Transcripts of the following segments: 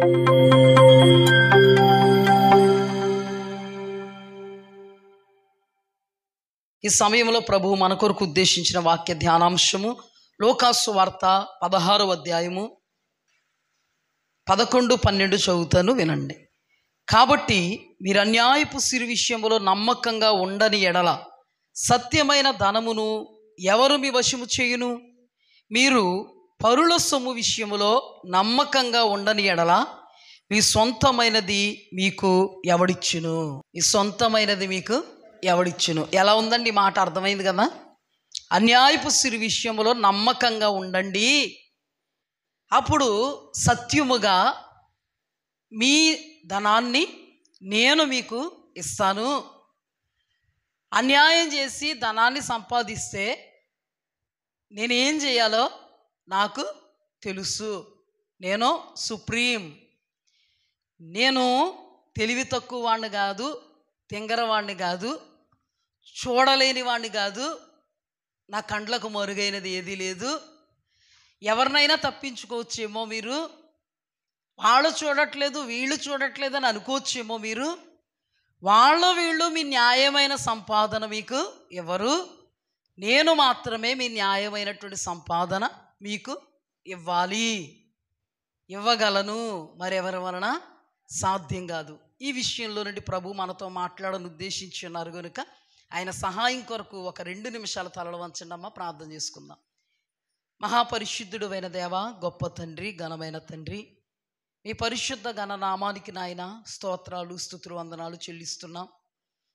ఈ సమయంలో ప్రభువు మన కొరకు ఉద్దేశించిన వాక్య ధ్యానాంశము లూకాసు వార్త 16వ అధ్యాయము 11, 12 చదువుతాను, వినండి. కాబట్టి మీరు అన్యాయపు సిరి విషయములో నమ్మకంగా ఉండని ఎడల సత్యమైన ధనమును ఎవరు మీ వశము చేయును? మీరు పరుల సొమ్ము విషయములో నమ్మకంగా ఉండని ఎడల మీ సొంతమైనది మీకు ఎవడిచ్చును? ఈ సొంతమైనది మీకు ఎవడిచ్చును? ఎలా ఉందండి మాట? అర్థమైంది కదా. అన్యాయపు సిరి విషయములో నమ్మకంగా ఉండండి, అప్పుడు సత్యముగా మీ ధనాన్ని నేను మీకు ఇస్తాను. అన్యాయం చేసి ధనాన్ని సంపాదిస్తే నేనేం చేయాలో నాకు తెలుసు. నేను సుప్రీం. నేను తెలివి తక్కువ వాడిని కాదు, తింగరవాడిని కాదు, చూడలేని వాడిని కాదు, నా కండ్లకు మరుగైనది ఏదీ లేదు. ఎవరినైనా తప్పించుకోవచ్చేమో మీరు, వాళ్ళు చూడట్లేదు వీళ్ళు చూడట్లేదు అని అనుకోవచ్చేమో మీరు. వీళ్ళు మీ న్యాయమైన సంపాదన మీకు ఇవ్వరు. నేను మాత్రమే మీ న్యాయమైనటువంటి సంపాదన మీకు ఇవ్వగలను. మరెవరి వలన సాధ్యం కాదు. ఈ విషయంలో నుండి ప్రభు మనతో మాట్లాడని ఉద్దేశించి ఉన్నారు కనుక ఆయన సహాయం కొరకు ఒక 2 నిమిషాలు తలలు వంచండి అమ్మ, ప్రార్థన చేసుకుందాం. మహాపరిశుద్ధుడు అయిన దేవ, గొప్ప తండ్రి, ఘనమైన తండ్రి, మీ పరిశుద్ధ ఘననామానికి నాయన స్తోత్రాలు, స్తుతులు, వందనాలు చెల్లిస్తున్నాం.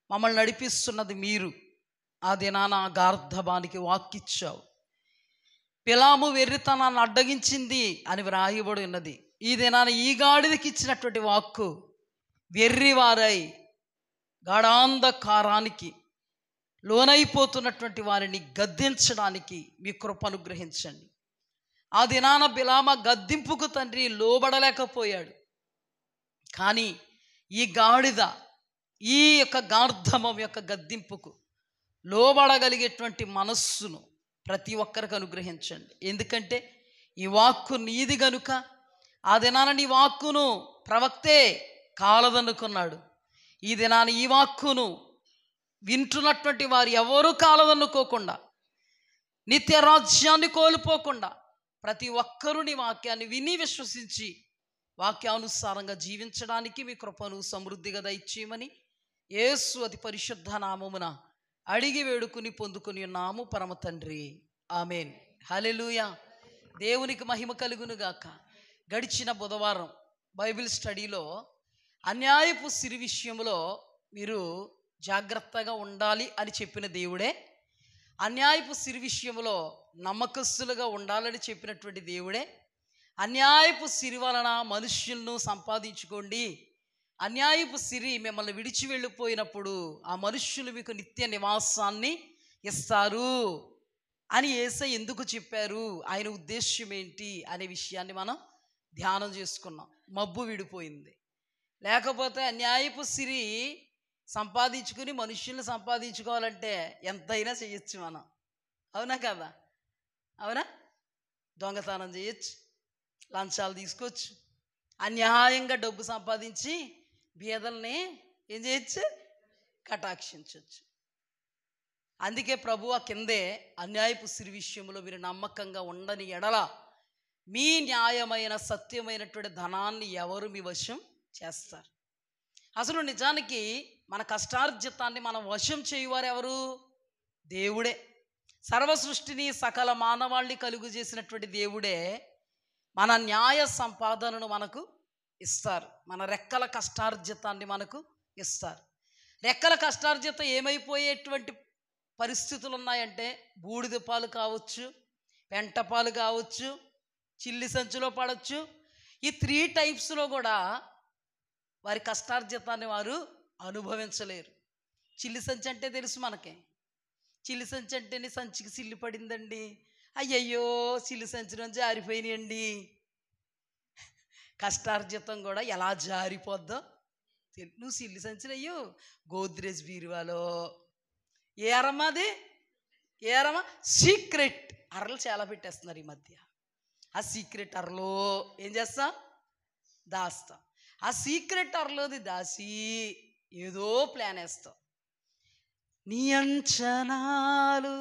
మమ్మల్ని నడిపిస్తున్నది మీరు. ఆ దినాన గార్ధబానికి వాక్కిచ్చావు. పిలాము వెర్రితనాన్ని అడ్డగించింది అని వ్రాయబడి ఉన్నది. ఈ దినాన ఈ గాడిదకి ఇచ్చినటువంటి వాక్కు వెర్రివారై గాఢాంధకారానికి లోనైపోతున్నటువంటి వారిని గద్దించడానికి మీ కృప అనుగ్రహించండి. ఆ దినాన బిలామ గద్దింపుకు తండ్రి లోబడలేకపోయాడు. కానీ ఈ గాడిద ఈ యొక్క గార్ధమం యొక్క గద్దింపుకు లోబడగలిగేటువంటి మనస్సును ప్రతి ఒక్కరికి అనుగ్రహించండి. ఎందుకంటే ఈ వాక్కు నీది గనుక ఆ దినాన నీ వాక్కును ప్రవక్తే కాలదన్నుకున్నాడు. ఈ దినాన ఈ వాక్కును వింటున్నటువంటి వారు ఎవరూ కాలదన్నుకోకుండా, నిత్య రాజ్యాన్ని కోల్పోకుండా ప్రతి ఒక్కరూ నీ వాక్యాన్ని విని విశ్వసించి వాక్యానుసారంగా జీవించడానికి మీ కృపను సమృద్ధిగా దయచేయమని యేసు అతి పరిశుద్ధ నామమున అడిగి వేడుకుని పొందుకుని ఉన్నాము పరమ తండ్రి. ఆమెన్. హల్లెలూయా. దేవునికి మహిమ కలుగును గాక. గడిచిన బుధవారం బైబిల్ స్టడీలో అన్యాయపు సిరి విషయంలో మీరు జాగ్రత్తగా ఉండాలి అని చెప్పిన దేవుడే, అన్యాయపు సిరి విషయంలో నమ్మకస్తులుగా ఉండాలని చెప్పినటువంటి దేవుడే, అన్యాయపు సిరి వలన మనుష్యులను సంపాదించుకోండి, అన్యాయపు సిరి మిమ్మల్ని విడిచి వెళ్ళిపోయినప్పుడు ఆ మనుష్యులు మీకు నిత్య నివాసాన్ని ఇస్తారు అని యేసయ్య ఎందుకు చెప్పారు, ఆయన ఉద్దేశ్యం ఏంటి అనే విషయాన్ని మనం ధ్యానం చేసుకున్నాం. మబ్బు విడిపోయింది. లేకపోతే అన్యాయపు సిరి సంపాదించుకుని మనుష్యుల్ని సంపాదించుకోవాలంటే ఎంతైనా చేయొచ్చు మనం. అవునా కదా? అవునా? దొంగతనం చేయొచ్చు, లంచాలు తీసుకోవచ్చు, అన్యాయంగా డబ్బు సంపాదించి బీదల్ని ఏం చేయొచ్చు? కటాక్షించవచ్చు. అందుకే ప్రభు ఆ కిందే అన్యాయపు సిరి విషయంలో మీరు నమ్మకంగా ఉండని ఎడల మీ న్యాయమైన సత్యమైనటువంటి ధనాన్ని ఎవరు మీ వశం చేస్తారు? అసలు నిజానికి మన కష్టార్జితాన్ని మనం వశం చేయువారు ఎవరు? దేవుడే. సర్వ సృష్టిని సకల మానవాళిని కలుగు చేసినటువంటి దేవుడే మన న్యాయ సంపాదనను మనకు ఇస్తారు. మన రెక్కల కష్టార్జితాన్ని మనకు ఇస్తారు. రెక్కల కష్టార్జితం ఏమైపోయేటువంటి పరిస్థితులు ఉన్నాయంటే బూడిద పాలు కావచ్చు, పెంట పాలు కావచ్చు, చిల్లి సంచిలో పడవచ్చు. ఈ 3 టైప్స్లో కూడా వారి కష్టార్జితాన్ని వారు అనుభవించలేరు. చిల్లి సంచి అంటే తెలుసు మనకి. చిల్లి సంచి అంటేనే సంచికి సిల్లి పడిందండి, అయ్యయ్యో చిల్లి సంచి నుంచి జారిపోయినాయండి. కష్టార్జితం కూడా ఎలా జారిపోద్దో నువ్వు సిల్లి సంచులు అయ్యో గోద్రేజ్ బీరువాలో ఏ అరమ్మా అది, ఏ అరమ్మా? సీక్రెట్ అరలు చాలా పెట్టేస్తున్నారు ఈ మధ్య. ఆ సీక్రెట్ అరలో ఏం చేస్తాం? దాస్తాం. ఆ సీక్రెట్ అరలోది దాసి ఏదో ప్లాన్ వేస్తాం. నీ అంచనాలు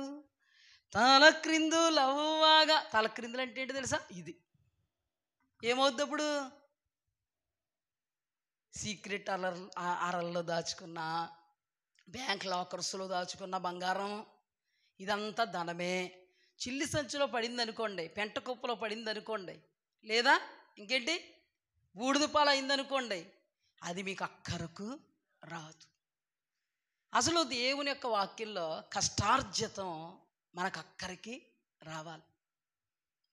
తలక్రిందులవ్వగా, తలక్రిందులు అంటే ఏంటి తెలుసా? ఇది ఏమవుద్ది అప్పుడు? సీక్రెట్ అరల్లో దాచుకున్న, బ్యాంక్ లాకర్స్లో దాచుకున్న బంగారం ఇదంతా ధనమే. చిల్లి సంచిలో పడింది అనుకోండి, పెంట కుప్పలో పడింది అనుకోండి, లేదా ఇంకేంటి బూడిదపాలు అయిందనుకోండి, అది మీకు అక్కరకు రాదు. అసలు దేవుని యొక్క వాక్యంలో కష్టార్జితం మనకు అక్కడికి రావాలి.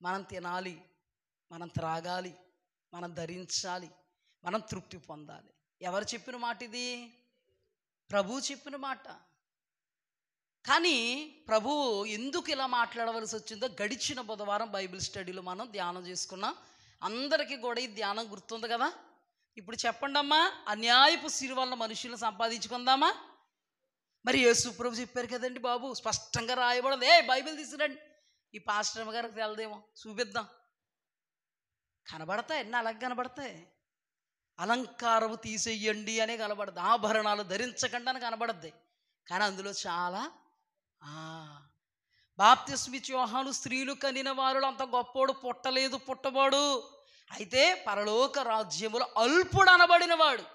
మనం తినాలి, మనం త్రాగాలి, మనం ధరించాలి, మనం తృప్తి పొందాలి. ఎవరు చెప్పిన మాట ఇది? ప్రభువు చెప్పిన మాట. కానీ ప్రభువు ఎందుకు ఇలా మాట్లాడవలసి వచ్చిందో గడిచిన బుధవారం బైబిల్ స్టడీలో మనం ధ్యానం చేసుకున్నాం. అందరికీ కూడా ఈ ధ్యానం గుర్తుంది కదా. ఇప్పుడు చెప్పండి అమ్మా, అన్యాయపు సిరి వల్ల మనుషులను సంపాదించుకుందామా? మరి యేసు ప్రభు చెప్పారు కదండి బాబు, స్పష్టంగా రాయబడదు. బైబిల్ తీసుకురండి. ఈ పాస్టర్ గారికి తెలదేమో, చూపిద్దాం. కనబడతాయి, అన్నీ అలాగే కనబడతాయి. అలంకారము తీసేయండి అనే కనబడద్దు, ఆభరణాలు ధరించకండి అని కనబడద్ది. కానీ అందులో చాలా బాప్తిస్మిచ్చి యోహాను స్త్రీలు కనిన వారు అంత గొప్పోడు పుట్టలేదు, పుట్టబోడు. అయితే పరలోక రాజ్యములో అల్పుడు అనబడిన వాడు.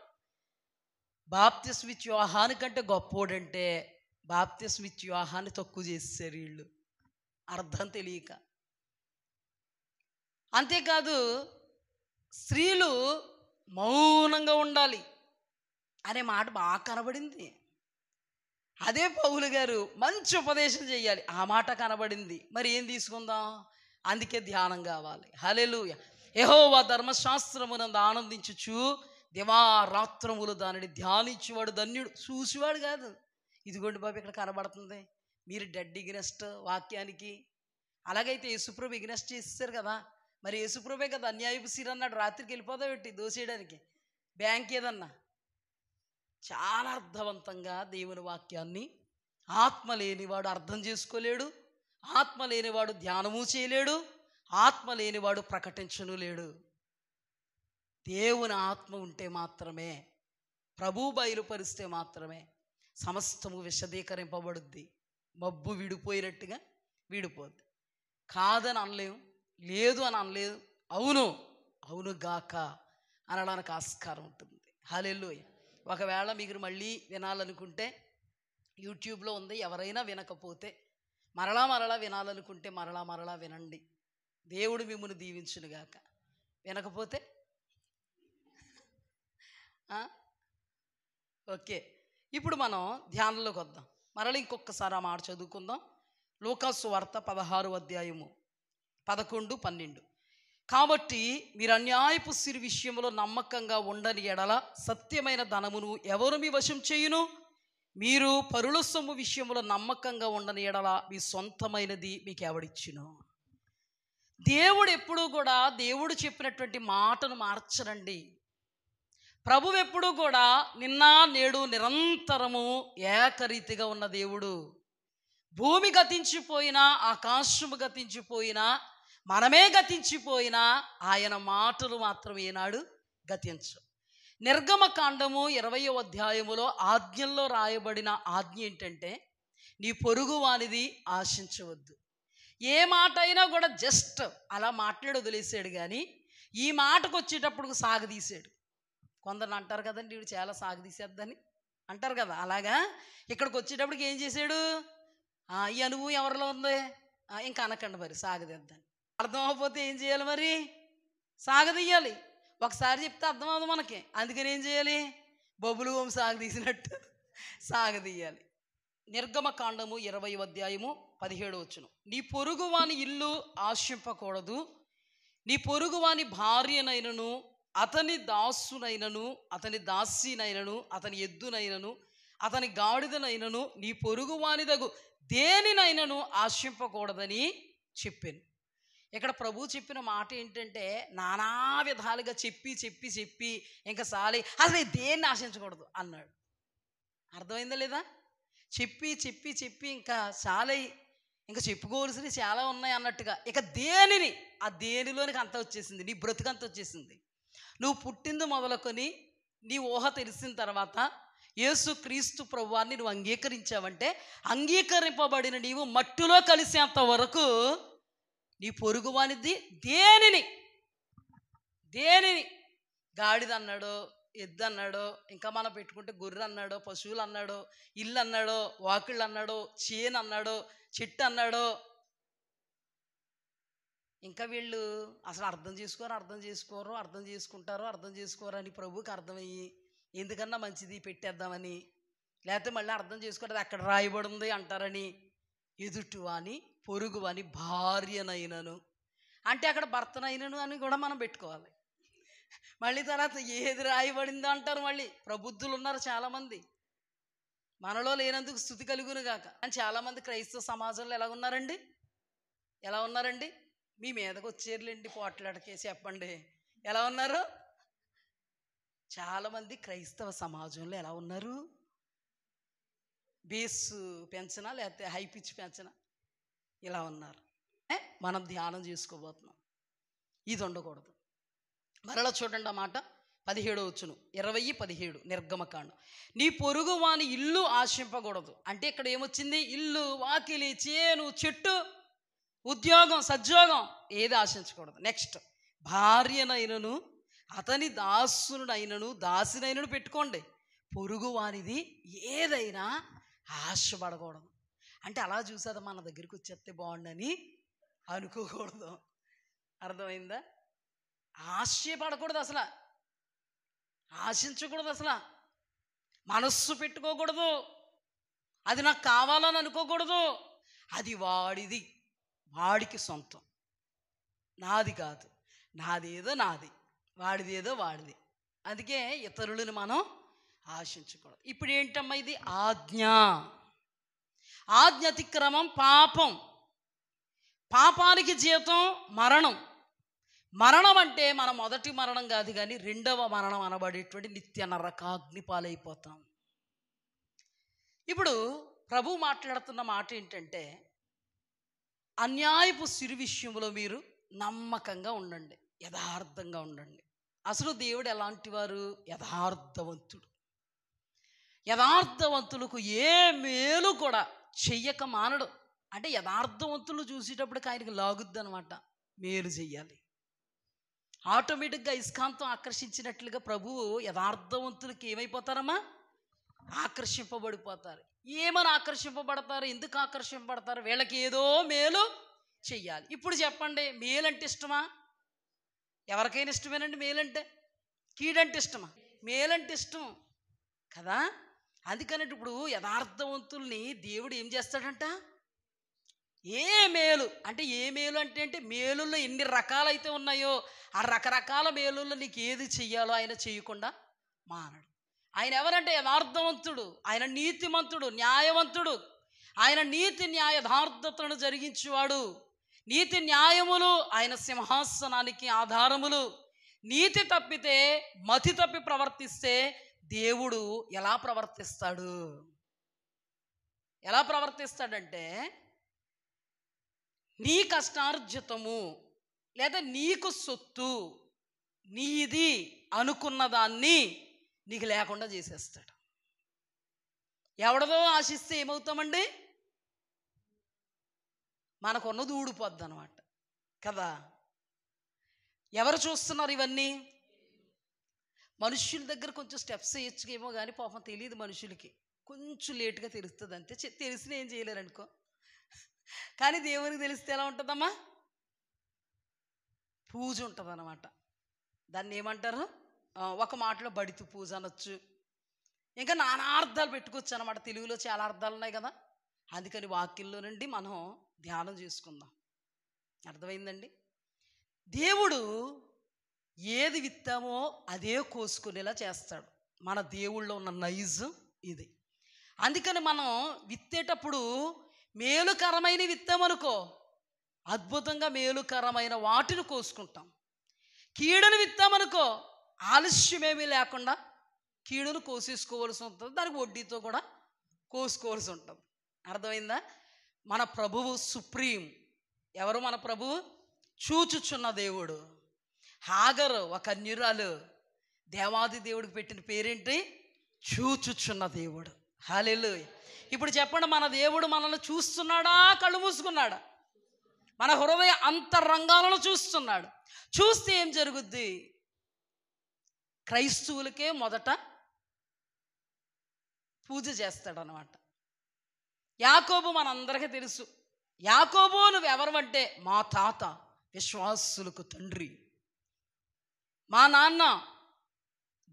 బాప్తిస్మిచ్చి యోహాను కంటే గొప్పోడంటే బాప్తిస్మిచ్చి యోహాన్ని తక్కువ చేసేసారు వీళ్ళు, అర్థం తెలియక. అంతేకాదు స్త్రీలు మౌనంగా ఉండాలి అనే మాట బాగా కనబడింది. అదే పౌలు గారు మంచి ఉపదేశం చేయాలి, ఆ మాట కనబడింది. మరి ఏం తీసుకుందాం? అందుకే ధ్యానం కావాలి. హల్లెలూయా. యెహోవా ధర్మశాస్త్రమునందు ఆనందించుచు దివారాత్రములు దానిని ధ్యానించేవాడు ధన్యుడు. చూసేవాడు కాదు. ఇదిగోండి బాబు ఇక్కడ కనబడుతుంది, మీరు డెడ్ ఇగ్నెస్ట్ వాక్యానికి. అలాగైతే యేసుప్రభు ఇగ్నెస్ట్ చేసేసారు కదా. మరి యేసుప్రభే కదా అన్యాయపు సిరి అన్నాడు. రాత్రికి వెళ్ళిపోతా పెట్టి దోసేయడానికి బ్యాంక్ ఏదన్నా. చాలా అర్థవంతంగా దేవుని వాక్యాన్ని ఆత్మ లేనివాడు అర్థం చేసుకోలేడు, ఆత్మ లేనివాడు ధ్యానము చేయలేడు, ఆత్మ లేనివాడు ప్రకటించను లేడు. దేవుని ఆత్మ ఉంటే మాత్రమే, ప్రభు బయలుపరిస్తే మాత్రమే సమస్తము విశదీకరింపబడుద్ది. మబ్బు విడిపోయినట్టుగా విడిపోద్ది. కాదని అనలేము, లేదు అని అనలేదు, అవును అవును గాక అనడానికి ఆస్కారం ఉంటుంది. హల్లెలూయా. ఒకవేళ మీరు మళ్ళీ వినాలనుకుంటే యూట్యూబ్లో ఉంది, ఎవరైనా వినకపోతే మరలా వినాలనుకుంటే మరలా వినండి. దేవుడు మిమ్మల్ని దీవించునుగాక. వినకపోతే ఓకే. ఇప్పుడు మనం ధ్యానంలోకి వద్దాం. మరలా ఇంకొకసారి ఆ మాట చదువుకుందాం. లూకాసు వార్త 16వ అధ్యాయము 11, 12. కాబట్టి మీరు అన్యాయపు సిరి విషయంలో నమ్మకంగా ఉండని ఎడల సత్యమైన ధనమును ఎవరు మీ వశం చేయును? మీరు పరుల సొమ్ము విషయంలో నమ్మకంగా ఉండని ఎడల మీ సొంతమైనది మీకు ఎవడిచ్చును? దేవుడు ఎప్పుడూ కూడా దేవుడు చెప్పినటువంటి మాటను మార్చరండి. ప్రభువు ఎప్పుడూ కూడా నిన్న నేడు నిరంతరము ఏకరీతిగా ఉన్న దేవుడు. భూమి గతించిపోయినా, ఆకాశము గతించిపోయినా, మనమే గతించిపోయినా ఆయన మాటలు మాత్రం ఏనాడు గతించు. నిర్గమకాండము 20వ అధ్యాయములో ఆజ్ఞల్లో రాయబడిన ఆజ్ఞ ఏంటంటే, నీ పొరుగు వానిది ఆశించవద్దు. ఏ మాట అయినా కూడా జస్ట్ అలా మాట్లాడి వదిలేసాడు. కానీ ఈ మాటకు వచ్చేటప్పుడు సాగదీశాడు. కొందరు అంటారు కదండి, వీడు చాలా సాగదీసేద్దని అంటారు కదా. అలాగా ఇక్కడికి వచ్చేటప్పటికి ఏం చేశాడు? ఈ అనుభవం ఎవరిలో ఉంది? ఇంకా అనకండి మరి, సాగదీద్దని. అర్థం అవ్వకపోతే ఏం చేయాలి మరి? సాగదీయాలి. ఒకసారి చెప్తే అర్థం అవ్వదు మనకి, అందుకని ఏం చేయాలి? బొబ్బులు ఓం సాగదీసినట్టు సాగదీయాలి. నిర్గమకాండము 20వ అధ్యాయము 17వ వచనం. నీ పొరుగువాని ఇల్లు ఆశింపకూడదు, నీ పొరుగువాని భార్యనైనను, అతని దాసునైనను, అతని దాసీనైనను, అతని ఎద్దునైనను, అతని గాడిదనైనను, నీ పొరుగువానిదగు దేనినైనను ఆశింపకూడదని చెప్పాను. ఇక్కడ ప్రభు చెప్పిన మాట ఏంటంటే, నానా విధాలుగా చెప్పి చెప్పి చెప్పి ఇంకా సాలి అసలు దేన్ని ఆశించకూడదు అన్నాడు. అర్థమైందా లేదా? చెప్పి చెప్పి చెప్పి ఇంకా చాలై, ఇంకా చెప్పుకోవాల్సినవి చాలా ఉన్నాయి అన్నట్టుగా ఇక దేనిని, ఆ దేనిలోనికి అంత వచ్చేసింది, నీ బ్రతుకంత వచ్చేసింది. నువ్వు పుట్టింది మొదలుకొని నీ ఊహ తెలిసిన తర్వాత యేసు క్రీస్తు ప్రభువాన్ని నువ్వు అంగీకరించావంటే, అంగీకరింపబడిన నీవు మట్టిలో కలిసేంత వరకు నీ పొరుగువానిది దేనిని గాడిద అన్నాడో, ఎద్దు అన్నాడో, ఇంకా మనం పెట్టుకుంటే గొర్రె అన్నాడో, పశువులు అన్నాడో, ఇల్లు అన్నాడో, వాకిళ్ళు అన్నాడో, చేను అన్నాడో, చెట్టు అన్నాడో, ఇంకా వీళ్ళు అసలు అర్థం చేసుకుంటారో అని ప్రభువుకి అర్థమయ్యి ఎందుకన్నా మంచిది పెట్టేద్దామని, లేకపోతే మళ్ళీ అర్థం చేసుకోవడం అక్కడ రాయబడి ఉంది అంటారని ఎదుటివాని పొరుగువాని భార్యనైనను అంటే అక్కడ భర్తనైనను అని కూడా మనం పెట్టుకోవాలి. మళ్ళీ తర్వాత ఏది రాయబడిందో అంటారు. మళ్ళీ ప్రబుద్ధులు ఉన్నారు చాలామంది, మనలో లేనందుకు స్థుతి కలుగును గాక. అని చాలామంది క్రైస్తవ సమాజంలో ఎలా ఉన్నారండి? మీ మీదకి వచ్చేరులేండి పోట్లాడకే, చెప్పండి ఎలా ఉన్నారు? చాలామంది క్రైస్తవ సమాజంలో ఎలా ఉన్నారు? బేస్ పెంచనా లేకపోతే హై పిచ్ పెంచనా ఇలా ఉన్నారు. మనం ధ్యానం చేసుకోబోతున్నాం. ఇది ఉండకూడదు. మరలా చూడండి ఆ మాట 17వ వచనం, 20:17 నిర్గమకాండం. నీ పొరుగు వాని ఇల్లు ఆశింపకూడదు. అంటే ఇక్కడ ఏమొచ్చింది? ఇల్లు, వాకిలి, చేను, చెట్టు, ఉద్యోగం, సద్యోగం ఏది ఆశించకూడదు. నెక్స్ట్, భార్యనైనను అతని దాసునైనను దాసినైనను పెట్టుకోండి, పొరుగు వానిది ఏదైనా ఆశపడకూడదు. అంటే అలా చూసేది మన దగ్గరికి వచ్చేస్తే బాగుండని అనుకోకూడదు. అర్థమైందా? ఆశపడకూడదు, అసలు ఆశించకూడదు, అసలు మనస్సు పెట్టుకోకూడదు. అది నాకు కావాలని అనుకోకూడదు. అది వాడిది, వాడికి సొంతం, నాది కాదు. నాదేదో నాది, వాడిదేదో వాడిది. అందుకే ఇతరులను మనం ఆశించకూడదు. ఇప్పుడు ఏంటమ్మా ఇది? ఆజ్ఞ అతిక్రమం పాపం. పాపానికి జీతం మరణం. మరణం అంటే మన మొదటి మరణం కాదు, కానీ రెండవ మరణం అనబడేటువంటి నిత్య నరకాగ్ని పాలైపోతాం. ఇప్పుడు ప్రభు మాట్లాడుతున్న మాట ఏంటంటే, అన్యాయపు సిరి విషయంలో మీరు నమ్మకంగా ఉండండి, యథార్థంగా ఉండండి. అసలు దేవుడు ఎలాంటి వారు? యథార్థవంతుడు. యథార్థవంతులకు ఏ మేలు కూడా చెయ్యక మానడు. అంటే యథార్థవంతులు చూసేటప్పటికి ఆయనకి లాగుద్ది అనమాట, మేలు చెయ్యాలి. ఆటోమేటిక్గా ఇస్కాంతం ఆకర్షించినట్లుగా ప్రభువు యథార్థవంతులకి ఏమైపోతారమ్మా? ఆకర్షింపబడిపోతారు. ఏమని ఆకర్షింపబడతారు? ఎందుకు ఆకర్షింపబడతారు? వీళ్ళకి ఏదో మేలు చెయ్యాలి. ఇప్పుడు చెప్పండి, మేలంటే ఇష్టమా? ఎవరికైనా ఇష్టమేనండి మేలంటే? కీడంటే ఇష్టమా? మేలంటే ఇష్టం కదా. అందుకని ఇప్పుడు యథార్థవంతుల్ని దేవుడు ఏం చేస్తాడంట? ఏ మేలు అంటే, ఏ మేలు అంటే మేలుల్లో ఎన్ని రకాలైతే ఉన్నాయో ఆ రకరకాల మేలుల్లో నీకు ఏది చెయ్యాలో ఆయన చేయకుండా మానడు. ఆయన ఎవరంటే యథార్థవంతుడు, ఆయన నీతిమంతుడు, న్యాయవంతుడు. ఆయన నీతి న్యాయ యథార్థతను జరిగించేవాడు. నీతి న్యాయములు ఆయన సింహాసనానికి ఆధారములు. నీతి తప్పితే, మతి తప్పి ప్రవర్తిస్తే దేవుడు ఎలా ప్రవర్తిస్తాడంటే, నీ కష్టార్జితము లేదా నీకు సొత్తు నీది అనుకున్న దాన్ని నీకు లేకుండా చేసేస్తాడు. ఎవడదో ఆశిస్తే ఏమవుతామండి? మనకున్నది ఊడిపోద్ది అనమాట కదా. ఎవరు చూస్తున్నారు ఇవన్నీ? మనుష్యుల దగ్గర కొంచెం స్టెప్స్ వేయచ్చుకేమో కానీ పాపం తెలియదు మనుషులకి, కొంచెం లేటుగా తెలుస్తుంది అంతే. తెలిసిన ఏం చేయలేరు అనుకో. కానీ దేవునికి తెలిస్తే ఎలా ఉంటుందమ్మా? పూజ ఉంటుంది అన్నమాట. దాన్ని ఏమంటారు? ఒక మాటలో బడితు పూజ అనొచ్చు, ఇంకా నానా అర్థాలు పెట్టుకోవచ్చు అనమాట. తెలుగులో చాలా అర్థాలు ఉన్నాయి కదా. అందుకని వాక్యంలో నుండి మనం ధ్యానం చేసుకుందాం. అర్థమైందండి? దేవుడు ఏది విత్తామో అదే కోసుకునేలా చేస్తాడు. మన దేవుళ్ళో ఉన్న నైజం ఇది. అందుకని మనం విత్తేటప్పుడు మేలుకరమైన విత్తామనుకో, అద్భుతంగా మేలుకరమైన వాటిని కోసుకుంటాం. కీడును విత్తామనుకో, ఆలస్యమేమీ లేకుండా కీడును కోసేసుకోవాల్సి ఉంటుంది. దానికి వడ్డీతో కూడా కోసుకోవాల్సి ఉంటుంది. అర్థమైందా? మన ప్రభువు సుప్రీం. ఎవరు మన ప్రభువు? చూచుచున్న దేవుడు. హాగరు ఒక అన్యురాలు దేవాది దేవుడికి పెట్టిన పేరేంటి? చూచుచున్న దేవుడు. హల్లెలూయా. ఇప్పుడు చెప్పండి, మన దేవుడు మనల్ని చూస్తున్నాడా, కళ్ళు మూసుకున్నాడా? మన హృదయ అంతరంగాలను చూస్తున్నాడు. చూస్తే ఏం జరుగుద్ది? క్రైస్తవులకే మొదట పూజ చేస్తాడనమాట. యాకోబు మనందరికీ తెలుసు. యాకోబు నువ్వు ఎవరమంటే, మా తాత విశ్వాసులకు తండ్రి, మా నాన్న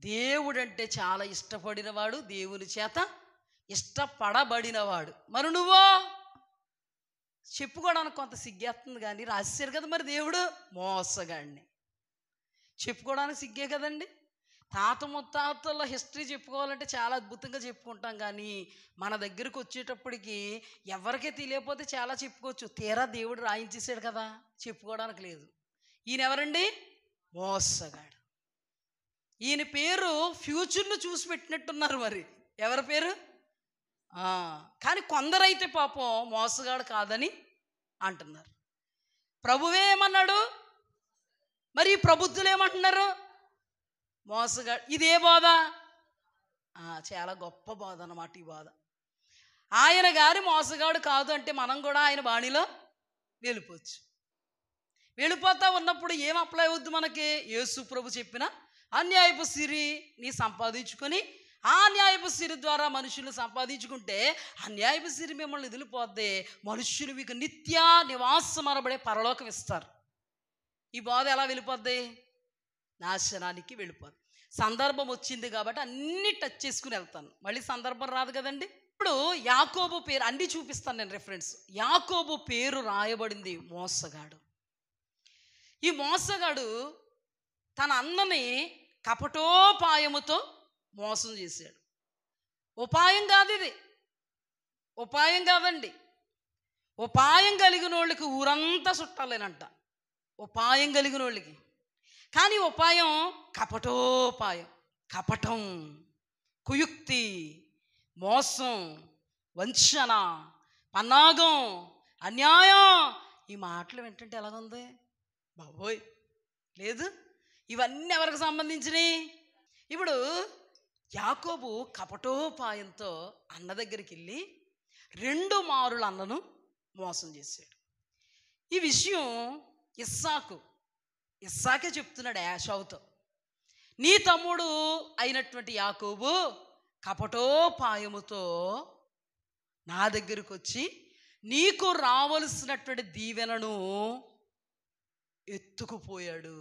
దేవుడంటే చాలా ఇష్టపడినవాడు, దేవుని చేత ఇష్టపడబడినవాడు. మరి నువ్వో చెప్పుకోవడానికి కొంత సిగ్గేస్తుంది, కానీ రాశారు కదా మరి దేవుడు మోసగాడిని. చెప్పుకోవడానికి సిగ్గే కదండి. తాత ముత్తాతల హిస్టరీ చెప్పుకోవాలంటే చాలా అద్భుతంగా చెప్పుకుంటాం, కానీ మన దగ్గరకు వచ్చేటప్పటికి ఎవరికే తెలియకపోతే చాలా చెప్పుకోవచ్చు. తీరా దేవుడు రాయించేసాడు కదా, చెప్పుకోవడానికి లేదు. ఈయన ఎవరండి? మోసగాడు. ఈయన పేరు ఫ్యూచర్ను చూసి పెట్టినట్టున్నారు. మరి ఎవరి పేరు? కానీ కొందరైతే పాపం మోసగాడు కాదని అంటున్నారు. ప్రభువే ఏమన్నాడు? మరి ప్రబుద్ధులు ఏమంటున్నారు? మోసగాడు. ఇదే బోధ? చాలా గొప్ప బోధ అన్నమాట ఈ బోధ. ఆయన గారి మోసగాడు కాదు అంటే మనం కూడా ఆయన బాణిలో వెళ్ళిపోవచ్చు. వెళ్ళిపోతా ఉన్నప్పుడు ఏం అప్లై అవుద్ది మనకి? యేసు ప్రభు చెప్పిన అన్యాయపు సిరి నీ సంపాదించుకొని ఆ న్యాయపు సిరి ద్వారా మనుషులు సంపాదించుకుంటే అన్యాయపు సిరి మిమ్మల్ని వదిలిపోద్ది, మనుష్యులు మీకు నిత్య నివాసం అనబడే పరలోకం ఇస్తారు. ఈ బోధ ఎలా వెళ్ళిపోద్ది? నాశనానికి వెళ్ళిపోద్ది. సందర్భం వచ్చింది కాబట్టి అన్నీ టచ్ చేసుకుని వెళ్తాను, మళ్ళీ సందర్భం రాదు కదండి. ఇప్పుడు యాకోబు పేరు అన్నీ చూపిస్తాను నేను రెఫరెన్స్. యాకోబు పేరు రాయబడింది మోసగాడు. ఈ మోసగాడు తన అన్నని కపటోపాయముతో మోసం చేశాడు. ఉపాయం కాదు ఇది, ఉపాయం కాదండి. ఉపాయం కలిగిన వాళ్ళకి ఊరంతా చుట్టాలేనంట, ఉపాయం కలిగిన వాళ్ళకి. కానీ ఉపాయం కపటోపాయం, కపటం, కుయుక్తి, మోసం, వంచన, పన్నాగం, అన్యాయం. ఈ మాటలు వింటుంటే ఎలాగుంది బాబోయ్? లేదు, ఇవన్నీ ఎవరికి సంబంధించినవి? ఇప్పుడు యాకోబు కపటోపాయంతో అన్న దగ్గరికి వెళ్ళి 2 మారులు అన్నను మోసం చేశాడు. ఈ విషయం ఇస్సాకే చెప్తున్నాడు యాషావుతో. నీ తమ్ముడు అయినటువంటి యాకోబు కపటోపాయముతో నా దగ్గరకు వచ్చి నీకు రావలసినటువంటి దీవెనను ఎత్తుకుపోయాడు.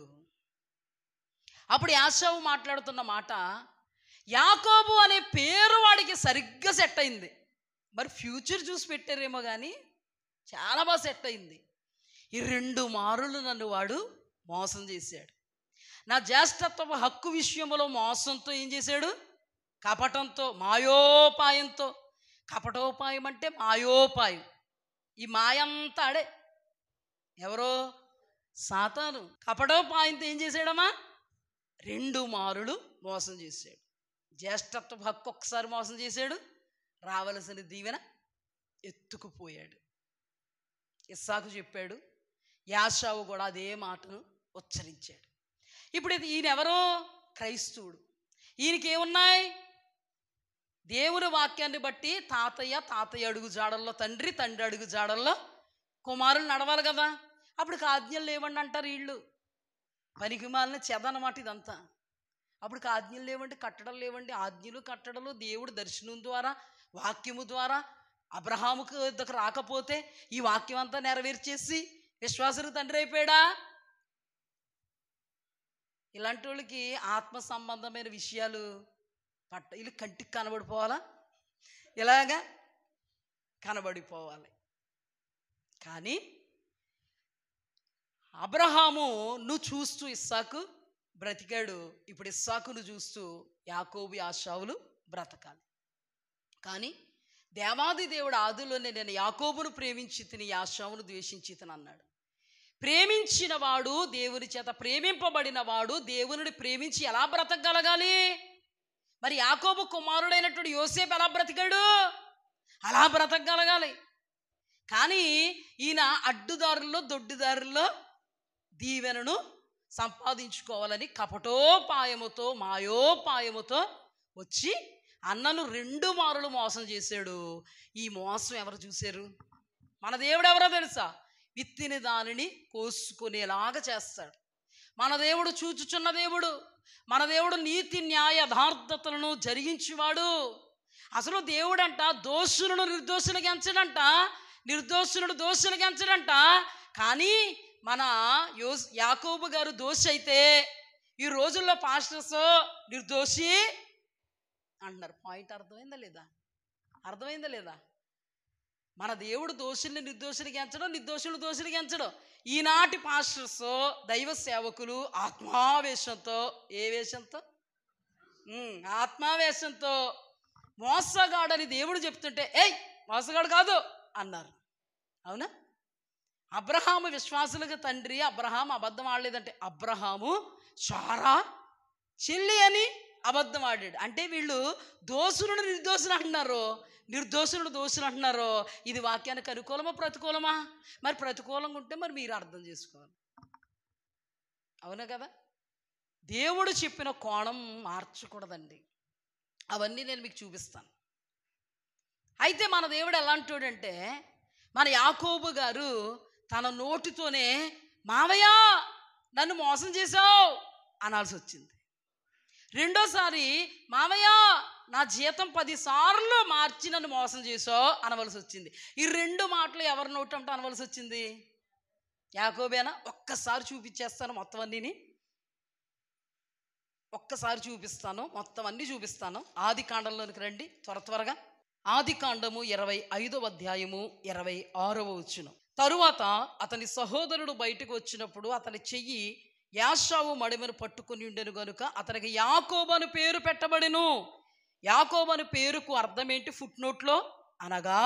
అప్పుడు యాషావు మాట్లాడుతున్న మాట, యాకోబు అనే పేరు వాడికి సరిగ్గా సెట్ అయింది. మరి ఫ్యూచర్ చూసి పెట్టారేమో కానీ చాలా బాగా సెట్ అయింది. ఈ 2 మారులు నన్ను వాడు మోసం చేశాడు. నా జ్యేష్ఠత్వ హక్కు విషయంలో మోసంతో ఏం చేశాడు? కపటంతో, మాయోపాయంతో. కపటోపాయం అంటే మాయోపాయం. ఈ మాయంతా ఆడే ఎవరో సాతాను. కపటోపాయంతో ఏం చేశాడమ్మా? 2 మారులు మోసం చేశాడు. జ్యేష్ఠత్వ హక్కు ఒక్కసారి మోసం చేశాడు, రావలసిన దీవెన ఎత్తుకుపోయాడు. ఇస్సాకు చెప్పాడు, యాషావు కూడా అదే మాటను ఉచ్చరించాడు. ఇప్పుడు ఈయన ఎవరో క్రైస్తవుడు. ఈయనకేమున్నాయి? దేవుని వాక్యాన్ని బట్టి తాతయ్య అడుగు జాడల్లో తండ్రి, తండ్రి అడుగు జాడల్లో కుమారులు నడవాలి కదా. అప్పుడు ఆజ్ఞలు లేవండి అంటారు వీళ్ళు. పనికి మాలిన చెదనమాట ఇదంతా. అప్పుడు ఆజ్ఞలు లేవండి, కట్టడలు లేవండి. ఆజ్ఞలు కట్టడలు దేవుడు దర్శనం ద్వారా, వాక్యము ద్వారా అబ్రహాముకు ఇద్దరు రాకపోతే ఈ వాక్యం అంతా నెరవేర్చేసి విశ్వాసులకు తండ్రి అయిపోయాడా? ఇలాంటి వాళ్ళకి ఆత్మ సంబంధమైన విషయాలు వీళ్ళు కంటికి కనబడిపోవాలా? ఇలాగా కనబడిపోవాలి. కానీ అబ్రహాము నువ్వు చూస్తూ ఇస్సాకు బ్రతికాడు. ఇప్పుడు ఇస్సాకును చూస్తూ యాకోబు యాషావులు బ్రతకాలి. కానీ దేవాది దేవుడు ఆదిలోనే నేను యాకోబును ప్రేమించి తిని యాషావును ద్వేషించి తిని అన్నాడు. ప్రేమించిన వాడు, దేవుని చేత ప్రేమింపబడిన వాడు దేవుని ప్రేమించి ఎలా బ్రతకగలగాలి? మరి యాకోబు కుమారుడైనటువంటి యోసేపు ఎలా బ్రతికాడు? అలా బ్రతకగలగాలి. కానీ ఈయన అడ్డుదారుల్లో దొడ్డిదారుల్లో దీవెనను సంపాదించుకోవాలని కపటోపాయముతో మాయోపాయముతో వచ్చి అన్నను 2 మారులు మోసం చేశాడు. ఈ మోసం ఎవరు చూశారు? మన దేవుడు ఎవరో తెలుసా? విత్తిన దానిని కోసుకునేలాగా చేస్తాడు. మన దేవుడు చూచుచున్న దేవుడు. మన దేవుడు నీతి న్యాయ యథార్థతలను జరిగించేవాడు. అసలు దేవుడంట దోషులను నిర్దోషులకు ఎంచడంట, నిర్దోషులను దోషులకు ఎంచడంట. కానీ మన యాకోబు గారు దోషి అయితే ఈ రోజుల్లో పాస్టర్స్ నిర్దోషి అంటున్నారు. పాయింట్ అర్థమైందా లేదా? అర్థమైందా లేదా? మన దేవుడు దోషుల్ని నిర్దోషులకి ఎంచడం, నిర్దోషులు దోషులకి ఎంచడం. ఈనాటి పాస్టర్స్ దైవ సేవకులు ఆత్మావేశంతో, ఏ వేషంతో? ఆత్మావేశంతో మోసగాడని దేవుడు చెప్తుంటే ఏయ్ మోసగాడు కాదు అన్నారు. అవునా? అబ్రహాము విశ్వాసులకు తండ్రి. అబ్రహాం అబద్ధం ఆడలేదంటే అబ్రహాము శారా చెల్లి అని అబద్ధం ఆడాడు. అంటే వీళ్ళు దోషులను నిర్దోషులు అంటున్నారు, నిర్దోషులను దోషులు అంటున్నారు. ఇది వాక్యానికి అనుకూలమా ప్రతికూలమా? మరి ప్రతికూలంగా ఉంటే మరి మీరు అర్థం చేసుకోవాలి. అవునా కదా? దేవుడు చెప్పిన కోణం మార్చకూడదండి. అవన్నీ నేను మీకు చూపిస్తాను. అయితే మన దేవుడు ఎలాంటోడంటే, మన యాకోబు గారు తన నోటితోనే మావయ్య నన్ను మోసం చేశావు అనాల్సి వచ్చింది. రెండోసారి మావయ్య నా జీతం 10 సార్లు మార్చి నన్ను మోసం చేసావు అనవలసి వచ్చింది. ఈ 2 మాటలు ఎవరి నోటంటే అనవలసి వచ్చింది? యాకోబేనా? ఒక్కసారి చూపించేస్తాను మొత్తం అన్నీని. ఒక్కసారి చూపిస్తాను, మొత్తం అన్నీ చూపిస్తాను. ఆది కాండంలోనికి రండి త్వరగా. ఆది కాండము 25వ అధ్యాయము 26వ వచనం. తరువాత అతని సహోదరుడు బయటకు వచ్చినప్పుడు అతని చెయ్యి యాషావు మడిమెను పట్టుకుని ఉండెను గనుక అతనికి యాకోబు అని పేరు పెట్టబడెను. యాకోబు అని పేరుకు అర్థం ఏంటి? ఫుట్ నోట్లో, అనగా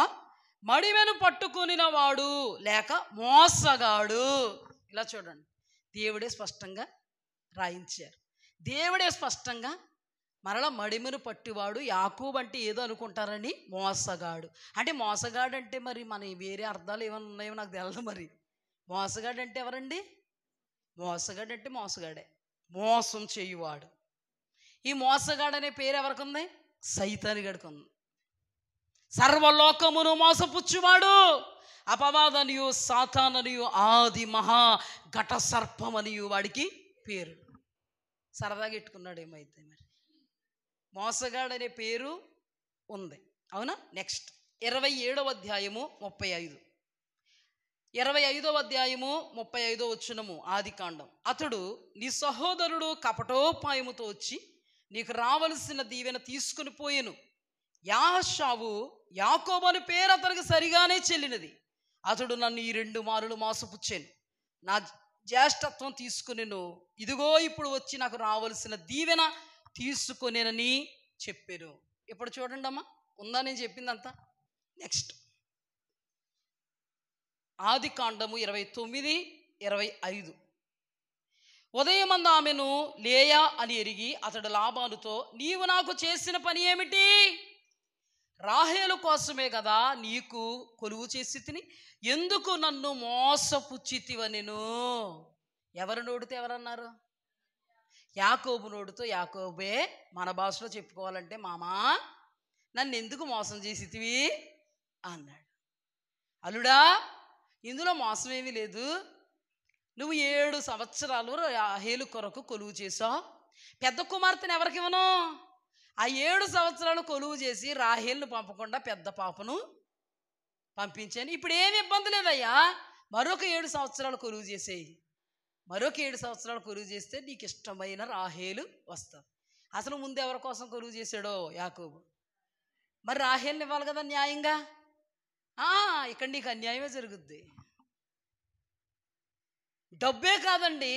మడిమెను పట్టుకునిన వాడు లేక మోసగాడు. ఇలా చూడండి, దేవుడే స్పష్టంగా రాయించారు. దేవుడే స్పష్టంగా మరలా మడిమెను పట్టివాడు. యాకోబు అంటే ఏదో అనుకుంటారని మోసగాడు. అంటే మోసగాడు అంటే మరి మన వేరే అర్థాలు ఏమైనా ఉన్నాయో నాకు తెలియదు. మరి మోసగాడు అంటే ఎవరండి? మోసగాడు అంటే మోసగాడే, మోసం చేయువాడు. ఈ మోసగాడు అనే పేరు ఎవరికి ఉంది? సైతాని గడికి ఉంది. సర్వలోకమును మోసపుచ్చువాడు, అపవాదనియు సాతాననియు ఆది మహా ఘట సర్పమనియు వాడికి పేరు. సరదాగా ఎట్టుకున్నాడు ఏమైతే. మరి మోసగాడు అనే పేరు ఉంది. అవునా? నెక్స్ట్ 27వ అధ్యాయము 35. 25వ అధ్యాయము 35వ వచనము ఆది కాండం. అతడు నీ సహోదరుడు కపటోపాయముతో వచ్చి నీకు రావలసిన దీవెన తీసుకుని పోయెను. యాషావు యాకోబు అని పేరు అతనికి సరిగానే చెల్లినది. అతడు నన్ను ఈ 2 మారులు మోసపుచ్చాను, నా జ్యేష్ఠత్వం తీసుకునేను. ఇదిగో ఇప్పుడు వచ్చి నాకు రావలసిన దీవెన తీసుకునేనని చెప్పారు. ఇప్పుడు చూడండి అమ్మా, ఉందా నేను చెప్పిందంతా? నెక్స్ట్ ఆది కాండము 29, 25. ఉదయమందు ఆమెను లేయా అని ఎరిగి అతడు లాబానుతో, నీవు నాకు చేసిన పని ఏమిటి? రాహేలు కోసమే కదా నీకు కొలువు చేసి తిని, ఎందుకు నన్ను మోసపుచ్చితివనెను? ఎవరు నోడితే ఎవరన్నారు? యాకోబు నోడుతో యాకోబే. మన భాషలో చెప్పుకోవాలంటే మామా నన్ను ఎందుకు మోసం చేసితివి అన్నాడు. అల్లుడా, ఇందులో మోసం ఏమీ లేదు. నువ్వు 7 సంవత్సరాలు రాహేలు కొరకు కొలువు చేసావు. పెద్ద కుమార్తెను ఎవరికి ఇవ్వను? ఆ 7 సంవత్సరాలు కొలువు చేసి రాహేలును పంపకుండా పెద్ద పాపను పంపించాను. ఇప్పుడు ఏమి ఇబ్బంది లేదయ్యా, మరొక 7 సంవత్సరాలు కొలువు చేసేయి. మరొక 7 సంవత్సరాలు కొలువు చేస్తే నీకు ఇష్టమైన రాహేలు వస్తుంది. అసలు ముందు ఎవరి కోసం కొలువు చేశాడో? యాకోబు. మరి రాహేలుని ఇవ్వాలి కదా న్యాయంగా. ఇక్కడ నీకు అన్యాయమే జరుగుద్ది. డబ్బే కాదండి,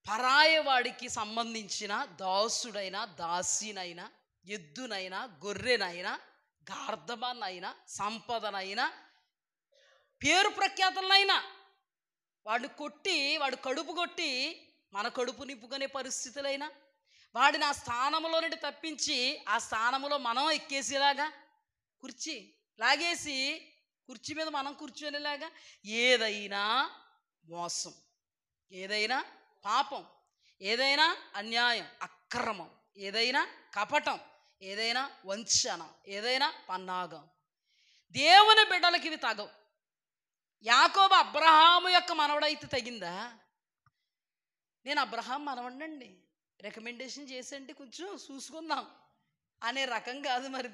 పరాయవాడికి సంబంధించిన దాసుడైనా దాసినైనా ఎద్దునైనా గొర్రెనైనా గార్ధబాన్నైనా సంపదనైనా పేరు ప్రఖ్యాతులనైనా వాడిని కొట్టి, వాడు కడుపు కొట్టి మన కడుపు నింపుకునే పరిస్థితులైనా వాడిని ఆ స్థానంలో నుండి తప్పించి ఆ స్థానంలో మనం ఎక్కేసేలాగా, కుర్చీ లాగేసి కుర్చీ మీద మనం కూర్చొనేలాగా ఏదైనా మోసం. ఏదైనా పాపం, ఏదైనా అన్యాయం, అక్రమం, ఏదైనా కపటం, ఏదైనా వంచన, ఏదైనా పన్నాగం, దేవుని బిడ్డలకి ఇవి తగవు. యాకోబు అబ్రహాము యొక్క మనవడైతే తగిందా? నేను అబ్రహాం మనవడినండి, రికమెండేషన్ చేసండి, కొంచెం చూసుకుందాం అనే రకం కాదు. మరి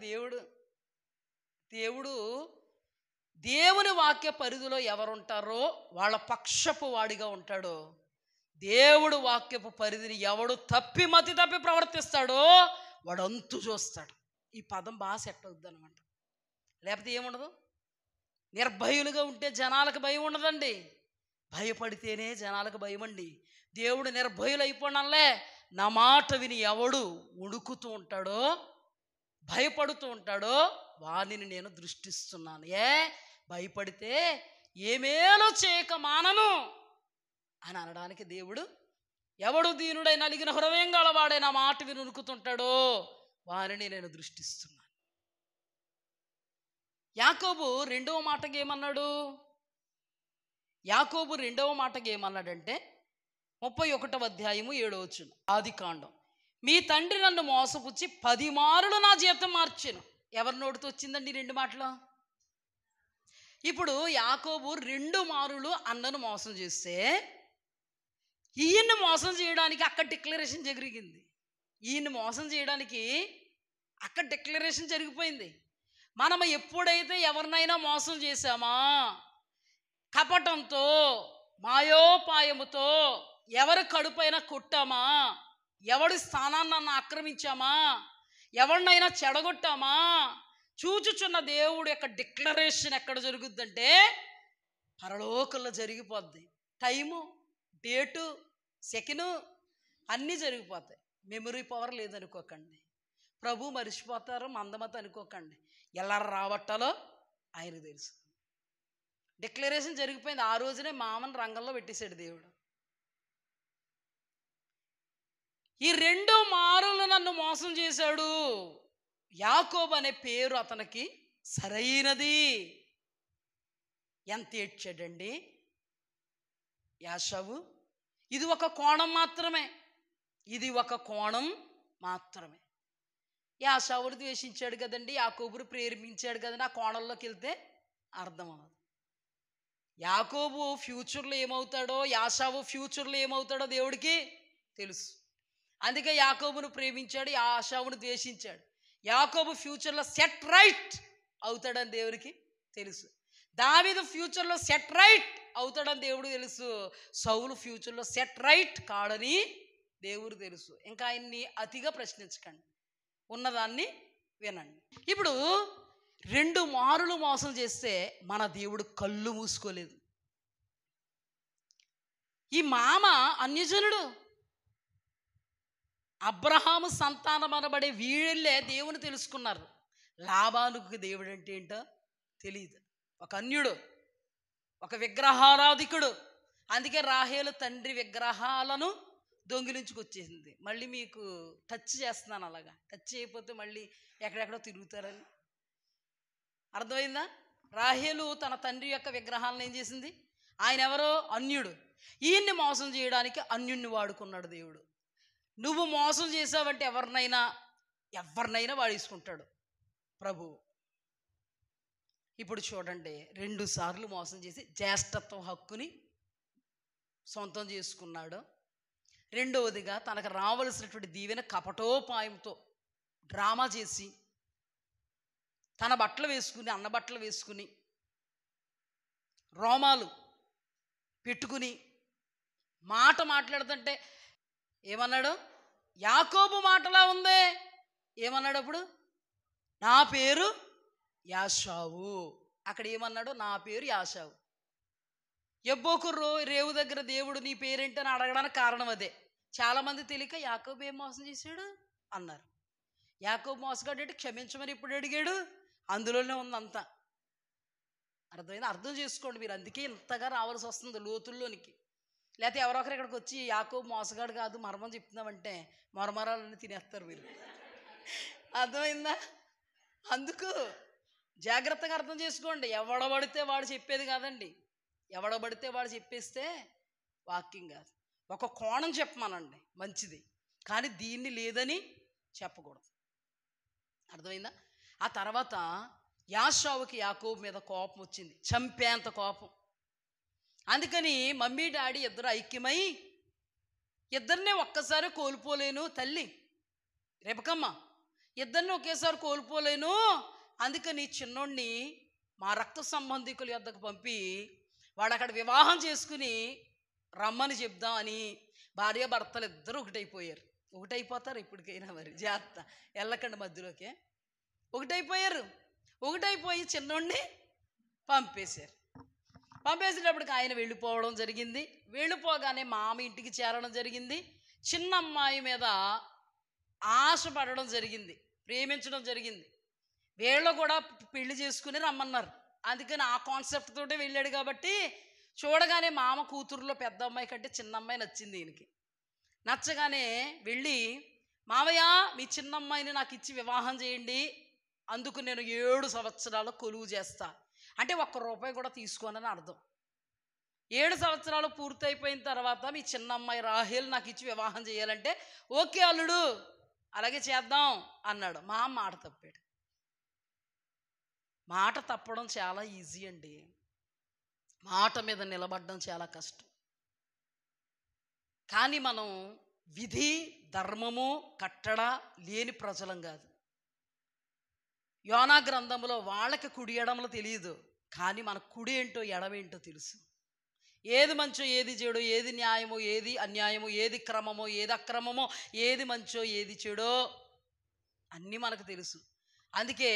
దేవుని వాక్య పరిధిలో ఎవరుంటారో వాళ్ళ పక్షపు వాడిగా ఉంటాడో, దేవుడు వాక్యపు పరిధిని ఎవడు మతి తప్పి ప్రవర్తిస్తాడో వాడు అంతు చూస్తాడు. ఈ పదం బాగా సెట్ అవుద్ది అనమాట. లేకపోతే ఏముండదు. నిర్భయులుగా ఉంటే జనాలకు భయం ఉండదండి, భయపడితేనే జనాలకు భయం అండి. దేవుడు నిర్భయులు అయిపోవడంలే, నా మాట విని ఎవడు ఉడుకుతూ ఉంటాడో, భయపడుతూ ఉంటాడో వానిని నేను దృష్టిస్తున్నాను. భయపడితే ఏమేలో చేయక మానను అని అనడానికి దేవుడు, ఎవడు దీనుడై నలిగిన హృదయం గలవాడే నా మాట విని ఉనుకుతుంటాడో వారిని నేను దృష్టిస్తున్నాను. యాకోబు రెండవ మాటకి ఏమన్నాడంటే 31వ అధ్యాయము 7వ వచనం, ఆదికాండం, మీ తండ్రి నన్ను మోసపుచ్చి 10 మారులు నా జీతం మార్చాను. ఎవరి నోటితో వచ్చిందండి 2 మాటలు? ఇప్పుడు యాకోబు 2 మారులు అన్నను మోసం చేస్తే ఈయన్ని మోసం చేయడానికి అక్కడ డిక్లరేషన్ జరిగింది. ఈయన్ని మోసం చేయడానికి అక్కడ డిక్లరేషన్ జరిగిపోయింది. మనం ఎప్పుడైతే ఎవరినైనా మోసం చేశామా, కపటంతో, మాయోపాయముతో, ఎవరి కడుపైనా కొట్టామా, ఎవడి స్థానాన్ని ఆక్రమించామా, ఎవరినైనా చెడగొట్టామా, చూచుచున్న దేవుడు యొక్క డిక్లరేషన్ ఎక్కడ జరుగుద్దంటే పరలోకంలో జరిగిపోద్ది. టైము, డేటు, సెకండు అన్నీ జరిగిపోతాయి. మెమరీ పవర్ లేదనుకోకండి, ప్రభు మరిచిపోతారు మందమత అనుకోకండి. ఎలా రాబట్టాలో ఆయనకు తెలుసు. డిక్లరేషన్ జరిగిపోయింది. ఆ రోజునే మామని రంగంలో పెట్టేశాడు దేవుడు. ఈ 2 మారులు నన్ను మోసం చేశాడు. యాకోబు అనే పేరు అతనికి సరైనది. ఎంత ఏడ్చాడండి యాషావు. ఇది ఒక కోణం మాత్రమే. యాషావును ద్వేషించాడు కదండి, యాకోబును ప్రేరేపించాడు కదండి. ఆ కోణంలోకి వెళ్తే అర్థం అవ్వదు. యాకోబు ఫ్యూచర్లో ఏమవుతాడో, యాషావు ఫ్యూచర్లో ఏమవుతాడో దేవుడికి తెలుసు. అందుకే యాకోబును ప్రేమించాడు, యాషావును ద్వేషించాడు. యాకోబు ఫ్యూచర్లో సెట్ రైట్ అవుతాడని దేవుడికి తెలుసు. దావీదు ఫ్యూచర్లో సెట్ రైట్ అవుతాడని దేవుడు తెలుసు. సౌలు ఫ్యూచర్లో సెట్ రైట్ కాడని దేవుడు తెలుసు. ఇంకా ఆయన్ని అతిగా ప్రశ్నించకండి, ఉన్నదాన్ని వినండి. ఇప్పుడు 2 మారులు మోసం చేస్తే మన దేవుడు కళ్ళు మూసుకోలేదు. ఈ మామ అన్యజనుడు, అబ్రహాము సంతానం అనబడే వీళ్ళే దేవుని తెలుసుకున్నారు. లాబానుకు దేవుడు అంటే ఏంటో తెలియదు. ఒక అన్యుడు, ఒక విగ్రహారాధికుడు. అందుకే రాహేలు తండ్రి విగ్రహాలను దొంగిలించుకొచ్చేసింది. మళ్ళీ మీకు టచ్ చేస్తున్నాను, అలాగా టచ్ చేయకపోతే మళ్ళీ ఎక్కడెక్కడో తిరుగుతారని. అర్థమైందా? రాహేలు తన తండ్రి యొక్క విగ్రహాలను ఏం చేసింది? ఆయన ఎవరో అన్యుడు. ఈయన్ని మోసం చేయడానికి అన్యుణ్ణి వాడుకున్నాడు దేవుడు. నువ్వు మోసం చేసావంటే ఎవరినైనా వాడేసుకుంటాడు ప్రభువు. ఇప్పుడు చూడండి, 2 సార్లు మోసం చేసి జ్యేష్ఠత్వం హక్కుని సొంతం చేసుకున్నాడు. రెండవదిగా తనకు రావలసినటువంటి దీవెన కపటోపాయంతో డ్రామా చేసి తన బట్టలు వేసుకుని, అన్న బట్టలు వేసుకుని, రోమాలు పెట్టుకుని మాట్లాడుతుంటే ఏమన్నాడు? యాకోబు మాటలా ఉందే. ఏమన్నాడు అప్పుడు? నా పేరు యాషావు. అక్కడ ఏమన్నాడు? నా పేరు యాషావు. ఎబ్బోకు రేవు దగ్గర దేవుడు నీ పేరేంటని అడగడానికి కారణం అదే. చాలామంది తెలియక యాకోబు ఏం మోసం చేశాడు అన్నారు. యాకోబు మోసగాడు క్షమించమని ఇప్పుడు అడిగాడు, అందులోనే ఉంది అంతా. అర్థమైంది? అర్థం చేసుకోండి మీరు. అందుకే ఇంతగా రావాల్సి వస్తుంది లోతుల్లోనికి. లేకపోతే ఎవరొకరు ఇక్కడికి వచ్చి యాకోబు మోసగాడు కాదు మర్మం చెప్తున్నామంటే మరమరాలని తినేస్తారు మీరు. అర్థమైందా? అందుకు జాగ్రత్తగా అర్థం చేసుకోండి. ఎవడబడితే వాడు చెప్పేది కాదండి. ఎవడబడితే వాడు చెప్పేస్తే వాక్యం కాదు. ఒక కోణం చెప్పమనండి మంచిది, కానీ దీన్ని లేదని చెప్పకూడదు. అర్థమైందా? ఆ తర్వాత యాషావుకి యాకోబు మీద కోపం వచ్చింది, చంపేంత కోపం. అందుకని మమ్మీ డాడీ ఇద్దరు ఐక్యమై, ఇద్దరినే ఒక్కసారి కోల్పోలేను తల్లి రెబకమ్మ, ఇద్దరిని ఒకేసారి కోల్పోలేను, అందుకని చిన్నోడిని మా రక్త సంబంధికుల యొద్దకు పంపి వాడు అక్కడ వివాహం చేసుకుని రమ్మని చెప్దాం అని భార్య భర్తలు ఇద్దరు ఒకటైపోయారు. ఒకటైపోతారు ఇప్పటికైనా, మరి జాగ్రత్త వెళ్ళకండి మధ్యలోకే. ఒకటైపోయి చిన్నోడిని పంపేశారు. పంపేసేటప్పటికి ఆయన వెళ్ళిపోవడం జరిగింది. వెళ్ళిపోగానే మామ ఇంటికి చేరడం జరిగింది. చిన్న అమ్మాయి మీద ఆశపడడం జరిగింది, ప్రేమించడం జరిగింది. వీళ్ళు కూడా పెళ్లి చేసుకుని రమ్మన్నారు. అందుకని ఆ కాన్సెప్ట్ తోటే వెళ్ళాడు కాబట్టి చూడగానే మామ కూతురులో పెద్ద అమ్మాయి కంటే చిన్న అమ్మాయి నచ్చింది ఈయనకి. నచ్చగానే వెళ్ళి, మావయ్య మీ చిన్న అమ్మాయిని నాకు ఇచ్చి వివాహం చేయండి, అందుకు నేను 7 సంవత్సరాలు కొలువు చేస్తా అంటే ₹1 కూడా తీసుకోనని అర్థం. 7 సంవత్సరాలు పూర్తయిపోయిన తర్వాత మీ చిన్న అమ్మాయి రాహేల్ నాకు ఇచ్చి వివాహం చేయాలంటే ఓకే అల్లుడు అలాగే చేద్దాం అన్నాడు. మా మాట తప్పాడు. మాట తప్పడం చాలా ఈజీ అండి, మాట మీద నిలబడడం చాలా కష్టం. కానీ మనం విధి ధర్మము కట్టడ లేని ప్రజలం కాదు. యోనా గ్రంథంలో వాళ్ళకి కుడి ఎడమలు తెలియదు, కానీ మన కుడి ఏంటో ఎడమేంటో తెలుసు. ఏది మంచో ఏది చెడో, ఏది న్యాయమో ఏది అన్యాయమో, ఏది క్రమమో ఏది అక్రమమో, ఏది మంచో ఏది చెడో అన్నీ మనకు తెలుసు. అందుకే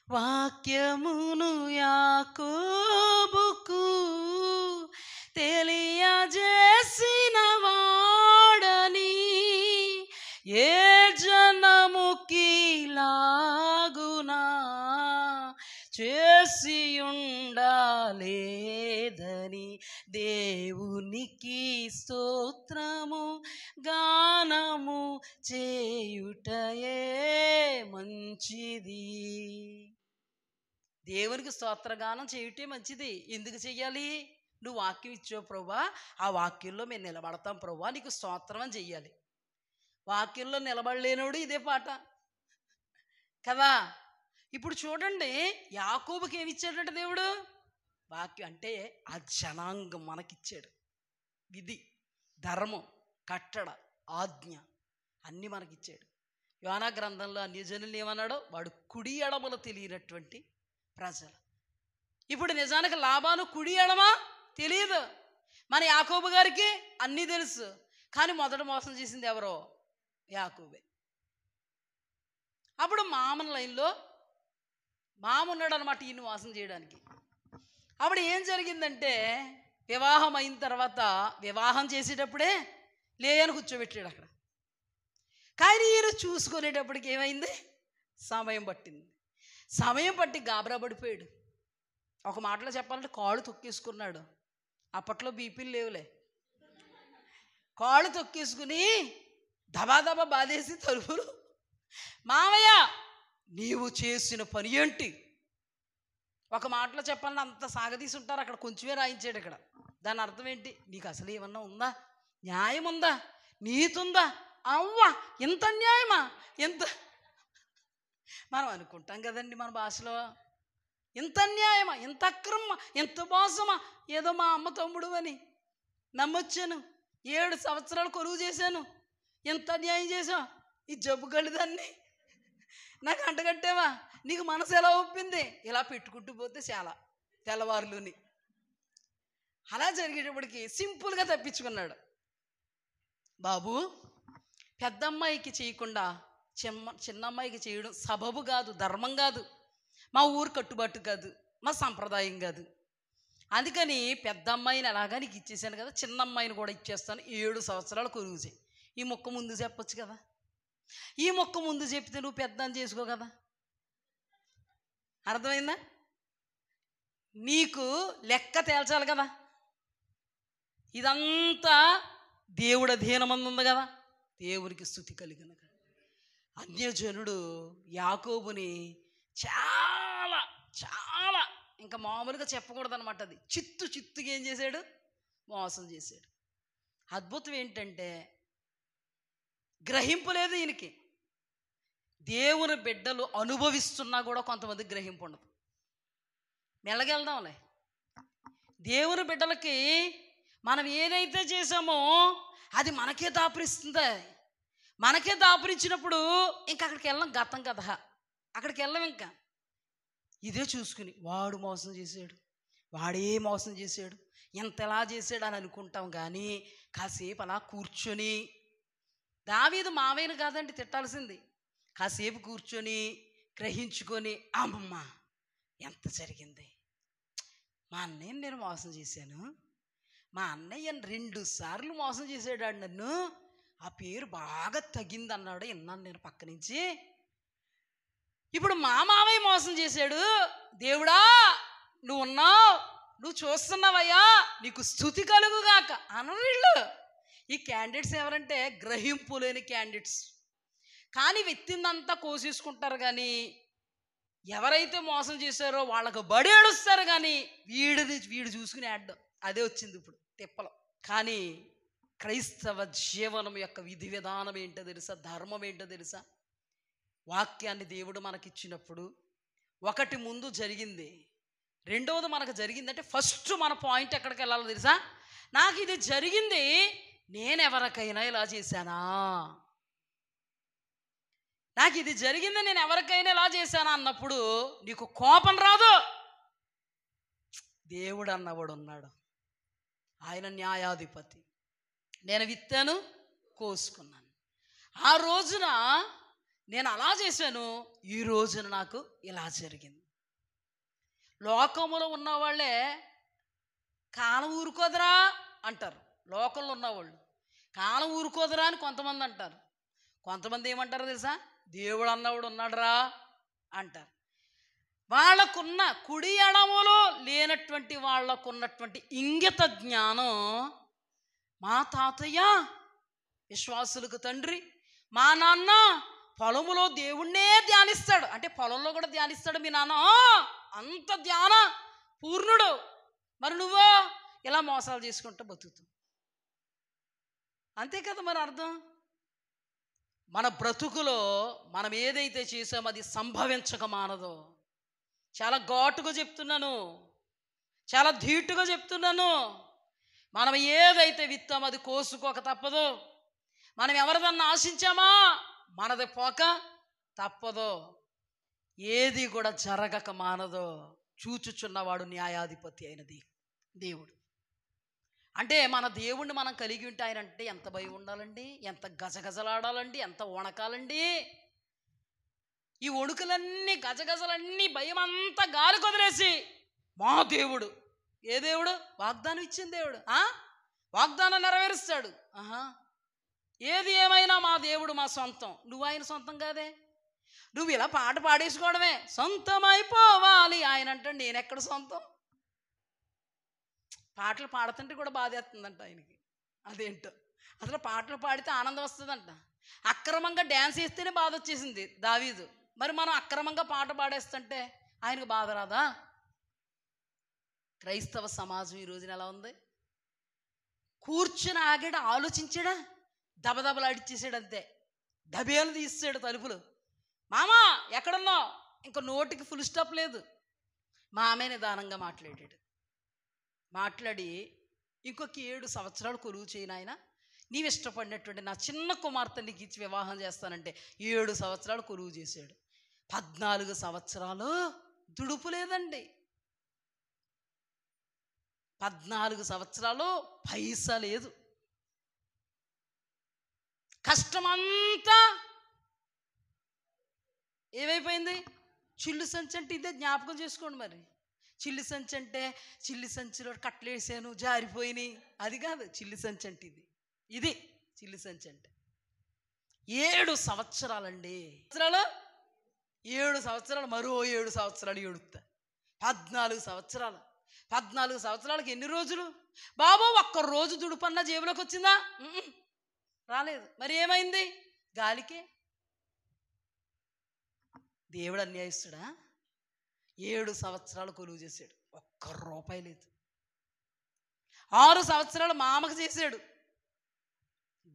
వాక్యమును యాకోబుకు తెలియజేసిన వాడని ఏ జనముకి లాగునా చేసి ఉండాలేదని దేవునికి స్తోత్రము గానము చేయుటయే మంచిది. దేవునికి స్తోత్రగానం చేయుటే మంచిది. ఎందుకు చెయ్యాలి? నువ్వు వాక్యం ఇచ్చావు ప్రభా, ఆ వాక్యంలో మేము నిలబడతాం ప్రభా, నీకు స్తోత్రం అని చెయ్యాలి. వాక్యంలో నిలబడలేనోడు ఇదే పాట కదా. ఇప్పుడు చూడండి, యాకోబుకి ఏమి ఇచ్చాడంటే దేవుడు వాక్యం, అంటే ఆ జనాంగం మనకిచ్చాడు. విధి ధర్మం కట్టడ ఆజ్ఞ అన్నీ మనకిచ్చాడు. యోనా గ్రంథంలో అన్యజనులు ఏమన్నాడో, వాడు కుడి ఎడమలు తెలియనటువంటి ప్రజలు. ఇప్పుడు నిజానికి లాబాను కుడి ఎడమ తెలియదు. మన యాకోబు గారికి అన్నీ తెలుసు, కానీ మొదట మోసం చేసింది ఎవరో? యాకోబే. అప్పుడు మామన లైన్లో మామ ఉన్నాడు అనమాట ఈయన మోసం చేయడానికి. అప్పుడు ఏం జరిగిందంటే, వివాహం అయిన తర్వాత వివాహం చేసేటప్పుడే లేయని కూర్చోబెట్టాడు అక్కడ. కానీ ఈయన చూసుకునేటప్పటికి ఏమైంది? సమయం పట్టింది. సమయం పట్టి గాబరా పడిపోయాడు. ఒక మాటలో చెప్పాలంటే కాళ్ళు తొక్కేసుకున్నాడు. అప్పట్లో బీపీలు లేవులే. కాళ్ళు తొక్కేసుకుని దబాదబా బాధేసి తలుపులు, మావయ్య నీవు చేసిన పని ఏంటి? ఒక మాటలో చెప్పాలని అంత సాగదీసి ఉంటారు, అక్కడ కొంచెమే రాయించాడు. ఇక్కడ దాని అర్థం ఏంటి? నీకు అసలు ఏమన్నా ఉందా? న్యాయం ఉందా? నీతి ఉందా? అవ్వా ఎంత న్యాయమా, ఎంత మనం అనుకుంటాం కదండి మన భాషలో, ఎంత న్యాయమా, ఎంత అక్రమమా, ఎంత మోసమా. ఏదో మా అమ్మ తమ్ముడు అని నమ్మొచ్చాను, 7 సంవత్సరాలు కొలువు చేశాను, ఎంత అన్యాయం చేసావు, ఈ జబ్బు గలిదాన్ని నాకు అంటగట్టేవా, నీకు మనసు ఎలా ఒప్పింది, ఇలా పెట్టుకుంటూ పోతే చాలా తెల్లవారులోని. అలా జరిగేటప్పటికి సింపుల్గా తప్పించుకున్నాడు. బాబు పెద్ద అమ్మాయికి చేయకుండా చిన్న అమ్మాయికి చేయడం సబబు కాదు, ధర్మం కాదు, మా ఊరు కట్టుబాటు కాదు, మా సంప్రదాయం కాదు. అందుకని పెద్ద అమ్మాయిని ఎలాగా నీకు ఇచ్చేసాను కదా, చిన్న అమ్మాయిని కూడా ఇచ్చేస్తాను, 7 సంవత్సరాలు కొలువు చేయి. ఈ మొక్క ముందు చెప్పొచ్చు కదా, ఈ మొక్క ముందు చెప్తే నువ్వు పెద్ద అని చేసుకో కదా. అర్థమైందా? నీకు లెక్క తేల్చాలి కదా. ఇదంతా దేవుడు అధీనమంది ఉంది కదా, దేవునికి స్తుతి కలిగిన. అన్యజనుడు యాకోబుని చాలా చాలా ఇంకా మామూలుగా చెప్పకూడదు అనమాట, అది చిత్తుగా ఏం చేశాడు? మోసం చేశాడు. అద్భుతం ఏంటంటే గ్రహింపు లేదు ఈయనకి. దేవుని బిడ్డలు అనుభవిస్తున్నా కూడా కొంతమంది గ్రహింపు ఉండదు. మెల్లగెళ్దాంలే. దేవుని బిడ్డలకి మనం ఏదైతే చేసామో అది మనకే దాపురిస్తుంది. మనకే దాపురించినప్పుడు ఇంకా అక్కడికి వెళ్ళం. గతం కదా, అక్కడికి వెళ్ళం. ఇంకా ఇదే చూసుకుని వాడు మోసం చేశాడు, వాడే మోసం చేశాడు, ఎంతలా చేశాడు అని అనుకుంటాం. కానీ కాసేపు అలా కూర్చొని, దావీదు మావయ్యను కాదండి తిట్టాల్సింది, కాసేపు కూర్చొని గ్రహించుకొని, అమ్మమ్మ ఎంత జరిగింది, మా అన్నయ్యని నేను మోసం చేశాను, మా అన్నయ్యని 2 సార్లు మోసం చేశాడు నన్ను, ఆ పేరు బాగా తగింది అన్నాడు, విన్నాను నేను పక్క నుంచి. ఇప్పుడు మా మావయ్య మోసం చేశాడు, దేవుడా నువ్వు ఉన్నావు, నువ్వు చూస్తున్నావయ్యా, నీకు స్తుతి కలుగుగాక అనరిళ్ళు. ఈ క్యాండిడేట్స్ ఎవరంటే గ్రహింపు లేని క్యాండిడేట్స్. కానీ విత్తిందంతా కోసేసుకుంటారు. కానీ ఎవరైతే మోసం చేశారో వాళ్ళకు బడి ఏడుస్తారు. కానీ వీడు చూసుకుని ఆడడం అదే వచ్చింది ఇప్పుడు తిప్పలం. కానీ క్రైస్తవ జీవనం యొక్క విధి విధానం ఏంటో తెలుసా, ధర్మం ఏంటో తెలుసా? వాక్యాన్ని దేవుడు మనకిచ్చినప్పుడు ఒకటి ముందు జరిగింది, రెండవది మనకు జరిగిందంటే ఫస్ట్ మన పాయింట్ ఎక్కడికి వెళ్ళాలో తెలుసా? నాకు ఇది జరిగింది, నేను ఎవరికైనా ఇలా చేశానా? నాకు ఇది జరిగింది, నేను ఎవరికైనా ఇలా చేశానా అన్నప్పుడు నీకు కోపం రాదు. దేవుడు అన్నవాడు ఉన్నాడు, ఆయన న్యాయాధిపతి. నేను విత్తాను, కోసుకున్నాను. ఆ రోజున నేను అలా చేశాను, ఈ రోజున నాకు ఇలా జరిగింది. లోకములో ఉన్నవాళ్ళే కాలం ఊరుకోదరా అంటారు. లోకంలో ఉన్నవాళ్ళు కాలం ఊరుకోదరా అని కొంతమంది అంటారు. కొంతమంది ఏమంటారు తెలుసా? దేవుడు అన్నవాడు ఉన్నాడురా అంటారు. వాళ్ళకున్న కుడి ఎడములో లేనటువంటి వాళ్ళకున్నటువంటి ఇంగిత జ్ఞానం, మా తాతయ్య విశ్వాసులకు తండ్రి, మా నాన్న పొలములో దేవుణ్ణే ధ్యానిస్తాడు అంటే పొలంలో కూడా ధ్యానిస్తాడు మీ నాన్న, అంత ధ్యాన పూర్ణుడు. మరి నువ్వో ఇలా మోసాలు చేసుకుంటూ బతుకుతావు. అంతే కదా మరి అర్థం. మన బ్రతుకులో మనం ఏదైతే చేసామో అది సంభవించక మానదో. చాలా ఘాటుగా చెప్తున్నాను, చాలా ధీటుగా చెప్తున్నాను. మనం ఏదైతే విత్తామో అది కోసుకోక తప్పదు. మనం ఎవరిదన్నా ఆశించామా మనది పోక తప్పదు. ఏది కూడా జరగక మానదో. చూచుచున్నవాడు న్యాయాధిపతి అయినది దేవుడు. అంటే మన దేవుణ్ణి మనం కలిగి ఉంటే ఆయన అంటే ఎంత భయం ఉండాలండి, ఎంత గజగజలాడాలండి, ఎంత వణకాలండి. ఈ వణుకులన్నీ గజగజలన్నీ భయం అంతా గాలి కొదిలేసి మా దేవుడు, ఏ దేవుడు? వాగ్దానం ఇచ్చిన దేవుడు, వాగ్దానం నెరవేరుస్తాడు. ఏది ఏమైనా మా దేవుడు మా సొంతం. నువ్వు ఆయన సొంతం కాదే. నువ్వు ఇలా పాట పాడేసుకోవడమే సొంతం అయిపోవాలి. ఆయన అంటే నేనెక్కడ సొంతం? పాటలు పాడుతుంటే కూడా బాధేస్తుందంట ఆయనకి. అదేంటో అసలు పాటలు పాడితే ఆనందం వస్తుందంట. అక్రమంగా డ్యాన్స్ వేస్తేనే బాధ వచ్చేసింది దావీదు. మరి మనం అక్రమంగా పాట పాడేస్తుంటే ఆయనకు బాధ రాదా? క్రైస్తవ సమాజం ఈ రోజున ఎలా ఉంది? కూర్చుని ఆగాడు, ఆలోచించాడా, దబదబలాడిచ్చేసాడు అంతే. దబేలు తీసాడు తలుపులు. మామా ఎక్కడున్నావు? ఇంకా నోటికి ఫుల్ స్టాప్ లేదు. మామే నిదానంగా మాట్లాడి ఇంకొక 7 సంవత్సరాలు కొలువు చేయను ఆయన, నీవు ఇష్టపడినటువంటి నా చిన్న కుమార్తె నీకు ఇచ్చి వివాహం చేస్తానంటే 7 సంవత్సరాలు కొలువు చేశాడు. 14 సంవత్సరాలు దుడుపు లేదండి. 14 సంవత్సరాలు పైసా లేదు. కష్టమంతా ఏమైపోయింది? చిల్లు సంచి అంటే ఇదే జ్ఞాపకం చేసుకోండి. మరి చిల్లి సంచి అంటే చిల్లి సంచిలో కట్లేసాను జారిపోయినాయి, అది కాదు చిల్లి సంచి అంటే. ఇది చిల్లి సంచి అంటే 7 సంవత్సరాలండి. 7 సంవత్సరాలు, మరో 7 సంవత్సరాలు ఏడుస్తా. 14 సంవత్సరాలు. 14 సంవత్సరాలకి ఎన్ని రోజులు బాబు? ఒక్క రోజు దుడుపన్నా జేబులోకి వచ్చిందా? రాలేదు. మరి ఏమైంది? గాలికే. దేవుడు అన్యాయిస్తుడా? 7 సంవత్సరాలు కొలువు చేశాడు, ఒక్క రూపాయి లేదు. 6 సంవత్సరాలు మామకు చేశాడు,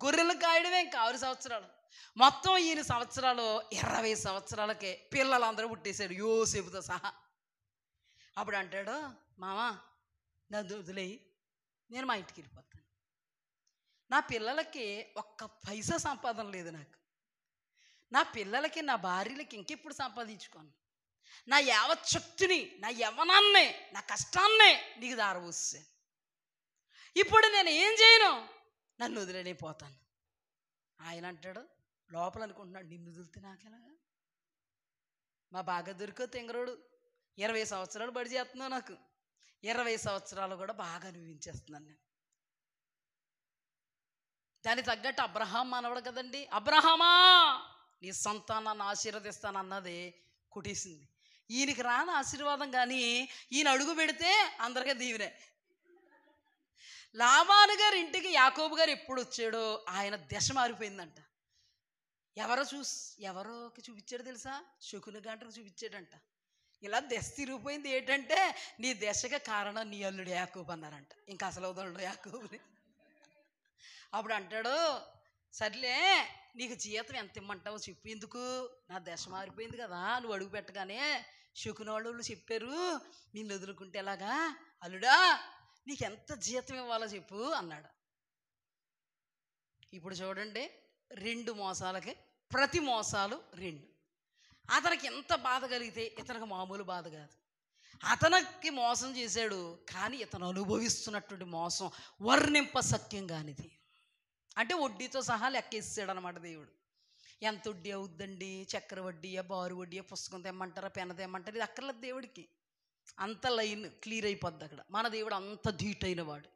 గొర్రెలు కాయడమే ఇంకా 6 సంవత్సరాలు. మొత్తం ఈయన సంవత్సరాలు 20 సంవత్సరాలకే పిల్లలందరూ పుట్టేశాడు యోసేపుతో సహా. అప్పుడు అంటాడు, మామా నన్ను వదిలేయి, నేను మా ఇంటికి వెళ్ళిపోతాను. నా పిల్లలకి ఒక్క పైసా సంపాదన లేదు నాకు. నా పిల్లలకి నా భార్యలకి ఇంకెప్పుడు సంపాదించుకోను. నా యావత్ శక్తిని, నా యవ్వనాన్ని, నా కష్టాన్నే నీకు దారవోసాను. ఇప్పుడు నేను ఏం చేయను, నన్ను వదిలేనే పోతాను. ఆయన అంటాడు లోపల అనుకుంటున్నాడు, నిన్ను వదిలితే నాకెలాగా, మా బాగా దొరికో తెంగరోడు 20 సంవత్సరాలు బడి చేస్తున్నావు, నాకు 20 సంవత్సరాలు కూడా బాగా అనుభవించేస్తున్నాను నేను. దానికి తగ్గట్టు అబ్రహాం మనవడు కదండి, అబ్రహామా నీ సంతానాన్ని ఆశీర్వదిస్తాను అన్నది కుట్టేసింది. ఈయనకి రాని ఆశీర్వాదం, కానీ ఈయన అడుగు పెడితే అందరికీ దీవెనే. లాబాను గారి ఇంటికి యాకోబు గారు ఎప్పుడు వచ్చాడో ఆయన దశ మారిపోయిందంట. ఎవరోకి చూపించాడు తెలుసా, శకుని గంటకు చూపించాడంట. ఇలా దశ తిరిగిపోయింది. ఏంటంటే నీ దశగా కారణం నీ అల్లుడు యాకోబు అన్నారంట. ఇంకా అసలు వదలడు యాకోబుని. అప్పుడు అంటాడు, సర్లే నీకు జీతం ఎంత ఇమ్మంటావో చెప్పు, ఎందుకు నా దశ మారిపోయింది కదా, నువ్వు అడుగు పెట్టగానే శకుని వాళ్ళు చెప్పారు నిన్ను వదులుకుంటే ఎలాగా, అల్లుడా నీకు ఎంత జీతం ఇవ్వాలో చెప్పు అన్నాడు. ఇప్పుడు చూడండి, 2 మోసాలకి ప్రతి మోసాలు 2. అతనికి ఎంత బాధ కలిగితే ఇతనికి మామూలు బాధ కాదు. అతనికి మోసం చేశాడు, కానీ ఇతను అనుభవిస్తున్నటువంటి మోసం వర్ణింప సఖ్యం కానిది. అంటే వడ్డీతో సహా లెక్కేసాడు అనమాట దేవుడు. ఎంత వడ్డీ అవుద్దండి, చక్కెర వడ్డీయా, బారు వడ్డీయా, పుస్తకం తెమ్మంటారా, పెన తెమ్మంటారా, ఇది అక్కర్లేదు దేవుడికి. అంత లైన్ క్లియర్ అయిపోద్ది అక్కడ. మన దేవుడు అంత ధీటైన వాడు,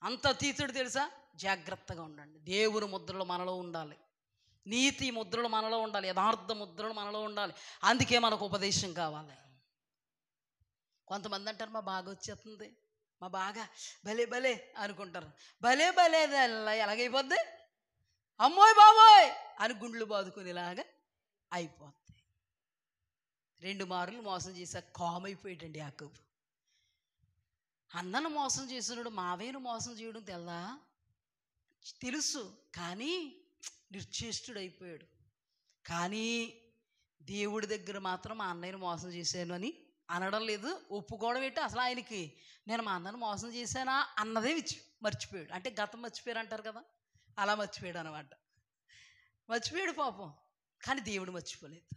అంత అతీతుడు తెలుసా. జాగ్రత్తగా ఉండండి. దేవుని ముద్రలు మనలో ఉండాలి, నీతి ముద్రలు మనలో ఉండాలి, యథార్థ ముద్రలు మనలో ఉండాలి. అందుకే మనకు ఉపదేశం కావాలి. కొంతమంది అంటారు మా బాగా వచ్చేస్తుంది, మా బాగా భలే భలే అనుకుంటారు. భలే భలే ఎలాగైపోద్ది, అమ్మోయ్ బాబోయ్ అని గుండ్లు బాదుకునేలాగా అయిపోద్ది. 2 మార్లు మోసం చేశా కామైపోయాడండి యాకోబు. అన్నను మోసం చేసినాడు, మావేను మోసం చేయడం తెల్దా, తెలుసు, కానీ నిర్చేష్టుడు అయిపోయాడు. కానీ దేవుడి దగ్గర మాత్రం మా అన్నయ్యను మోసం చేశాను అని అనడం లేదు, ఒప్పుకోవడం ఏంటి అసలు. ఆయనకి నేను మా అన్నను మోసం చేశానా అన్నదే మర్చిపోయాడు. అంటే గతం మర్చిపోయారు అంటారు కదా, అలా మర్చిపోయాడు అనమాట. మర్చిపోయాడు పాపం. కానీ దేవుడు మర్చిపోలేదు,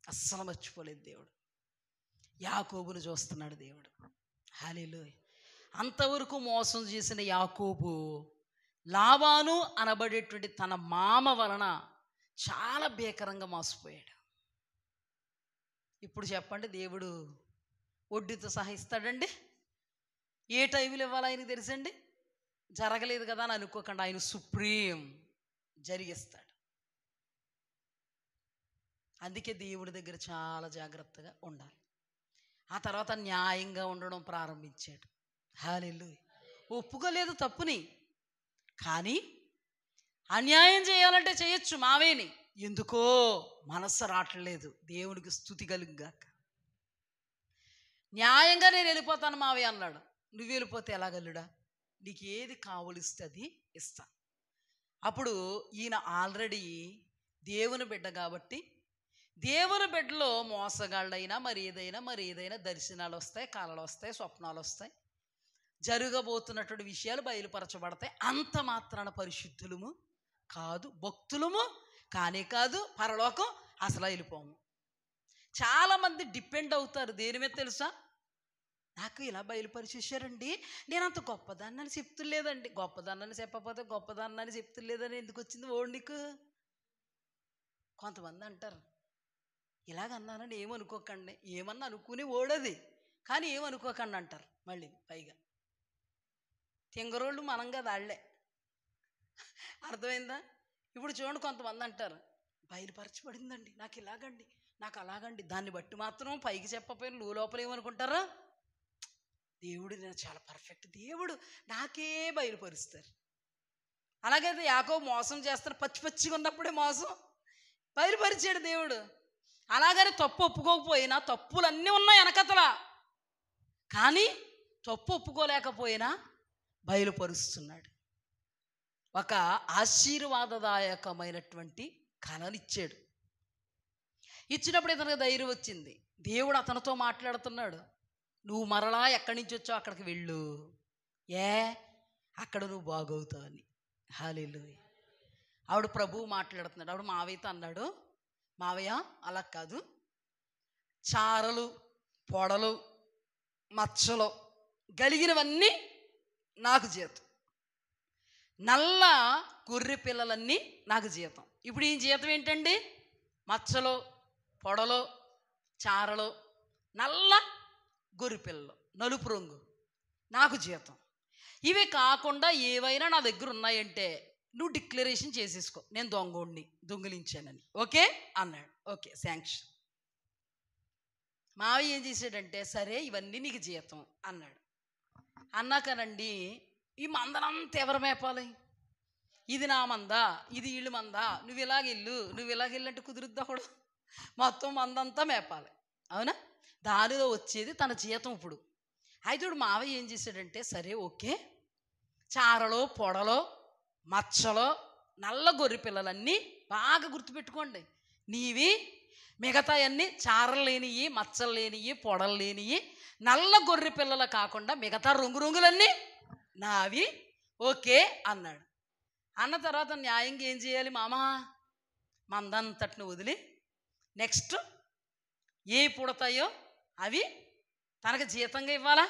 అస్సలు మర్చిపోలేదు దేవుడు. యాకోబును చూస్తున్నాడు దేవుడు. హల్లెలూయా. అంతవరకు మోసం చేసిన యాకోబు లాబాను అనబడేటువంటి తన మామ వలన చాలా భీకరంగా మోసపోయాడు. ఇప్పుడు చెప్పండి, దేవుడు వడ్డీతో సహా ఇస్తాడండి? ఏ టైంలో ఇవ్వాలి ఆయనకు తెలుసండి. జరగలేదు కదా అని అనుకోకండి, ఆయన సుప్రీం, జరిగిస్తాడు. అందుకే దేవుడి దగ్గర చాలా జాగ్రత్తగా ఉండాలి. ఆ తర్వాత న్యాయంగా ఉండడం ప్రారంభించాడు. హల్లెలూయా. ఒప్పుకోలేదు తప్పుని, కానీ అన్యాయం చేయాలంటే చేయొచ్చు మావేని, ఎందుకో మనస్సు రావట్లేదు. దేవుడికి స్తుతి కలుగుగాక. న్యాయంగా నేను వెళ్ళిపోతాను మావే అన్నాడు. నువ్వు వెళ్ళిపోతే ఎలాగల్లుడా, నీకు ఏది కావలిస్తే అది ఇస్తా. అప్పుడు ఈయన ఆల్రెడీ దేవుని బిడ్డ కాబట్టి, దేవుని బిడ్డలో మోసగాళ్ళైనా మరి ఏదైనా దర్శనాలు వస్తాయి, కళలు వస్తాయి, స్వప్నాలు వస్తాయి, జరగబోతున్నటువంటి విషయాలు బయలుపరచబడతాయి. అంత మాత్రాన పరిశుద్ధులము కాదు, భక్తులము కానే కాదు, పరలోకం అసలు వెళ్ళిపోము. చాలామంది డిపెండ్ అవుతారు దేని మీద తెలుసా, నాకు ఇలా బయలుపరిచేశారండి, నేను అంత గొప్పదాన్నని చెప్తులేదండి. గొప్పదాన్నని చెప్పకపోతే గొప్పదాన్నని చెప్తులేదని ఎందుకు వచ్చింది ఓడి నీకు? కొంతమంది అంటారు ఇలాగన్నానని ఏమనుకోకండి, ఏమన్నా అనుకుని ఓడది, కానీ ఏమనుకోకండి అంటారు. మళ్ళీ పైగా తింగరోళ్ళు మనం కదా వాళ్ళే. అర్థమైందా? ఇప్పుడు చూడండి, కొంతమంది అంటారు బయలుపరచబడిందండి, నాకు ఇలాగండి, నాకు అలాగండి. దాన్ని బట్టి మాత్రం పైకి చెప్పపోయిన లోపల ఏమనుకుంటారా, దేవుడు నేను చాలా పర్ఫెక్ట్, దేవుడు నాకే బయలుపరుస్తారు. అలాగైతే యాకోబు మోసం చేస్తారు, పచ్చిగా ఉన్నప్పుడే మోసం బయలుపరిచాడు దేవుడు. అలాగని తప్పు ఒప్పుకోకపోయినా, తప్పులన్నీ ఉన్నాయి వెనకతల, కానీ తప్పు ఒప్పుకోలేకపోయినా బయలుపరుస్తున్నాడు. ఒక ఆశీర్వాదదాయకమైనటువంటి కళనిచ్చాడు. ఇచ్చినప్పుడు ఇతనికి ధైర్యం వచ్చింది. దేవుడు అతనితో మాట్లాడుతున్నాడు. నువ్వు మరలా ఎక్కడి నుంచి వచ్చావు అక్కడికి వెళ్ళు, అక్కడ నువ్వు బాగవుతావు అని. హల్లెలూయా. ఆవిడ ప్రభువు మాట్లాడుతున్నాడు. ఆవిడ మావయ్యతో అన్నాడు, మావయ్య అలా కాదు, చారలు పొడలు మచ్చలు కలిగినవన్నీ నాకు జీతం, నల్ల గొర్రె పిల్లలన్నీ నాకు జీతం. ఇప్పుడు ఈ జీతం ఏంటండి? మచ్చలు పొడలు చారలు నల్ల గొర్రె పిల్లలు నలుపు రంగు నాకు జీతం. ఇవి కాకుండా ఏవైనా నా దగ్గర ఉన్నాయంటే నువ్వు డిక్లరేషన్ చేసేసుకో, నేను దొంగోడిని దొంగిలించానని. ఓకే అన్నాడు. Okay sanction. మావయ్య ఏం చేశాడంటే, సరే ఇవన్నీ నీకు జీతం అన్నాడు. అన్నాకనండి ఈ మందనంతా ఎవరు మేపాలి? ఇది నా మందా, ఇది వీళ్ళు మందా, నువ్వు ఇలాగెళ్ళు అంటే కుదురుద్దా కూడా? మొత్తం మందంతా మేపాలి, అవునా? దానిలో వచ్చేది తన జీతం. ఇప్పుడు అయితే మావయ్య ఏం చేశాడంటే, సరే ఓకే, చారలో పొడలో మచ్చలో నల్ల గొర్రె పిల్లలన్నీ బాగా గుర్తుపెట్టుకోండి, నీవి. మిగతా అన్నీ చారలు లేనివి, మచ్చలు లేనివి, పొడలు లేనివి, నల్ల గొర్రె పిల్లలు కాకుండా మిగతా రంగులన్నీ నావి. ఓకే అన్నాడు. అన్న తర్వాత న్యాయంగా ఏం చేయాలి మామా? మందంతటిని వదిలి నెక్స్ట్ ఏ పుడతాయో అవి తనకు జీతంగా ఇవ్వాలా?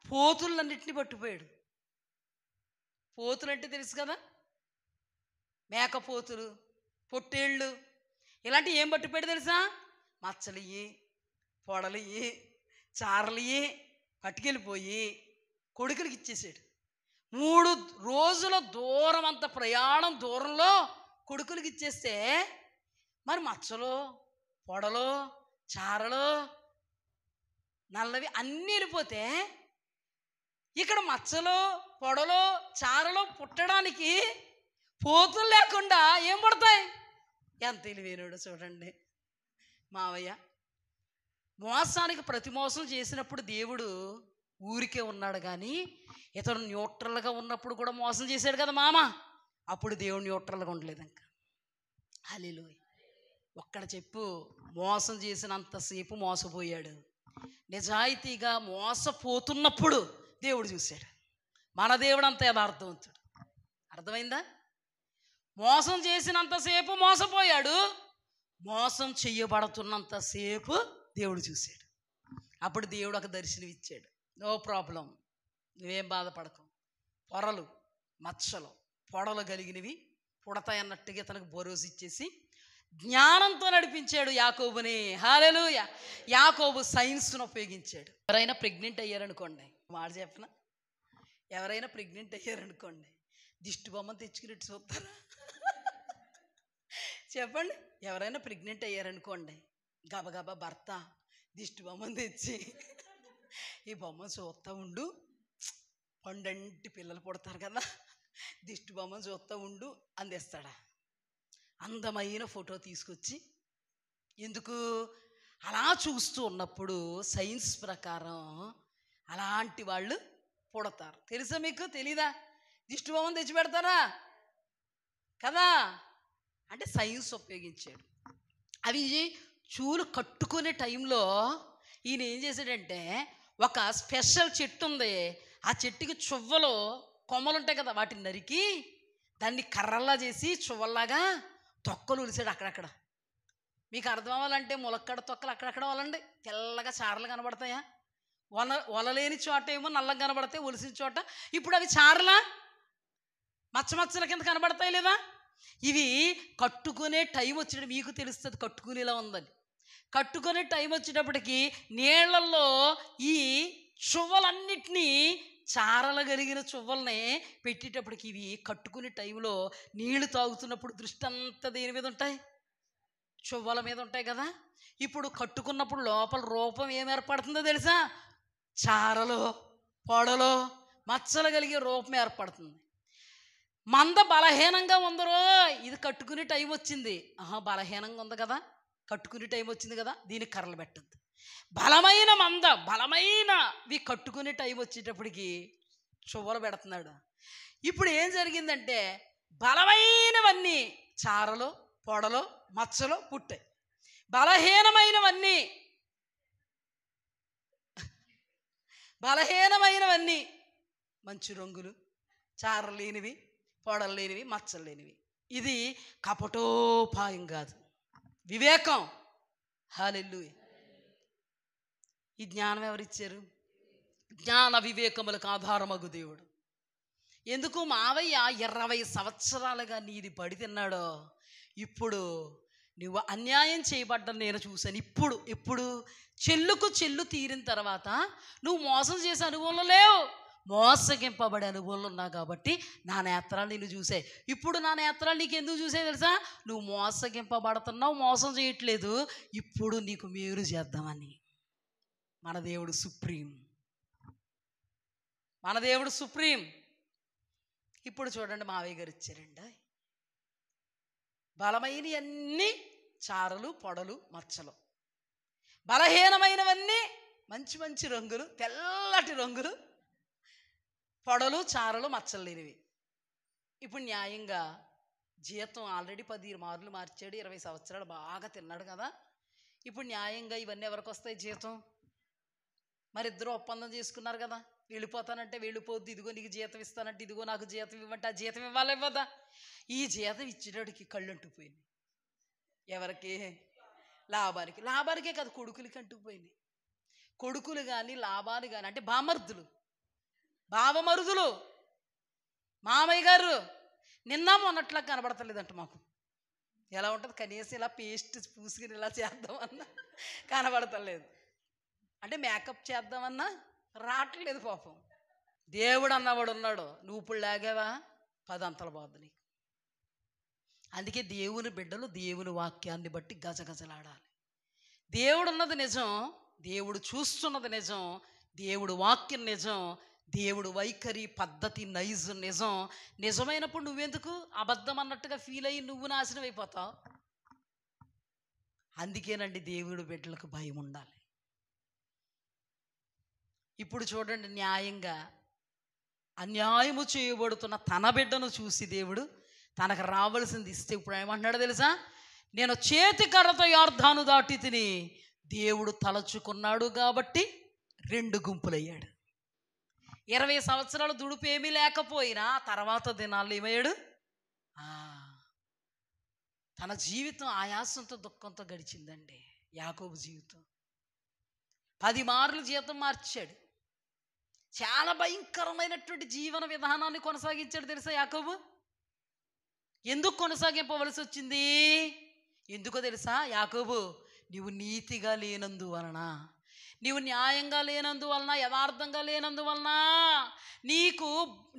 పోతులన్నింటినీ పట్టుపోయాడు. పోతులు అంటే తెలుసు కదా, మేకపోతులు, పొట్టేళ్ళు, ఇలాంటివి ఏం పట్టుపోయాడు తెలుసా? మచ్చలియ్యి, పొడలియ్యి, చారలియ్యి పట్టుకెళ్ళిపోయి కొడుకులకి ఇచ్చేసాడు. 3 రోజుల దూరం, అంత ప్రయాణం దూరంలో కొడుకులకి ఇచ్చేస్తే మరి మచ్చలు పొడలు చారలు నల్లవి అన్నీ వెళ్ళిపోతే ఇక్కడ మచ్చలు పొడలు చారలు పుట్టడానికి పోతులు లేకుండా ఏం పడతాయి? ఎంత తెలివైనడు చూడండి మావయ్య. మోసానికి ప్రతి మోసం చేసినప్పుడు దేవుడు ఊరికే ఉన్నాడు, కానీ ఇతను న్యూట్రల్గా ఉన్నప్పుడు కూడా మోసం చేశాడు కదా మామ. అప్పుడు దేవుడు న్యూట్రల్గా ఉండలేదు ఇంకా. హల్లెలూయా. ఒక్కడ చెప్పు, మోసం చేసినంతసేపు మోసపోయాడు. నిజాయితీగా మోసపోతున్నప్పుడు దేవుడు చూశాడు. మన దేవుడు అంత యథార్థవంతుడు. అర్థమైందా? మోసం చేసినంతసేపు మోసపోయాడు, మోసం చెయ్యబడుతున్నంతసేపు దేవుడు చూశాడు. అప్పుడు దేవుడు ఒక దర్శనం ఇచ్చాడు. నో ప్రాబ్లం, నువ్వేం బాధపడకు, పొరలు మచ్చలు పొడలు కలిగినవి పుడతాయన్నట్టుగా తనకు భరోసా ఇచ్చేసి జ్ఞానంతో నడిపించాడు యాకోబుని. హల్లెలూయా. యాకోబు సైన్స్ను ఉపయోగించాడు. ఎవరైనా ప్రెగ్నెంట్ అయ్యారనుకోండి, మాట చెప్పనా, ఎవరైనా ప్రెగ్నెంట్ అయ్యారనుకోండి, దిష్టి బొమ్మను తెచ్చుకున్నట్టు చూస్తారా? చెప్పండి. ఎవరైనా ప్రెగ్నెంట్ అయ్యారనుకోండి, గబగబా భర్త దిష్టి బొమ్మను తెచ్చి ఈ బొమ్మను చూస్తూ ఉండు, పండంటి పిల్లలు పుడతారు కదా, దిష్టి బొమ్మను చూస్తూ ఉండు అందిస్తాడా? అందమైన ఫోటో తీసుకొచ్చి ఎందుకు అలా చూస్తూ ఉన్నప్పుడు సైన్స్ ప్రకారం అలాంటి వాళ్ళు పుడతారు. తెలుసా మీకు? తెలీదా? దిష్టి బొమ్మను తెచ్చి పెడతారా కదా, అంటే సైన్స్ ఉపయోగించాడు. అవి చూలు కట్టుకునే టైంలో ఈయన ఏం చేశాడంటే, ఒక స్పెషల్ చెట్టు ఉంది, ఆ చెట్టుకి చువ్వలు కొమ్మలు ఉంటాయి కదా, వాటిని నరికి దాన్ని కర్రల్లా చేసి చువ్వల్లాగా తొక్కలు ఉలిసాడు అక్కడక్కడ. మీకు అర్థం అవ్వాలంటే ములక్కడ తొక్కలు అక్కడక్కడ వలండి, తెల్లగా చారలు కనబడతాయా? వలలేని చోట ఏమో నల్లగా కనబడతాయి, ఒలిసిన చోట ఇప్పుడు అవి చారలా మచ్చమచ్చల కింద కనబడతాయి లేదా? ఇవి కట్టుకునే టైం వచ్చినప్పుడు మీకు తెలుస్తుంది కట్టుకునేలా ఉందని. కట్టుకునే టైం వచ్చేటప్పటికి నీళ్లలో ఈ చువ్వలన్నిటినీ, చారలు కలిగిన చువ్వల్ని పెట్టేటప్పటికి ఇవి కట్టుకునే టైంలో నీళ్లు తాగుతున్నప్పుడు దృష్టి అంతా దేని మీద ఉంటాయి? చువ్వల మీద ఉంటాయి కదా. ఇప్పుడు కట్టుకున్నప్పుడు లోపల రూపం ఏం ఏర్పడుతుందో తెలుసా? చారలు పొడలు మచ్చలు కలిగే రూపం ఏర్పడుతుంది. మంద బలహీనంగా ఉందరో, ఇది కట్టుకునే టైం వచ్చింది, బలహీనంగా ఉంది కదా, కట్టుకునే టైం వచ్చింది కదా, దీనికి కర్రలు పెట్టద్దు. బలమైన మంద బలమైనవి కట్టుకునే టైం వచ్చేటప్పటికి చువ్వలు పెడుతున్నాడు. ఇప్పుడు ఏం జరిగిందంటే బలమైనవన్నీ చారలో పొడలో మచ్చలో పుట్టాయి, బలహీనమైనవన్నీ మంచి రంగులు, చారలు లేనివి, పొడలు లేనివి, మచ్చలు లేనివి. ఇది కపటోపాయం కాదు, వివేకం. హల్లెలూయా. ఈ జ్ఞానం ఎవరిచ్చారు? జ్ఞాన వివేకములకు ఆధారమగు దేవుడు. ఎందుకు మావయ్య 20 సంవత్సరాలుగా నీది పడి తిన్నాడో, ఇప్పుడు నువ్వు అన్యాయం చేయబడ్డం నేను చూశాను. ఇప్పుడు చెల్లుకు చెల్లు తీరిన తర్వాత నువ్వు మోసం చేసే అనుభవంలో లేవు, మోసగింపబడే అనుభవంలో ఉన్నావు. కాబట్టి నా నేత్రాలు నిన్ను చూసాయి. ఇప్పుడు నా నేత్రాలు నీకు ఎందుకు చూసాయి తెలుసా? నువ్వు మోసగింపబడుతున్నావు, మోసం చేయట్లేదు. ఇప్పుడు నీకు మేలు చేద్దామని. మన దేవుడు సుప్రీం, మన దేవుడు సుప్రీం. ఇప్పుడు చూడండి, మావయ్య గారు ఇచ్చారండి బలమైనవన్నీ చారలు, పొడలు, మచ్చలు. బలహీనమైనవన్నీ మంచి మంచి రంగులు, తెల్లటి రంగులు, పొడలు, చారలు, మచ్చలు లేనివి. ఇప్పుడు న్యాయంగా జీతం ఆల్రెడీ 10 మార్లు మార్చాడు, 20 సంవత్సరాలు బాగా తిన్నాడు కదా. ఇప్పుడు న్యాయంగా ఇవన్నీ ఎవరికి వస్తాయి? జీతం. మరి ఇద్దరు ఒప్పందం చేసుకున్నారు కదా, వెళ్ళిపోతానంటే వెళ్ళిపోద్ది, ఇదిగో నీకు జీతం ఇస్తానంటే ఇదిగో నాకు జీతం ఇవ్వంటే ఆ జీతం ఇవ్వాలా ఇవ్వదా? ఈ జీతం ఇచ్చేటోడికి కళ్ళు అంటుకుపోయింది. ఎవరికి? లాభానికే కాదు, కొడుకులకి అంటుకుపోయింది. కొడుకులు కానీ లాభాలు కానీ, అంటే బావమరుదులు, మామయ్య గారు నిన్న మొన్నట్లా కనబడతలేదంట మాకు. ఎలా ఉంటుంది? కనీసం ఇలా పేస్ట్ పూసుకుని ఇలా చేద్దామన్నా కనబడతలేదు, అంటే మేకప్ చేద్దామన్నా రావట్లేదు పాపం. దేవుడు అన్నవాడు ఉన్నాడు, నువ్వు ఇప్పుడు లాగావా 10 అంతలు పోద్ది నీకు. అందుకే దేవుని బిడ్డలు దేవుని వాక్యాన్ని బట్టి గజగజలాడాలి. దేవుడు ఉన్నది నిజం, దేవుడు చూస్తున్నది నిజం, దేవుడు వాక్యం నిజం, దేవుడు వైఖరి పద్ధతి నైజం నిజం. నిజమైనప్పుడు నువ్వెందుకు అబద్ధం అన్నట్టుగా ఫీల్ అయ్యి నువ్వు నాశనం అయిపోతావు? అందుకేనండి దేవుడు బిడ్డలకు భయం ఉండాలి. ఇప్పుడు చూడండి, న్యాయంగా అన్యాయము చేయబడుతున్న తన బిడ్డను చూసి దేవుడు తనకు రావాల్సింది ఇస్తే ఇప్పుడు ఏమంటున్నాడో తెలుసా? నేను చేతి కర్రతో యొర్దాను దాటి తిని, దేవుడు తలచుకున్నాడు కాబట్టి 2 గుంపులయ్యాడు. 20 సంవత్సరాలు దుడుపు ఏమీ లేకపోయినా తర్వాత దినాల్లో ఏమయ్యాడు? తన జీవితం ఆయాసంతో దుఃఖంతో గడిచిందండి యాకోబు జీవితం. 10 మార్లు జీతం మార్చాడు, చాలా భయంకరమైనటువంటి జీవన విధానాన్ని కొనసాగించాడు తెలుసా యాకోబు. ఎందుకు కొనసాగింపవలసి వచ్చింది? ఎందుకో తెలుసా? యాకోబు, నీవు నీతిగా లేనందువలన, నీవు న్యాయంగా లేనందువలన, యథార్థంగా లేనందువలన,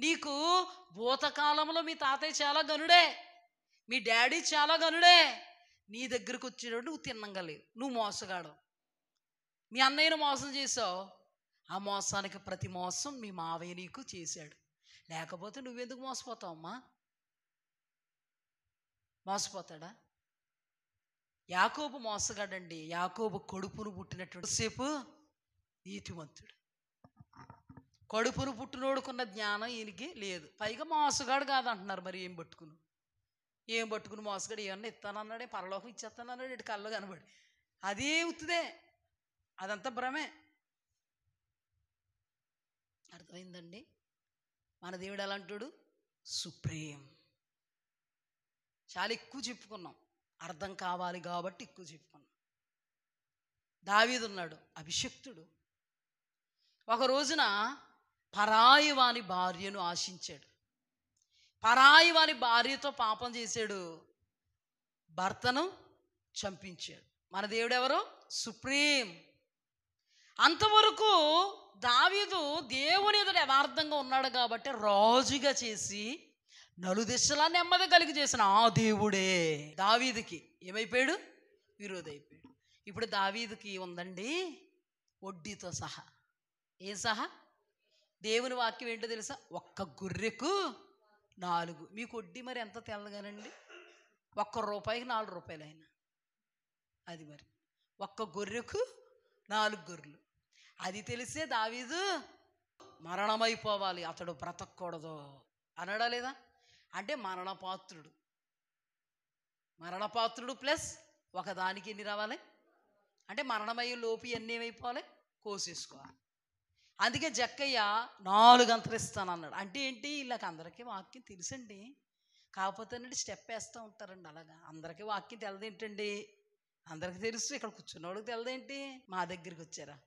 నీకు భూతకాలంలో మీ తాతయ్య చాలా గనుడే, మీ డాడీ చాలా గనుడే, నీ దగ్గరకు వచ్చేటప్పుడు నువ్వు తిన్నంగా లేవు, నువ్వు మోసగాడు, మీ అన్నయ్యను మోసం చేసావు. ఆ మోసానికి ప్రతి మోసం మీ మావయ్య నీకు చేశాడు. లేకపోతే నువ్వెందుకు మోసపోతావమ్మా? మోసపోతాడా? యాకోబు మోసగాడండి. యాకోబు కడుపును పుట్టినటువంటి సేపు నీతిమంతుడు. కడుపును పుట్టినోడుకున్న జ్ఞానం ఈయనకి లేదు, పైగా మోసగాడు కాదంటున్నారు. మరి ఏం పట్టుకుని మోసగాడు? ఏమన్నా ఇస్తానన్నాడే, పరలోకం ఇచ్చేస్తానన్నాడు, ఇటు కళ్ళు కనబడి అదే ఉత్తుదే, అదంతా భ్రమే. అర్థమైందండి? మన దేవుడు ఎలా అంటాడు? సుప్రీం. చాలా ఎక్కువ చెప్పుకున్నాం, అర్థం కావాలి కాబట్టి ఎక్కువ చెప్పుకున్నాం. దావీదు ఉన్నాడు, అభిషక్తుడు. ఒక రోజున పరాయి వాని భార్యను ఆశించాడు, పరాయి వాని భార్యతో పాపం చేశాడు, భర్తను చంపించాడు. మన దేవుడు ఎవరు? సుప్రీం. అంతవరకు దావీదు దేవుని ఎదుట యథార్థంగా ఉన్నాడు కాబట్టి రాజుగా చేసి నలుదిశలా నెమ్మది కలిగి చేసిన ఆ దేవుడే దావీదుకి ఏమైపోయాడు? విరోధి అయిపోయాడు. ఇప్పుడు దావీదుకి ఉందండి వడ్డీతో సహా. ఏం సహా? దేవుని వాక్యం ఏంటో తెలుసా? 1 గొర్రెకు 4. మీకు వడ్డీ మరి ఎంత తెల్లగానండి? 1 రూపాయికి 4 రూపాయలు అయినా అది మరి 1 గొర్రెకు 4 గొర్రెలు. అది తెలిసే దావీదు మరణమైపోవాలి, అతడు బ్రతకూడదు, అన్నాడా లేదా? అంటే మరణపాత్రుడు ప్లస్ ఒకదానికి ఎన్ని రావాలి అంటే మరణమయ్యే లోపు ఎన్ని ఏమైపోవాలి, కోసేసుకోవాలి. అందుకే జక్కయ్య 4 అంతరిస్తానన్నాడు. అంటే ఏంటి, వీళ్ళకి అందరికీ వాక్యం తెలుసండి, కాకపోతే అంటే స్టెప్ వేస్తూ ఉంటారండి. అలాగా అందరికీ వాక్యం తెలదేంటండి, అందరికీ తెలుసు. ఇక్కడ కూర్చున్న వాళ్ళకి తెలదేంటి, మా దగ్గరికి వచ్చారా,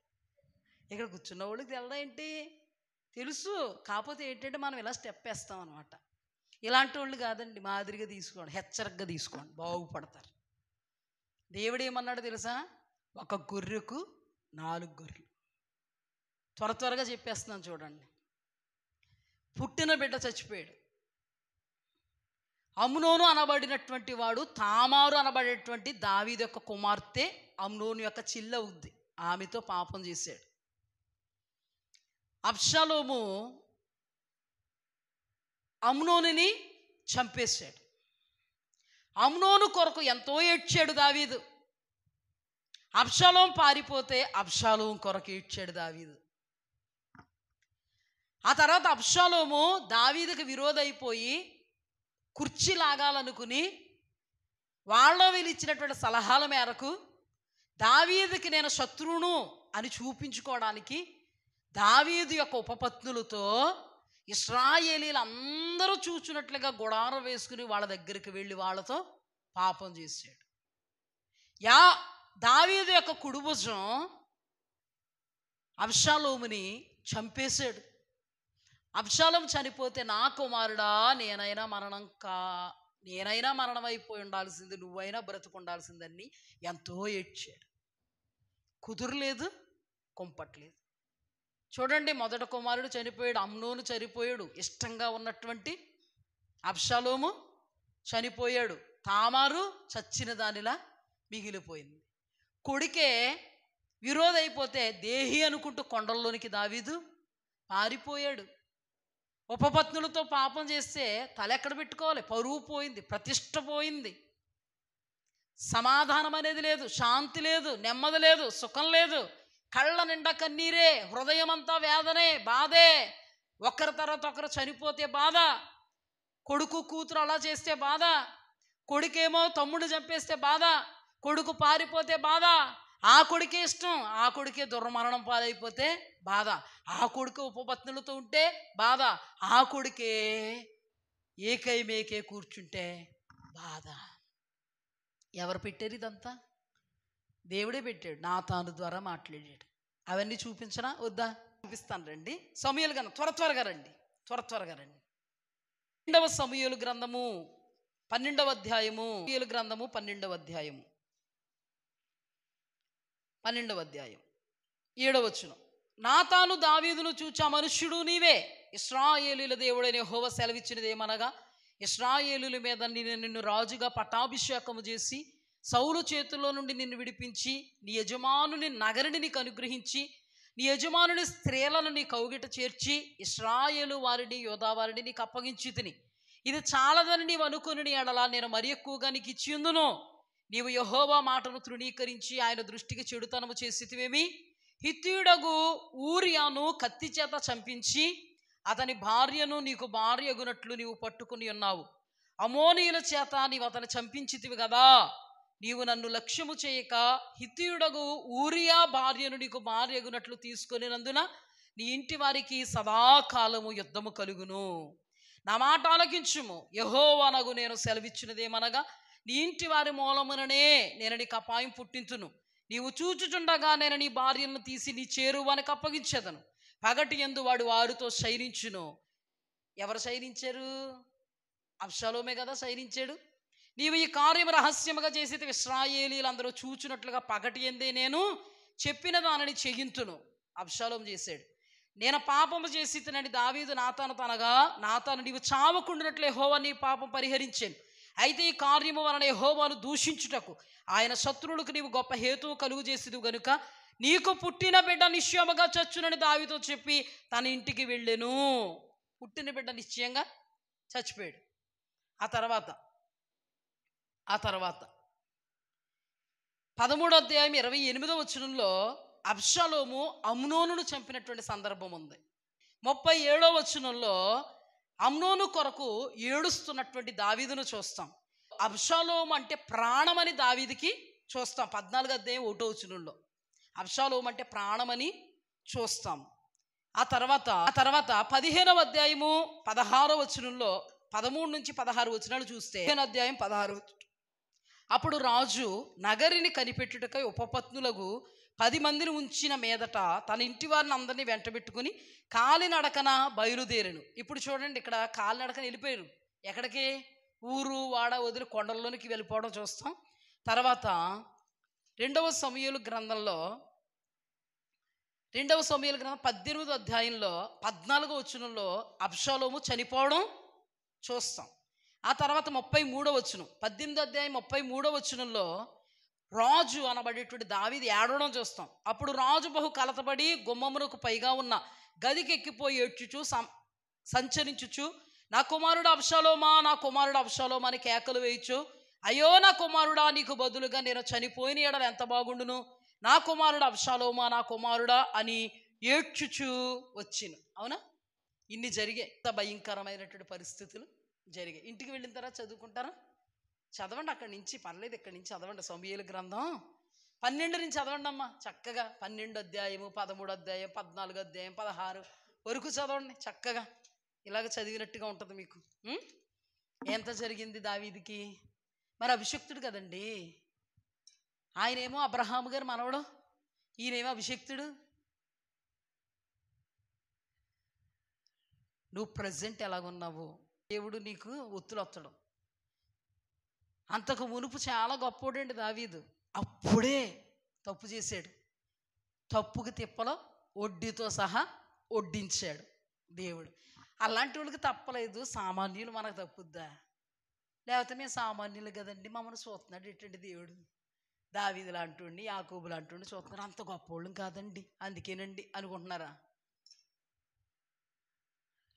ఇక్కడ కూర్చున్న వాళ్ళకి తెలదా ఏంటి, తెలుసు. కాకపోతే ఏంటంటే మనం ఇలా స్టెప్ వేస్తాం అనమాట. ఇలాంటి వాళ్ళు కాదండి, మాదిరిగా తీసుకోండి, హెచ్చరికగా తీసుకోండి, బాగుపడతారు. దేవుడు ఏమన్నాడు తెలుసా, ఒక గొర్రెకు 4 గొర్రెలు. త్వరగా చెప్పేస్తున్నాను చూడండి. పుట్టిన బిడ్డ చచ్చిపోయాడు. అమ్నోను అనబడినటువంటి వాడు తామారు అనబడేటువంటి దావీదు యొక్క కుమార్తె అమ్నోను యొక్క చిల్లవుద్ది, ఆమెతో పాపం చేశాడు. అబ్షాలోము అమ్నోనుని చంపేశాడు. అమ్నోను కొరకు ఎంతో ఏడ్చాడు దావీదు. అబ్షాలోం పారిపోతే అబ్షాలోం కొరకు ఏడ్చాడు దావీదు. ఆ తర్వాత అబ్షాలోము దావీదుకు విరోధైపోయి కుర్చీ లాగాలనుకుని వాళ్ళ వీళ్ళు ఇచ్చినటువంటి సలహాల మేరకు దావీదుకి నేను శత్రువును అని చూపించుకోవడానికి దావీదు యొక్క ఉపపత్నులతో ఇశ్రాయేలీలు అందరూ చూచున్నట్లుగా గుడారం వేసుకుని వాళ్ళ దగ్గరికి వెళ్ళి వాళ్ళతో పాపం చేశాడు. దావీదు యొక్క కుడిభుజం అబ్షాలోముని చంపేశాడు. అబ్షాలోం చనిపోతే నా కుమారుడా నేనైనా మరణమైపోయి ఉండాల్సింది, నువ్వైనా బ్రతుకుండాల్సిందని ఎంతో ఏడ్చాడు. కుదురులేదు, కుంపట్లేదు. చూడండి, మొదటి కుమారుడు చనిపోయాడు, అమ్నోను చనిపోయాడు, ఇష్టంగా ఉన్నటువంటి అబ్షాలోము చనిపోయాడు, తామారు చచ్చిన దానిలా మిగిలిపోయింది. కొడుకే విరోధైపోతే దేహి అనుకుంటూ కొండల్లోనికి దావీదు పారిపోయాడు. ఉపపత్నులతో పాపం చేస్తే తల ఎక్కడ పెట్టుకోవాలి, పరువు పోయింది, ప్రతిష్ట పోయింది, సమాధానం అనేది లేదు, శాంతి లేదు, నెమ్మది లేదు, సుఖం లేదు, కళ్ళ నిండా కన్నీరే, హృదయం అంతా వేదనే, బాధే. ఒకరి తర్వాత ఒకరు చనిపోతే బాధ, కొడుకు కూతురు అలా చేస్తే బాధ, కొడుకేమో తమ్ముడు చంపేస్తే బాధ, కొడుకు పారిపోతే బాధ, ఆ కొడుకే ఇష్టం, ఆ కొడుకే దుర్మరణం పాలైపోతే బాధ, ఆ కొడుకు ఉపపత్నులతో ఉంటే బాధ, ఆ కొడుకే ఏకైమేకే కూర్చుంటే బాధ. ఎవరు పెట్టారు ఇదంతా? దేవుడే పెట్టాడు, నాతాను ద్వారా మాట్లాడాడు. అవన్నీ చూపించనా వద్దా? చూపిస్తాను రండి. సమూయేలు గ్రంథం త్వరగా రండి. 2వ సమూయేలు గ్రంథము 12వ అధ్యాయము. సమూయేలు గ్రంథము 12వ అధ్యాయము 7వ వచనం. నాతాను దావీదును చూచా మనుష్యుడు నీవే, ఇశ్రాయేలీల దేవుడైన యెహోవా సెలవిచ్చినదేమనగా, ఇశ్రాయేలీల మీద నిన్ను రాజుగా పట్టాభిషేకము చేసి సౌలు చేతుల్లో నుండి నిన్ను విడిపించి నీ యజమానుని నగరిని నీకు అనుగ్రహించి నీ యజమానుని స్త్రీలను నీ కౌగిట చేర్చి ఇశ్రాయేలు వారిని యోధా వారిని నీకు అప్పగించి తిని ఇది చాలదని నీవు అనుకుని నీ ఎడల నేను మరి ఎక్కువగా నీకు ఇచ్చి ఉందును. నీవు యెహోవా మాటను తృణీకరించి ఆయన దృష్టికి చెడుతనము చేసితివేమి? హిత్తీయుడగు ఊరియాను కత్తి చేత చంపించి అతని భార్యను నీకు భార్య అగునట్లు నీవు పట్టుకుని ఉన్నావు. అమోనీయుల చేత నీవు అతను చంపించితివి కదా. నీవు నన్ను లక్ష్యము చేయక హిత్తీయుడగు ఊరియా భార్యను నీకు భార్య అగునట్లు తీసుకొనినందున నీ ఇంటి వారికి సదాకాలము యుద్ధము కలుగును. నా మాట ఆలకించుము, యెహోవానగు నేను సెలవిచ్చినదేమనగా, నీ ఇంటి వారి మూలముననే నేను నీకు అపాయం పుట్టించును. నీవు చూచుచుండగా నేను నీ భార్యను తీసి నీ చేరువానికి అప్పగించేదను. పగటి యందు వారితో శయనించును. ఎవరు శయనించారు? అబ్షాలోమే కదా శయనించాడు. నీవు ఈ కార్యము రహస్యముగా చేసి ఇశ్రాయేలీలందరూ చూచున్నట్లుగా పగటి యందే నేను చెప్పిన దానిని చెయ్యింతును. అబ్షాలోం చేశాడు. నేను పాపము చేసి తినని దావీదు నాతాను తనగా, నాతాను నీవు చావకుండానట్లు యెహోవా నీ పాపం పరిహరించాను. అయితే ఈ కార్యము వలన యెహోవాను దూషించుటకు ఆయన శత్రువులకు నీవు గొప్ప హేతువు కలుగు చేసిదు గనుక నీకు పుట్టిన బిడ్డ నిశ్చయముగా చచ్చునని దావీదుతో చెప్పి తన ఇంటికి వెళ్ళెను. పుట్టిన బిడ్డ నిశ్చయంగా చచ్చిపోయాడు. ఆ తర్వాత 13వ అధ్యాయం 28వ వచనంలో అబ్షాలోము అమ్నోనును చంపినటువంటి సందర్భం ఉంది. 37వ వచనంలో అమ్నోను కొరకు ఏడుస్తున్నటువంటి దావీదును చూస్తాం. అబ్షాలోము అంటే ప్రాణమని దావీదుకి చూస్తాం. 14వ అధ్యాయం 1వ వచనంలో అబ్షాలోము అంటే ప్రాణమని చూస్తాం. ఆ తర్వాత 15వ అధ్యాయము 16వ వచనంలో 13 నుంచి 16 వచనాలు చూస్తే 15వ అధ్యాయం 16 అప్పుడు రాజు నగరిని కనిపెట్టుటకై ఉపపత్నులకు 10 మందిని ఉంచిన మీదట తన ఇంటి వారిని అందరినీ వెంటబెట్టుకుని కాలినడకన బయలుదేరాను. ఇప్పుడు చూడండి, ఇక్కడ కాలినడకన వెళ్ళిపోయారు. ఎక్కడికి? ఊరు వాడ వదిలి కొండల్లోనికి వెళ్ళిపోవడం చూస్తాం. తర్వాత 2వ సమూయేలు గ్రంథం 18వ అధ్యాయంలో 14వ వచనంలో అబ్షాలోము చనిపోవడం చూస్తాం. ఆ తర్వాత 33వ వచనం 18వ అధ్యాయం 33వ వచనంలో రాజు అనబడేటువంటి దావీదు ఏడవడం చూస్తాం. అప్పుడు రాజు బహు కలతబడి గుమ్మమునకు పైగా ఉన్న గదికి ఎక్కిపోయి ఏడ్చుచు సంచరించుచు నా కుమారుడు అబ్షాలోమా, నా కుమారుడు అబ్షాలోమా అని కేకలు వేయచ్చు. అయ్యో నా కుమారుడా, నీకు బదులుగా నేను చనిపోయిన ఎడల ఎంత బాగుండును, నా కుమారుడు అబ్షాలోమా, నా కుమారుడా అని ఏడ్చుచు వచ్చిను. అవునా? ఇన్ని జరిగాయి. ఇంత భయంకరమైనటువంటి పరిస్థితులు జరిగాయి. ఇంటికి వెళ్ళిన తర్వాత చదువుకుంటారా? చదవండి, అక్కడి నుంచి పర్లేదు, ఇక్కడి నుంచి చదవండి. సమూయేలు గ్రంథం 12 నుంచి చదవండి అమ్మా చక్కగా. 12 అధ్యాయము, 13 అధ్యాయం, 14 అధ్యాయం, 16 వరకు చదవండి చక్కగా. ఇలాగ చదివినట్టుగా ఉంటుంది మీకు. ఎంత జరిగింది దావీదుకి? మరి అభిషక్తుడు కదండి. ఆయనేమో అబ్రహాము గారు మనవడు, ఈయనేమో అభిషక్తుడు. నువ్వు ప్రజెంట్ ఎలాగున్నావు, దేవుడు నీకు ఒత్తులు వత్తడం. అంతకు మునుపు చాలా గొప్పోడండి దావీదు. అప్పుడే తప్పు చేశాడు. తప్పుకి తిప్పలో వడ్డీతో సహా వడ్డించాడు దేవుడు. అలాంటి వాళ్ళకి తప్పలేదు. సామాన్యులు మనకు తప్పుద్దా? లేకపోతే మేము సామాన్యులు కదండి, మమ్మల్ని చూస్తున్నాడు ఎట్టండి దేవుడు? దావీదు లాంటి, యాకోబు లాంటి చూస్తున్నాడు. అంత గొప్పోళ్ళం కాదండి, అందుకేనండి అనుకుంటున్నారా?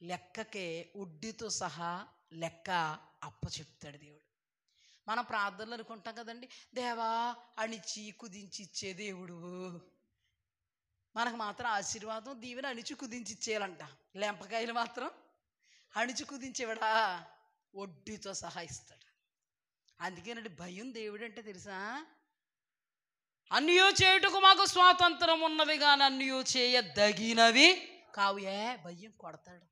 లెక్కకే వడ్డీతో సహా లెక్క అప్ప చెప్తాడు దేవుడు. మనం ప్రార్థనలు అనుకుంటాం కదండి, దేవా అణిచి కుదించి ఇచ్చే దేవుడు. మనకు మాత్రం ఆశీర్వాదం దీవెన అణిచి కుదించి ఇచ్చేయాలంట. లెంపకాయలు మాత్రం అణిచి కుదించేవాడా? వడ్డీతో సహా ఇస్తాడు. అందుకేనండి భయం దేవుడు అంటే తెలుసా? అన్యో చేయుటకు మాకు స్వాతంత్రం ఉన్నవి కానీ అన్యో చేయదగినవి కావు. భయం కొడతాడు.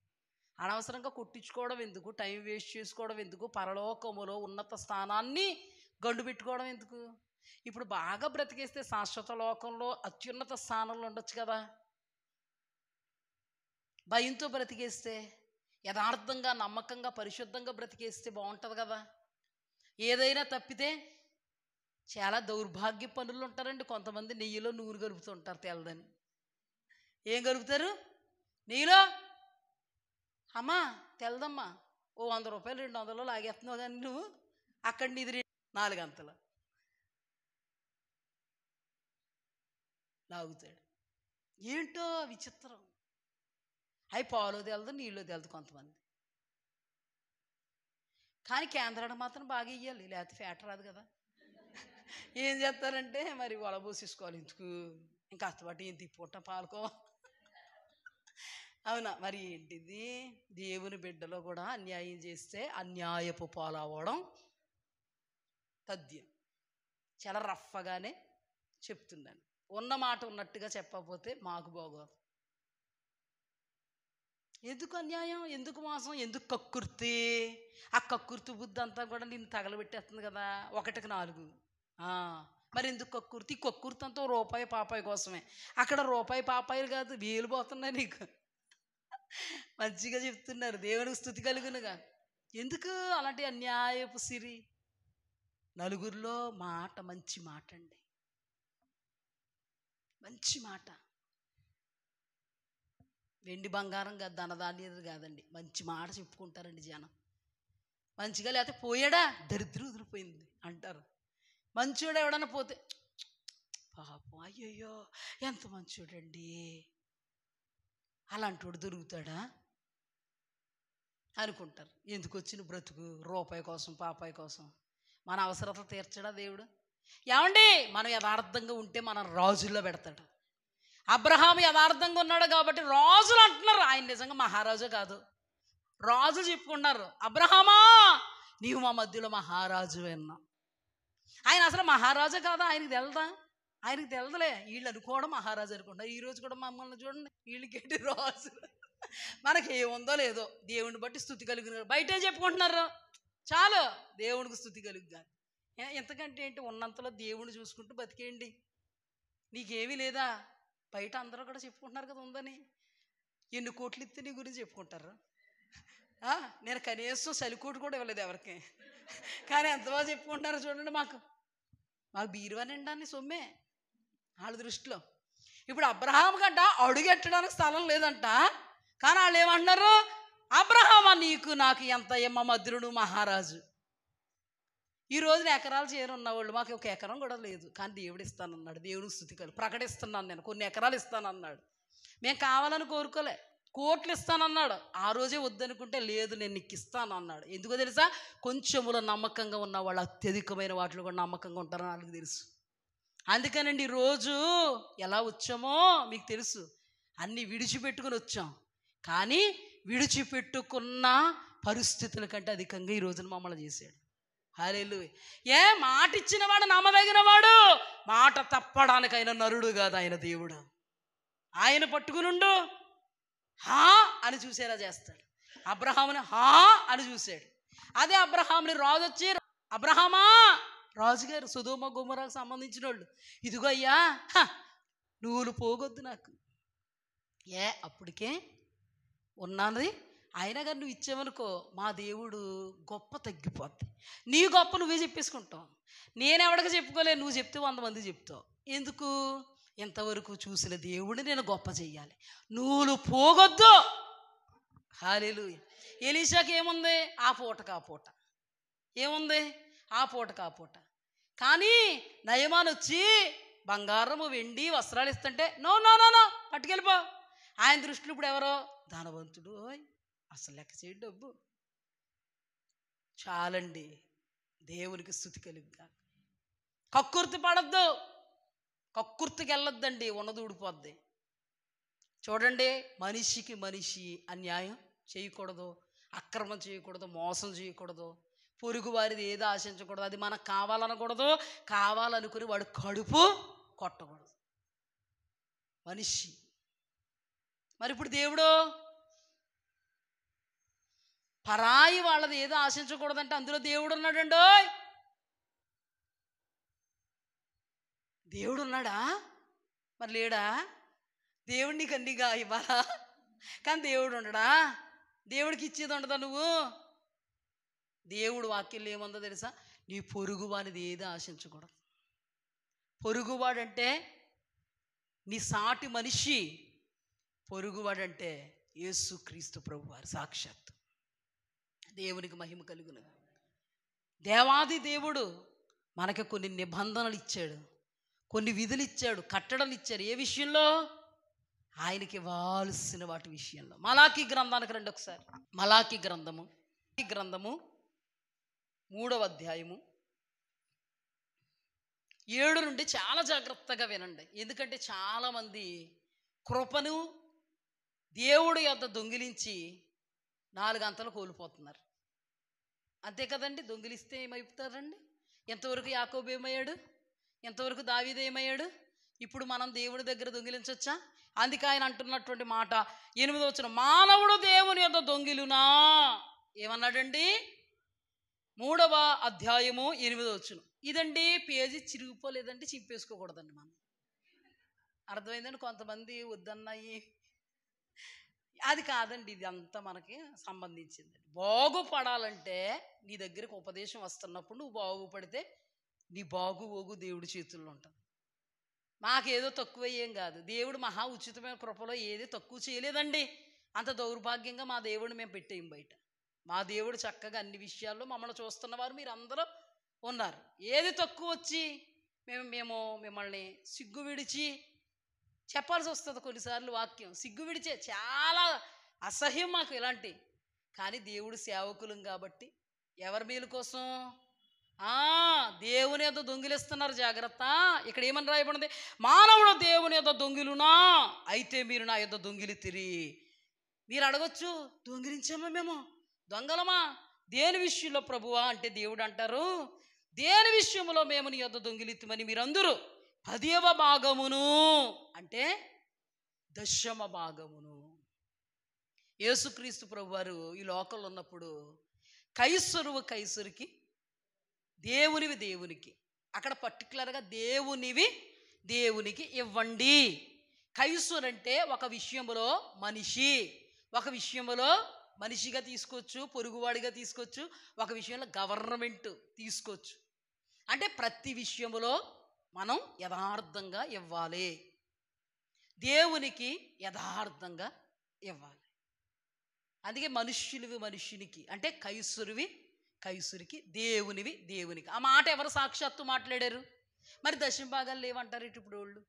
అనవసరంగా కొట్టించుకోవడం ఎందుకు, టైం వేస్ట్ చేసుకోవడం ఎందుకు, పరలోకములో ఉన్నత స్థానాన్ని గండు పెట్టుకోవడం ఎందుకు? ఇప్పుడు బాగా బ్రతికేస్తే శాశ్వత లోకంలో అత్యున్నత స్థానంలో ఉండొచ్చు కదా. భయంతో బ్రతికేస్తే, యథార్థంగా నమ్మకంగా పరిశుద్ధంగా బ్రతికేస్తే బాగుంటుంది కదా. ఏదైనా తప్పితే చాలా దౌర్భాగ్య పనులు ఉంటారండి. కొంతమంది నెయ్యిలో నూనె కలుపుతుంటారు తెల్లదని. ఏం కలుపుతారు? నెయ్యిలో. అమ్మా తెల్లదమ్మా, ఓ 100 రూపాయలు 200 లాగేస్తున్నావు కానీ నువ్వు అక్కడ నీది 4 అంతలు లాగుతాడు. ఏంటో విచిత్రం. అవి పాలో తెలదు, నీళ్ళు తెలదు కొంతమంది. కానీ కేంద్రానికి మాత్రం బాగా ఇయ్యాలి, లేకపోతే ఫ్యాట్ రాదు కదా. ఏం చేస్తారంటే మరి వలబోసేసుకోవాలి. ఎందుకు ఇంకా అత్తబాటు ఏం తిప్పుకుంటా పాలుకో. అవునా? మరి ఏంటిది? దేవుని బిడ్డలో కూడా అన్యాయం చేస్తే అన్యాయపు పాలవడం తథ్యం. చాలా రఫ్గానే చెప్తున్నాను. ఉన్న మాట ఉన్నట్టుగా చెప్పకపోతే మాకు బాగోదు. ఎందుకు అన్యాయం, ఎందుకు మోసం, ఎందుకు కక్కుర్తి? ఆ కక్కుర్తి బుద్ధి అంతా కూడా నిన్ను తగలబెట్టేస్తుంది కదా. 1కి 4. మరి ఎందుకు కక్కుర్తి? కక్కుర్తి అంతా రూపాయి పాపాయి కోసమే. అక్కడ రూపాయి పాపాయిలు కాదు, వేలు పోతున్నాయి నీకు. మంచిగా చెప్తున్నారు, దేవునికి స్తుతి కలుగునుగా. ఎందుకు అలాంటి అన్యాయపు సిరి? నలుగురిలో మాట మంచి మాట అండి, మంచి మాట. వెండి బంగారం కాదు, ధనధాన్యాలు కాదండి, మంచి మాట చెప్పుకుంటారండి జనం. మంచిగా లేకపోతే పోయాడా, దరిద్రం వదిలిపోయింది అంటారు. మంచోడు ఎవడన్నా పోతే పాపం అయ్యయ్యో ఎంత మంచోడండి, అలాంటి వాడు దొరుకుతాడా అనుకుంటారు. ఎందుకు వచ్చిన బ్రతుకు? రూపాయి కోసం పాపాయి కోసం. మన అవసరతలు తీర్చడా దేవుడు? ఏమండి, మనం యథార్థంగా ఉంటే మనం రాజుల్లో పెడతాడు. అబ్రహాము యథార్థంగా ఉన్నాడు కాబట్టి రాజులు అంటున్నారు. ఆయన నిజంగా మహారాజు కాదు, రాజులు చెప్పుకున్నారు, అబ్రహామా నీవు మా మధ్యలో మహారాజు అన్నా. ఆయన అసలు మహారాజా కాదా, ఆయనకి తెలదా? ఆయనకి తెలదలే. వీళ్ళు అనుకోవడం మహారాజు అనుకుంటారు. ఈరోజు కూడా మమ్మల్ని చూడండి, వీళ్ళకేంటి రాజు. మనకి ఏముందో లేదో దేవుడిని బట్టి స్తుతి కలుగుతున్నారు. బయటే చెప్పుకుంటున్నారు చాలు, దేవుడికి స్తుతి కలుగుగా. ఎంతకంటే ఏంటి, ఉన్నంతలో దేవుడిని చూసుకుంటూ బతికేయండి. నీకేమీ లేదా? బయట అందరూ కూడా చెప్పుకుంటున్నారు కదా ఉందని. ఎన్ని కోట్లు ఇస్తే నీ గురించి చెప్పుకుంటారు. నేను కనీసం సలికోటు కూడా ఇవ్వలేదు ఎవరికి, కానీ ఎంత బాగా చెప్పుకుంటున్నారో చూడండి. మాకు బీరువా నిండాన్ని సొమ్మే వాళ్ళ దృష్టిలో. ఇప్పుడు అబ్రహాం గడ్డ అడుగెట్టడానికి స్థలం లేదంట, కానీ వాళ్ళు ఏమంటున్నారు, అబ్రహామా నీకు నాకు ఎంత మా మధ్యలో నువ్వు మహారాజు. ఈ రోజున ఎకరాలు చేరున్న వాళ్ళు, మాకు ఒక ఎకరం కూడా లేదు, కానీ దేవుడు ఇస్తానన్నాడు. దేవుడికి స్తుతి కలు ప్రకటిస్తున్నాను, నేను కొన్ని ఎకరాలు ఇస్తానన్నాడు. మేము కావాలని కోరుకోలే, కోట్లు ఇస్తానన్నాడు. ఆ రోజే వద్దనుకుంటే లేదు నేను నీకు ఇస్తాను అన్నాడు. ఎందుకో తెలుసా, కొంచెములో నమ్మకంగా ఉన్న వాళ్ళు అత్యధికమైన వాటిలో కూడా నమ్మకంగా ఉంటారని వాళ్ళకి తెలుసు. అందుకనండి ఈరోజు ఎలా వచ్చామో మీకు తెలుసు, అన్నీ విడిచిపెట్టుకుని వచ్చాం. కానీ విడిచిపెట్టుకున్న పరిస్థితుల కంటే అధికంగా ఈ రోజున మమ్మల్ని చేశాడు. హల్లెలూయా. మాట ఇచ్చిన వాడు నమ్మదగిన వాడు, మాట తప్పడానికైనా నరుడు కాదు ఆయన దేవుడు. ఆయన పట్టుకునుండు, హా అని చూసేలా చేస్తాడు. అబ్రహాముని హా అని చూశాడు. అదే అబ్రహాముని రాజు వచ్చి, అబ్రహామా రాజుగారు సొదొమ గొమొర్రాకు సంబంధించిన వాళ్ళు, ఇదిగో అయ్యా నువ్వులు పోగొద్దు నాకు. అప్పటికే ఉన్నది అయినా కానీ నువ్వు ఇచ్చావనుకో మా దేవుడు గొప్ప తగ్గిపోద్ది. నీ గొప్ప నువ్వే చెప్పేసుకుంటావు, నేనెవడికి చెప్పుకోలేదు. నువ్వు చెప్తే 100 మంది చెప్తావు. ఎందుకు? ఇంతవరకు చూసిన దేవుడిని నేను గొప్ప చెయ్యాలి, నువ్వులు పోగొద్దు. హల్లెలూయా. ఎలీషాకి ఏముంది? ఆ పూటకు ఆ పూట ఏముంది, ఆ పూటకు ఆ పూట. కానీ నయమాన్ వచ్చి బంగారము వెండి వస్త్రాలు ఇస్తుంటే నో నో నో నో పట్టుకెళ్ళిపో. ఆయన దృష్టిలో ఇప్పుడు ఎవరో ధనవంతుడు, అసలు లెక్క చేయడు డబ్బు. చాలండి, దేవునికి స్తుతి కలుగుగా. కక్కుర్తి పడద్దు, కక్కుర్తికి వెళ్ళొద్దండి, ఉన్నది ఊడిపోద్ది. చూడండి, మనిషికి మనిషి అన్యాయం చేయకూడదు, అక్రమం చేయకూడదు, మోసం చేయకూడదు, పొరుగు వారిది ఏదో ఆశించకూడదు. అది మనకు కావాలనకూడదు, కావాలనుకుని వాడు కడుపు కొట్టకూడదు మనిషి. మరి ఇప్పుడు దేవుడు పరాయి వాళ్ళది ఏదో ఆశించకూడదంటే అందులో దేవుడు ఉన్నాడండో. దేవుడు ఉన్నాడా? మరి లేడా? దేవుడు నీకు అన్నిగా ఇవ్వాలా, కానీ దేవుడు ఉండడా? దేవుడికి ఇచ్చేది ఉండదా? నువ్వు దేవుడు వాక్యంలో ఏముందో తెలుసా, నీ పొరుగువానిది ఏది ఆశించకూడదు. పొరుగువాడంటే నీ సాటి మనిషి, పొరుగువాడంటే యేసుక్రీస్తు ప్రభువారు సాక్షాత్తు. దేవునికి మహిమ కలుగును. దేవాది దేవుడు మనకి కొన్ని నిబంధనలు ఇచ్చాడు, కొన్ని విధులు ఇచ్చాడు, కట్టడలు ఇచ్చారు. ఏ విషయంలో? ఆయనకి ఇవ్వాల్సిన వాటి విషయంలో. మలాకీ గ్రంథానికి రండి ఒకసారి. మలాకీ గ్రంథము 3వ అధ్యాయము 7 నుండి చాలా జాగ్రత్తగా వినండి. ఎందుకంటే చాలామంది కృపను దేవుడి యొద్ద దొంగిలించి 4 గంటలు కోల్పోతున్నారు. అంతే కదండి, దొంగిలిస్తే ఏమైపోతారండి? ఎంతవరకు యాకోబు ఏమయ్యాడు, ఎంతవరకు దావీదు ఏమయ్యాడు? ఇప్పుడు మనం దేవుడి దగ్గర దొంగిలించవచ్చా? అందుకే ఆయన అంటున్నటువంటి మాట 8వ వచనం, మానవుడు దేవుని యొద్ద దొంగిలునా. ఏమన్నాడండి? 3వ అధ్యాయము 8వ వచనం. ఇదండి పేజీ చిరిగిపోలేదంటే చింపేసుకోకూడదండి మనం. అర్థమైందండి? కొంతమంది వద్దన్నాయి, అది కాదండి, ఇది అంతా మనకి సంబంధించింది. బాగుపడాలంటే నీ దగ్గరకు ఉపదేశం వస్తున్నప్పుడు నువ్వు బాగుపడితే నీ బాగు దేవుడి చేతుల్లో ఉంటుంది. మాకేదో తక్కువ ఏం కాదు, దేవుడు మహా ఉచితమైన కృపలో ఏది తక్కువ చేయలేదండి. అంత దౌర్భాగ్యంగా మా దేవుడిని మేము పెట్టేయం బయట. మా దేవుడు చక్కగా అన్ని విషయాల్లో మమ్మల్ని చూస్తున్నవారు మీరు అందరూ ఉన్నారు. ఏది తక్కువ వచ్చి మేము మిమ్మల్ని సిగ్గు విడిచి చెప్పాల్సి వస్తుంది కొన్నిసార్లు. వాక్యం సిగ్గు విడిచే చాలా అసహ్యం మాకు ఇలాంటి. కానీ దేవుడు సేవకులం కాబట్టి ఎవరి మేలు కోసం? దేవుని యొద్ద దొంగిలిస్తున్నారు, జాగ్రత్త. ఇక్కడ ఏమని రాయబడింది? మానవుడు దేవుని యొద్ద దొంగిలునా, అయితే మీరు నా యొద్ద దొంగిలితిరి. మీరు అడగొచ్చు, దొంగిలించామా మేము? దొంగలమా దేని విషయంలో ప్రభువా అంటే దేవుడు అంటారు, దేని విషయంలో మేము నీ యొద్ద దొంగిలిత్తుమని మీరందరూ 10వ భాగమును అంటే దశమ భాగమును. యేసుక్రీస్తు ప్రభువారు ఈ లోకంలో ఉన్నప్పుడు కైసరువు కైసరికి, దేవునివి దేవునికి, అక్కడ పర్టికులర్గా దేవునివి దేవునికి ఇవ్వండి. కైసరు అంటే ఒక విషయంలో మనిషి, ఒక విషయంలో మనిషిగా తీసుకోవచ్చు, పొరుగువాడిగా తీసుకోవచ్చు, ఒక విషయంలో గవర్నమెంట్ తీసుకోవచ్చు. అంటే ప్రతి విషయంలో మనం యథార్థంగా ఇవ్వాలి, దేవునికి యథార్థంగా ఇవ్వాలి. అందుకే మనుష్యునివి మనుష్యునికి అంటే కైసరువి కైసరికి, దేవునివి దేవునికి. ఆ మాట ఎవరు సాక్షాత్తు మాట్లాడారు? మరి దశమ భాగాలు లేవంటారు ఇప్పుడు వాళ్ళు.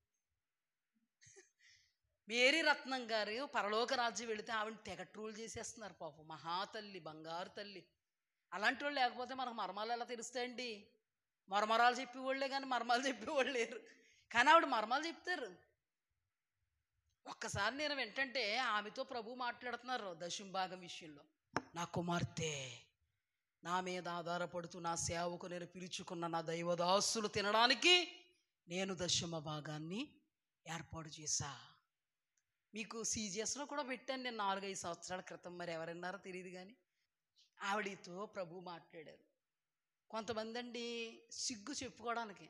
మేరీ రత్నం గారు పరలోక రాజ్యం వెళితే ఆవిడ తెగ ట్రోల్ చేసేస్తున్నారు పాపం. మహాతల్లి, బంగారు తల్లి. అలాంటి వాళ్ళు లేకపోతే మనకు మర్మాలు ఎలా తెలుస్తాయండి? మర్మరాలు చెప్పేవాళ్ళే కానీ మర్మాలు చెప్పేవాళ్ళు లేరు. కానీ ఆవిడ మర్మాలు చెప్తారు. ఒక్కసారి నేను వింటంటే ఆమెతో ప్రభు మాట్లాడుతున్నారు దశమ భాగం విషయంలో. నా కుమార్తె, నా మీద ఆధారపడుతూ నా సేవకు నేను పిలుచుకున్న నా దైవదాసులు తినడానికి నేను దశమ భాగాన్ని ఏర్పాటు చేశా. మీకు సీజిఎస్లో కూడా పెట్టాను నేను 4-5 సంవత్సరాల క్రితం. మరి ఎవరన్నారో తెలియదు కానీ ఆవిడతో ప్రభు మాట్లాడారు. కొంతమంది అండి సిగ్గు చెప్పుకోవడానికి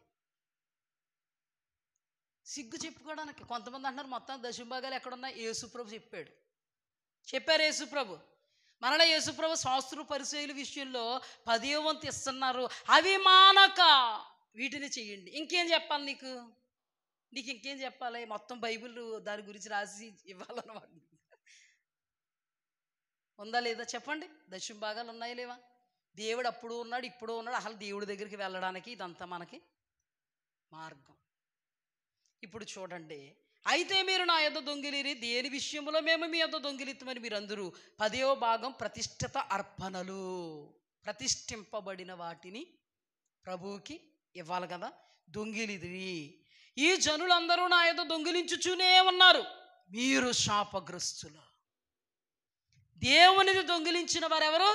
కొంతమంది అంటున్నారు మొత్తం దశమ భాగాలు ఎక్కడున్నా యేసుప్రభు చెప్పారు యేసుప్రభు. మరలా యేసుప్రభు శాస్త్ర పరిచయుల విషయంలో 10వ వంతు ఇస్తున్నారు. అవి మానక వీటిని చెయ్యండి. ఇంకేం చెప్పాలి నీకు ఇంకేం చెప్పాలి? మొత్తం బైబిల్ దాని గురించి రాసి ఇవ్వాలన్నమాట. ఉందా లేదా చెప్పండి? దశమ భాగాలు ఉన్నాయా లేవా? దేవుడు అప్పుడు ఉన్నాడు, ఇప్పుడు ఉన్నాడు. అసలు దేవుడి దగ్గరికి వెళ్ళడానికి ఇదంతా మనకి మార్గం. ఇప్పుడు చూడండి, అయితే మీరు నా యొద్ద దొంగిలిరి, దేని విషయంలో మేము మీ యొద్ద దొంగిలిత్తమని మీరందరూ 10వ భాగం ప్రతిష్ఠిత అర్పణలు, ప్రతిష్ఠింపబడిన వాటిని ప్రభువుకి ఇవ్వాలి కదా. దొంగిలిదిరి. ఈ జనులందరూ నా యొద్ద దొంగిలించుచూనే ఉన్నారు, మీరు శాపగ్రస్తులు. దేవునిది దొంగిలించిన వారెవరు?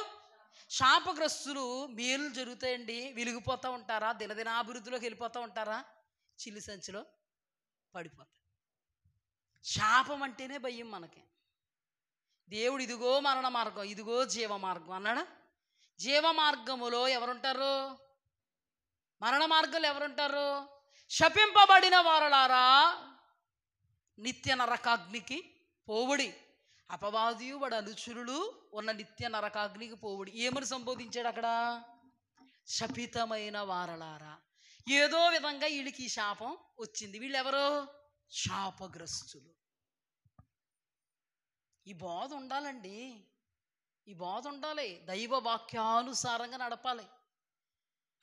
శాపగ్రస్తులు. మేలు జరుగుతాయండి, వెలిగిపోతూ ఉంటారా? దినదినాభివృద్ధిలోకి వెళ్ళిపోతూ ఉంటారా? చిల్లి సంచిలో పడిపోతారు. శాపం అంటేనే భయం మనకి. దేవుడు ఇదిగో మరణ మార్గం, ఇదిగో జీవ మార్గం అన్నాడా? జీవ మార్గములో ఎవరుంటారు? మరణ మార్గంలో ఎవరుంటారు? శపింపబడిన వారలారా, నిత్య నరకాగ్నికి పోవుడి. అపవాదియు వాడు అనుచరులు ఉన్న నిత్య నరకాగ్నికి పోవుడి. ఏమని సంబోధించాడు అక్కడ? శపితమైన వారలారా. ఏదో విధంగా వీళ్ళకి ఈ శాపం వచ్చింది. వీళ్ళెవరు? శాపగ్రస్తులు. ఈ బోధ ఉండాలండి, ఈ బోధ ఉండాలి. దైవ వాక్యానుసారంగా నడపాలి.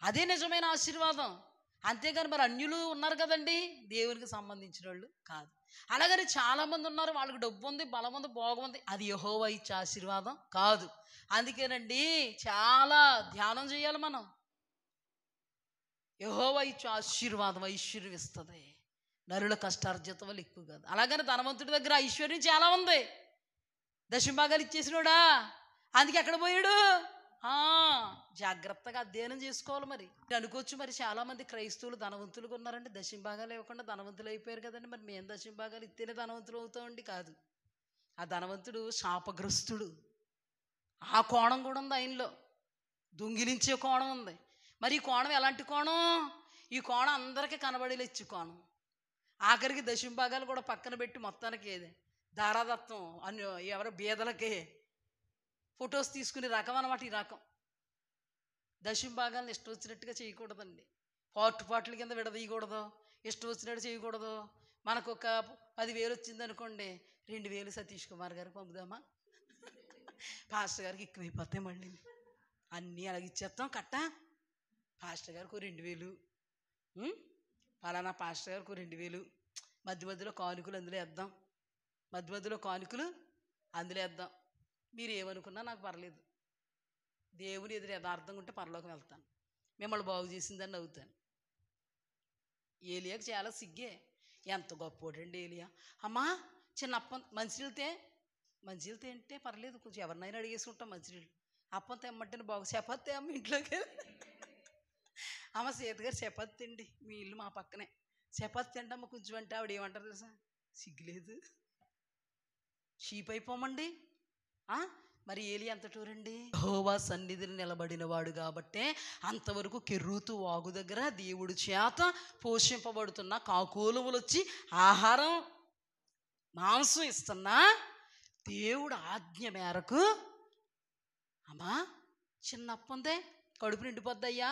అదే నిజమైన ఆశీర్వాదం. అంతేగాని మరి అన్యులు ఉన్నారు కదండి, దేవునికి సంబంధించిన వాళ్ళు కాదు. అలాగని చాలామంది ఉన్నారు, వాళ్ళకి డబ్బు ఉంది, బలం ఉంది, భోగం ఉంది, అది యెహోవా ఇచ్చే ఆశీర్వాదం కాదు. అందుకేనండి చాలా ధ్యానం చేయాలి మనం. యెహోవా ఇచ్చే ఆశీర్వాదం ఐశ్వర్యం ఇస్తుంది, నరుల కష్టార్జితం వల్ల ఎక్కువ కాదు. అలాగని ధనవంతుడి దగ్గర ఐశ్వర్యం చాలా ఉంది, దశమ భాగాలు ఇచ్చేసినోడా, అందుకే ఎక్కడ పోయాడు? జాగ్రత్తగా అధ్యయనం చేసుకోవాలి. మరి అనుకోవచ్చు, మరి చాలామంది క్రైస్తవులు ధనవంతులుగా ఉన్నారండి, దశమ భాగాలు ఇవ్వకుండా ధనవంతులు అయిపోయారు కదండి, మరి మేము దశమ భాగాలు ఇస్తేనే ధనవంతులు అవుతామండి. కాదు, ఆ ధనవంతుడు శాపగ్రస్తుడు. ఆ కోణం కూడా ఉంది ఆయనలో, దొంగిలించే కోణం ఉంది. మరి ఈ కోణం ఎలాంటి కోణం? ఈ కోణం అందరికీ కనబడేలెచ్చు కోణం. ఆఖరికి దశమ భాగాలు కూడా పక్కన పెట్టి మొత్తానికి ఏది దారాదత్వం అని ఎవరో బీదలకి ఫొటోస్ తీసుకునే రకం అన్నమాట. ఈ రకం దశమ భాగాలను ఇష్టం వచ్చినట్టుగా చేయకూడదండి. పాటల కింద విడదీయకూడదు, ఇష్టం వచ్చినట్టు చేయకూడదు. మనకు ఒక 10,000 వచ్చింది అనుకోండి, 2,000 సతీష్ కుమార్ గారికి పంపుదామా, పాస్టర్ గారికి ఎక్కువైపోతాయి, మళ్ళీ అన్నీ అలాగ ఇచ్చేస్తాం కట్ట. పాస్టర్ గారికి 2,000, ఫలానా పాస్టర్ గారికి 2,000, మధ్య మధ్యలో కానుకలు అందులో వేద్దాం, అందులో వేద్దాం. మీరు ఏమనుకున్నా నాకు పర్లేదు, దేవుని ఎదురు యథార్థంగా ఉంటే పరలోకం వెళ్తాను, మిమ్మల్ని బాగు చేసిందని నవ్వుతాను. ఏలియాకి చాలా సిగ్గే, ఎంత గొప్పోడండి ఏలియా. అమ్మా చిన్న మంచినీళ్ళతే అంటే పర్లేదు, కొంచెం ఎవరినైనా అడిగేసుకుంటాం మంచినీళ్ళు. అప్పం తెమ్మంటే బాగు చపాతి అమ్మ ఇంట్లోకి అమ్మ సీత గారు చపాతి తిండి, మీ ఇల్లు మా పక్కనే, చపాతి తింటమ్మ కొంచెం అంటే ఆవిడ ఏమంటారు తెలుసా, సిగ్గులేదు, చీప్ అయిపోమండి. మరి ఏలి ఎంత టూరండి, యెహోవా సన్నిధిని నిలబడిన వాడు కాబట్టే అంతవరకు కెర్రూతు వాగు దగ్గర దేవుడి చేత పోషింపబడుతున్న కాకోలువులు వచ్చి ఆహారం మాంసం ఇస్తున్నా దేవుడు ఆజ్ఞ మేరకు అమ్మా చిన్న అప్పుందే కడుపు నిండిపోద్దయ్యా,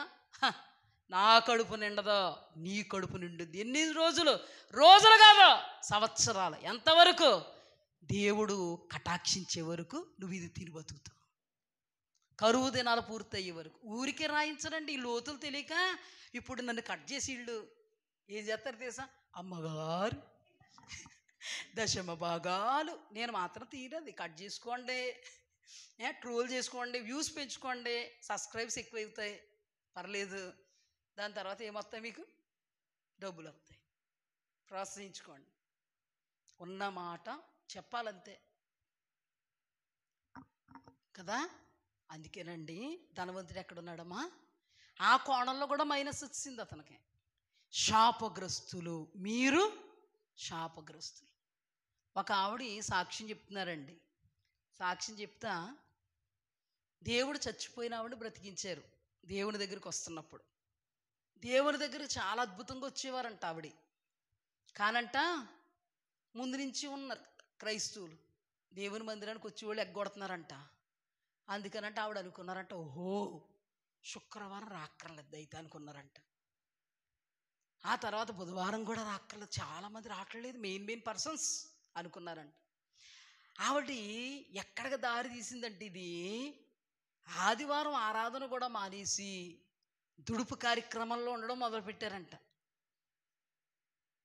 నా కడుపు నిండదో నీ కడుపు నిండుద్ది. ఎన్ని రోజులు, రోజులు కాదు సంవత్సరాలు, ఎంతవరకు దేవుడు కటాక్షించే వరకు నువ్వు ఇది తిని బతుకుతావు, కరువు దినాలు పూర్తయ్యే వరకు. ఊరికే రాయించడండి ఈ లోతులు తెలియక. ఇప్పుడు నన్ను కట్ చేసి వీళ్ళు ఏం చేస్తారు తెలుసా, అమ్మగారు దశమ భాగాలు, నేను మాత్రం తీరది, కట్ చేసుకోండి, ట్రోల్ చేసుకోండి, వ్యూస్ పెంచుకోండి, సబ్స్క్రైబ్స్ ఎక్కువ అవుతాయి, పర్లేదు. దాని తర్వాత ఏమొస్తాయి, మీకు డబ్బులు వస్తాయి, ప్రోత్సహించుకోండి. ఉన్న మాట చెప్పాలంతే కదా. అందుకేనండి ధనవంతుడు ఎక్కడున్నాడమ్మా, ఆ కోణంలో కూడా మైనస్ వచ్చింది అతనికి. శాపగ్రస్తులు, మీరు శాపగ్రస్తులు. ఒక ఆవిడ సాక్ష్యం చెప్తున్నారండి. సాక్ష్యం చెప్తా, దేవుడు చచ్చిపోయిన ఆవిడ బ్రతికించారు. దేవుని దగ్గరికి వస్తున్నప్పుడు దేవుని దగ్గర చాలా అద్భుతంగా వచ్చేవారంట ఆవిడ. కానంట ముందు నుంచి ఉన్నారు క్రైస్తవులు, దేవుని మందిరానికి వచ్చేవాళ్ళు ఎగ్గొడుతున్నారంట. అందుకనంట ఆవిడ అనుకున్నారంట, ఓహో శుక్రవారం రాక్కర్లేదు అయితే అనుకున్నారంట. ఆ తర్వాత బుధవారం కూడా రాక్కర్లేదు, చాలామంది రావట్లేదు, మెయిన్ పర్సన్స్ అనుకున్నారంట. ఆవిడ ఎక్కడికి దారి తీసిందంటే, ఇది ఆదివారం ఆరాధన కూడా మానేసి దుడుపు కార్యక్రమంలో ఉండడం మొదలుపెట్టారంట.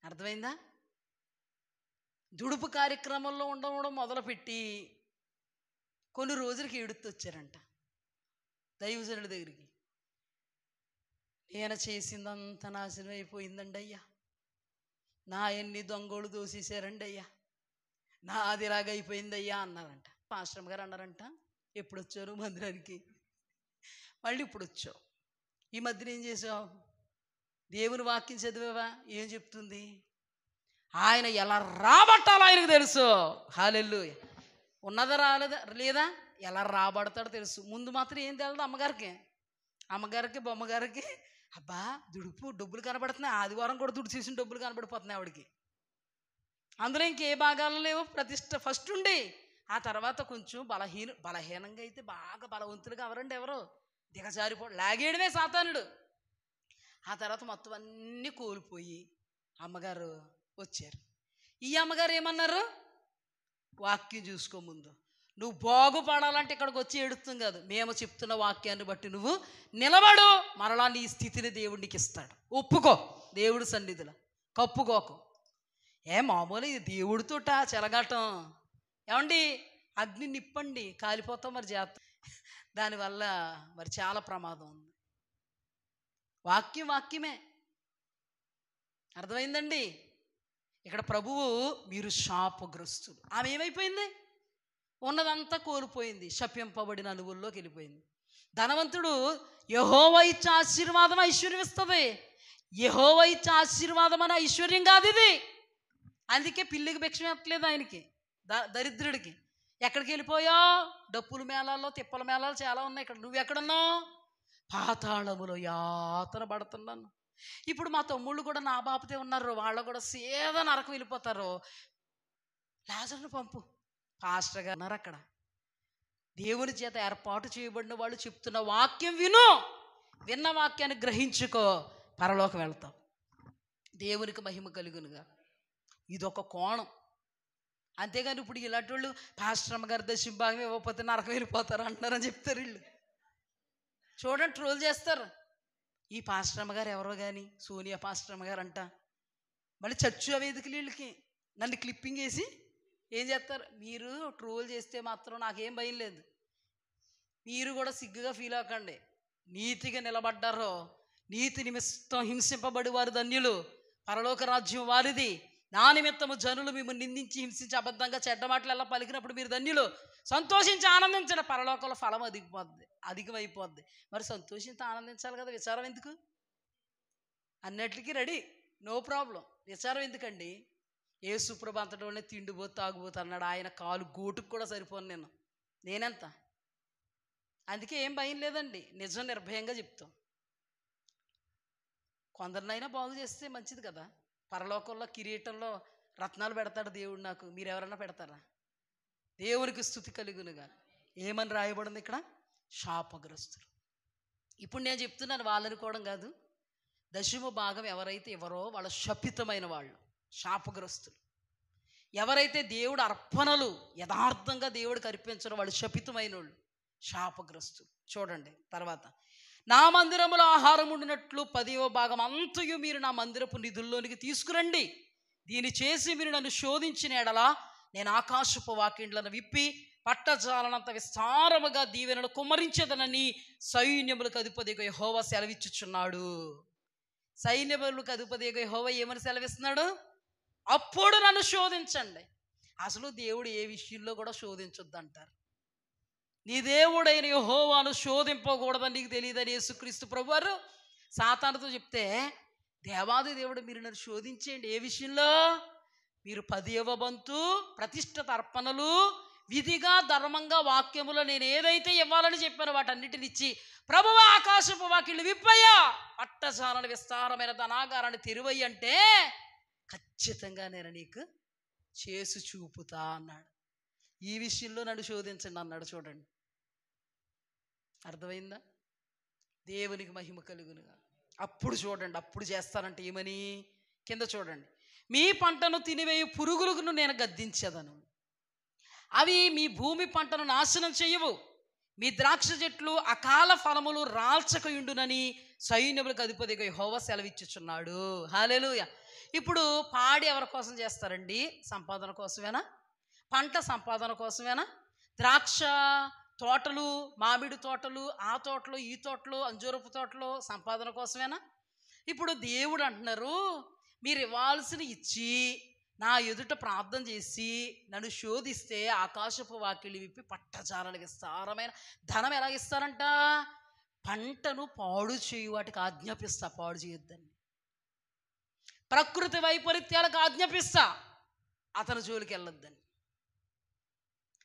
అర్థమైందా? దుడుపు కార్యక్రమంలో ఉండడం మొదలుపెట్టి కొన్ని రోజులకి ఏడుతూ వచ్చారంట దైవజనుడి దగ్గరికి. నేను చేసిందంతా నాశనం అయిపోయిందండి అయ్యా, నా ఎన్ని దొంగోళ్ళు దోసేశారండి అయ్యా, నా అది ఇలాగైపోయింది అయ్యా అన్నారంట. పాస్టర్ గారు అన్నారంట, ఎప్పుడు వచ్చారు మందిరానికి? మళ్ళీ ఇప్పుడు వచ్చావు, ఈ మధ్యన ఏం చేసావు? దేవుని వాక్యం చదివావా? ఏం చెప్తుంది? ఆయన ఎలా రాబట్టాలో ఆయనకు తెలుసు. హల్లెలూయా. ఉన్నదా రాలేదా లేదా, ఎలా రాబడతాడో తెలుసు. ముందు మాత్రం ఏం తెలియదు అమ్మగారికి బొమ్మగారికి, అబ్బా దుడుపు డబ్బులు కనబడుతున్నాయి, ఆదివారం కూడా దుడు చేసిన డబ్బులు కనబడిపోతున్నాయి ఆవిడకి. అందులో ఇంకే భాగాలు లేవు, ప్రతిష్ట ఫస్ట్ ఉండి, ఆ తర్వాత కొంచెం బలహీనంగా అయితే బాగా బలవంతులుగా ఎవరండి, ఎవరు లాగేయడమే సాతానుడు. ఆ తర్వాత మొత్తం అన్నీ కోల్పోయి అమ్మగారు వచ్చారు. ఈ అమ్మగారు ఏమన్నారు, వాక్యం చూసుకో, ముందు నువ్వు బాగుపడాలంటే ఇక్కడికి వచ్చి ఏడుస్తాం కాదు, మేము చెప్తున్న వాక్యాన్ని బట్టి నువ్వు నిలబడు, మరలా నీ స్థితిని దేవుడికి ఇస్తాడు. ఒప్పుకో, దేవుడి సన్నిధిలో కప్పుకోకు. మామూలు ఇది దేవుడితోట చెలగాటం. ఏమండి, అగ్ని నిప్పండి, కాలిపోతాం మరి జాగ్రత్త. దానివల్ల మరి చాలా ప్రమాదం ఉంది. వాక్యమే. అర్థమైందండి? ఇక్కడ ప్రభువు మీరు శాపగ్రస్తులు. ఆమె ఏమైపోయింది? ఉన్నదంతా కోల్పోయింది, శపింపబడిన అనువుల్లోకి వెళ్ళిపోయింది. ధనవంతుడు యెహోవా ఇచ్చే ఆశీర్వాదం ఐశ్వర్యం ఇస్తుంది. యెహోవా ఇచ్చే ఆశీర్వాదం అనే ఐశ్వర్యం కాదు ఇది. అందుకే పిల్లికి భిక్షం ఎత్తలేదు ఆయనకి, దరిద్రుడికి. ఎక్కడికి వెళ్ళిపోయావు? డప్పుల మేళాల్లో, తిప్పల మేళాలు చాలా ఉన్నాయి ఇక్కడ. నువ్వు ఎక్కడున్నావు? పాతాళములో యాతన పడుతున్నాను. ఇప్పుడు మా తమ్ముళ్ళు కూడా నా బాపతే ఉన్నారు, వాళ్ళు కూడా సేద నరకం వెళ్ళిపోతారు. లాజరును పంపు, పాస్టర్ గారు ఉన్నారు అక్కడ. దేవుని చేత ఏర్పాటు చేయబడిన వాళ్ళు చెప్తున్న వాక్యం విను, విన్న వాక్యాన్ని గ్రహించుకో, పరలోకం వెళ్తావు. దేవునికి మహిమ కలుగునుగా. ఇదొక కోణం. అంతేగాని ఇప్పుడు ఇలాంటి వాళ్ళు పాస్టర్ అమ్మగారి దశంభాగం ఇవ్వకపోతే నరకం వెళ్ళిపోతారు అంటున్నారని చెప్తారు వీళ్ళు. చూడండి, ట్రోల్ చేస్తారు. ఈ పాస్టర్ అమ్మగారు ఎవరో కానీ, సోనియా పాస్టర్ అమ్మగారు అంట. మళ్ళీ చర్చు వేదికలు వీళ్ళకి నన్ను క్లిప్పింగ్ వేసి ఏం చేస్తారు, మీరు ట్రోల్ చేస్తే మాత్రం నాకేం భయం లేదు, మీరు కూడా సిగ్గుగా ఫీల్ అవ్వకండి. నీతిగా నిలబడ్డారో, నీతి నిమిత్తం హింసింపబడి వారు ధన్యులు, పరలోక రాజ్యం వారిది. నా నిమిత్తము జనులు మిమ్మల్ని నిందించి హింసించి అబద్ధంగా చెడ్డ మాటలు ఎలా పలికినప్పుడు మీరు ధన్యులు. సంతోషించి ఆనందించండి, పరలోకంలో ఫలం అధికమైపోద్ది. మరి సంతోషించి ఆనందించాలి కదా, విచారం ఎందుకు? అన్నిటికీ రెడీ, నో ప్రాబ్లం. విచారం ఎందుకండి? యేసుప్రభు అంతటోనే తిండిపోతూ తాగుబోతు అన్నాడు. ఆయన కాలు గోటుకు కూడా సరిపోను నేనెంత. అందుకే ఏం భయం లేదండి, నిజం నిర్భయంగా చెప్తాం. కొందరినైనా బాగు చేస్తే మంచిది కదా. పరలోకంలో కిరీటంలో రత్నాలు పెడతాడు దేవుడు నాకు, మీరు ఎవరన్నా పెడతారా? దేవునికి స్తుతి కలుగునుగా. ఏమని రాయబడింది ఇక్కడ? శాపగ్రస్తులు. ఇప్పుడు నేను చెప్తున్నాను వాళ్ళనుకోవడం కాదు, దశమ భాగం ఎవరైతే ఎవరో వాళ్ళ శపితమైన వాళ్ళు, శాపగ్రస్తులు. ఎవరైతే దేవుడు అర్పణలు యథార్థంగా దేవుడికి అర్పించడం వాళ్ళు శపితమైన వాళ్ళు, శాపగ్రస్తులు. చూడండి తర్వాత, నా మందిరములో ఆహారం ఉండినట్లు 10వ భాగం అంతయు మీరు నా మందిరపు నిధుల్లోనికి తీసుకురండి. దీన్ని చేసి మీరు నన్ను శోధించిన ఎడలా నేను ఆకాశపు వాకిండ్లను విప్పి పట్టజాలనంత విస్తారముగా దీవెనను కుమ్మరించేదనని సైన్యములకు అధిపతిగా యెహోవా సెలవిచ్చుచున్నాడు. సైన్యములకు అధిపతిగా యెహోవా ఏమని సెలవిస్తున్నాడు? అప్పుడు నన్ను శోధించండి. అసలు దేవుడు ఏ విషయంలో కూడా శోధించొద్దు అంటారు. నీ దేవుడైన యెహోవాను శోధింపకూడదని నీకు తెలియదని యేసుక్రీస్తు ప్రభువారు సాతానుతో చెప్తే, దేవాది దేవుడు మీరు నన్ను శోధించేయండి. ఏ విషయంలో? మీరు 10వ వంతు ప్రతిష్ఠిత అర్పణలు విధిగా ధర్మంగా వాక్యములో నేను ఏదైతే ఇవ్వాలని చెప్పానో వాటన్నిటిని ఇచ్చి, ప్రభువా ఆకాశపు వాకిళ్ళు విప్పయ్యా, పట్టజాలన విస్తారమైన ధనాగారాన్ని తెరువయ్యి అంటే ఖచ్చితంగా నేను నీకు చేసి చూపుతా అన్నాడు. ఈ విషయంలో నన్ను శోధించండి అన్నాడు. చూడండి, అర్థమైందా? దేవునికి మహిమ కలుగునుగా. అప్పుడు చూడండి, అప్పుడు చేస్తానంటే ఏమని? కింద చూడండి, మీ పంటను తినివేయు పురుగులను నేను గద్దించేదను, అవి మీ భూమి పంటను నాశనం చేయవు. మీ ద్రాక్ష చెట్లు అకాల ఫలములు రాల్చకయుండునని సైన్యములకు అధిపతిగా యెహోవా సెలవిచ్చుచున్నాడు. హల్లెలూయా. ఇప్పుడు పాడి ఎవరి కోసం చేస్తారండి? సంపాదన కోసమేనా? పంట సంపాదన కోసమేనా? ద్రాక్ష తోటలు, మామిడి తోటలు, ఆ తోటలు, ఈ తోటలు, అంజూరపు తోటలు సంపాదన కోసమేనా? ఇప్పుడు దేవుడు అంటున్నారు, మీరు ఇవ్వాల్సిన ఇచ్చి నా ఎదుట ప్రార్థన చేసి నన్ను శోధిస్తే ఆకాశపు వాకిళ్ళు విప్పి పట్టజాలన విస్తారమైన ధనం ఎలా ఇస్తారంట? పంటను పాడు చేయు వాటికి ఆజ్ఞాపిస్తా, పాడు చేయొద్దని. ప్రకృతి వైపరీత్యాలకు ఆజ్ఞాపిస్తా, అతని జోలికి వెళ్ళొద్దని.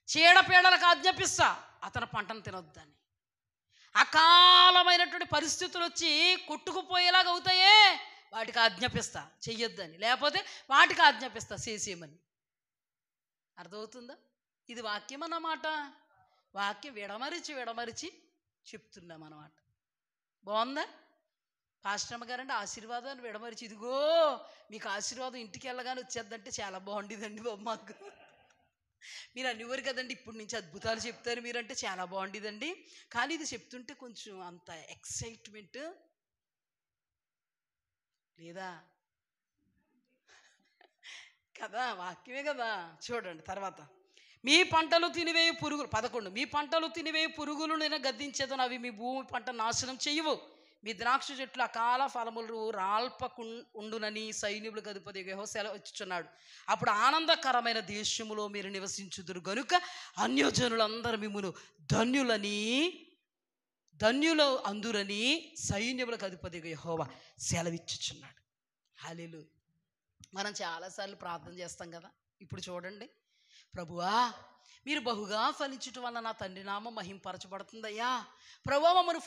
చీడపీడలకు ఆజ్ఞాపిస్తా, అతని పంటను తినొద్దని. అకాలమైనటువంటి పరిస్థితులు వచ్చి కొట్టుకుపోయేలాగా అవుతాయే, వాటికి ఆజ్ఞాపిస్తా చెయ్యొద్దని, లేకపోతే వాటికి ఆజ్ఞాపిస్తా చేసేయమని. అర్థమవుతుందా? ఇది వాక్యం అన్నమాట. వాక్యం విడమరిచి చెప్తున్నాం అన్నమాట. బాగుందా? పాస్టమ్మ గారంటే ఆశీర్వాదాన్ని విడమరిచి, ఇదిగో మీకు ఆశీర్వాదం ఇంటికి వెళ్ళగానే వచ్చేద్దంటే చాలా బాగుండేదండి బాబు మాకు. మీరు అనేవారు కదండి, ఇప్పటి నుంచి అద్భుతాలు చెప్తారు మీరంటే చాలా బాగుండేదండి, కానీ ఇది చెప్తుంటే కొంచెం అంత ఎక్సైట్మెంట్ లేదా కదా, వాక్యమే కదా. చూడండి తర్వాత, మీ పంటలు తినివేయు పురుగులు 11, మీ పంటలు తినివేయు పురుగులు నేను గద్దించేదను, అవి మీ భూమి పంట నాశనం చేయవు. మీ ద్రాక్ష చెట్లు అకాల ఫలములు రాల్పకుండునని సైన్యములకు అధిపతిగా యెహోవా సెలవిచ్చుచున్నాడు. అప్పుడు ఆనందకరమైన దేశములో మీరు నివసించుదురు గనుక అన్యజనులందరూ మిమ్మును ధన్యులు అందురని సైన్యములకు అధిపతిగా యెహోవా సెలవిచ్చుచున్నాడు. హల్లెలూయా. మనం చాలాసార్లు ప్రార్థన చేస్తాం కదా. ఇప్పుడు చూడండి, ప్రభువా మీరు బహుగా ఫలించటం వల్ల నా తండ్రి నామం మహింపరచబడుతుందయ్యా, ప్రభువా మమ్మల్ని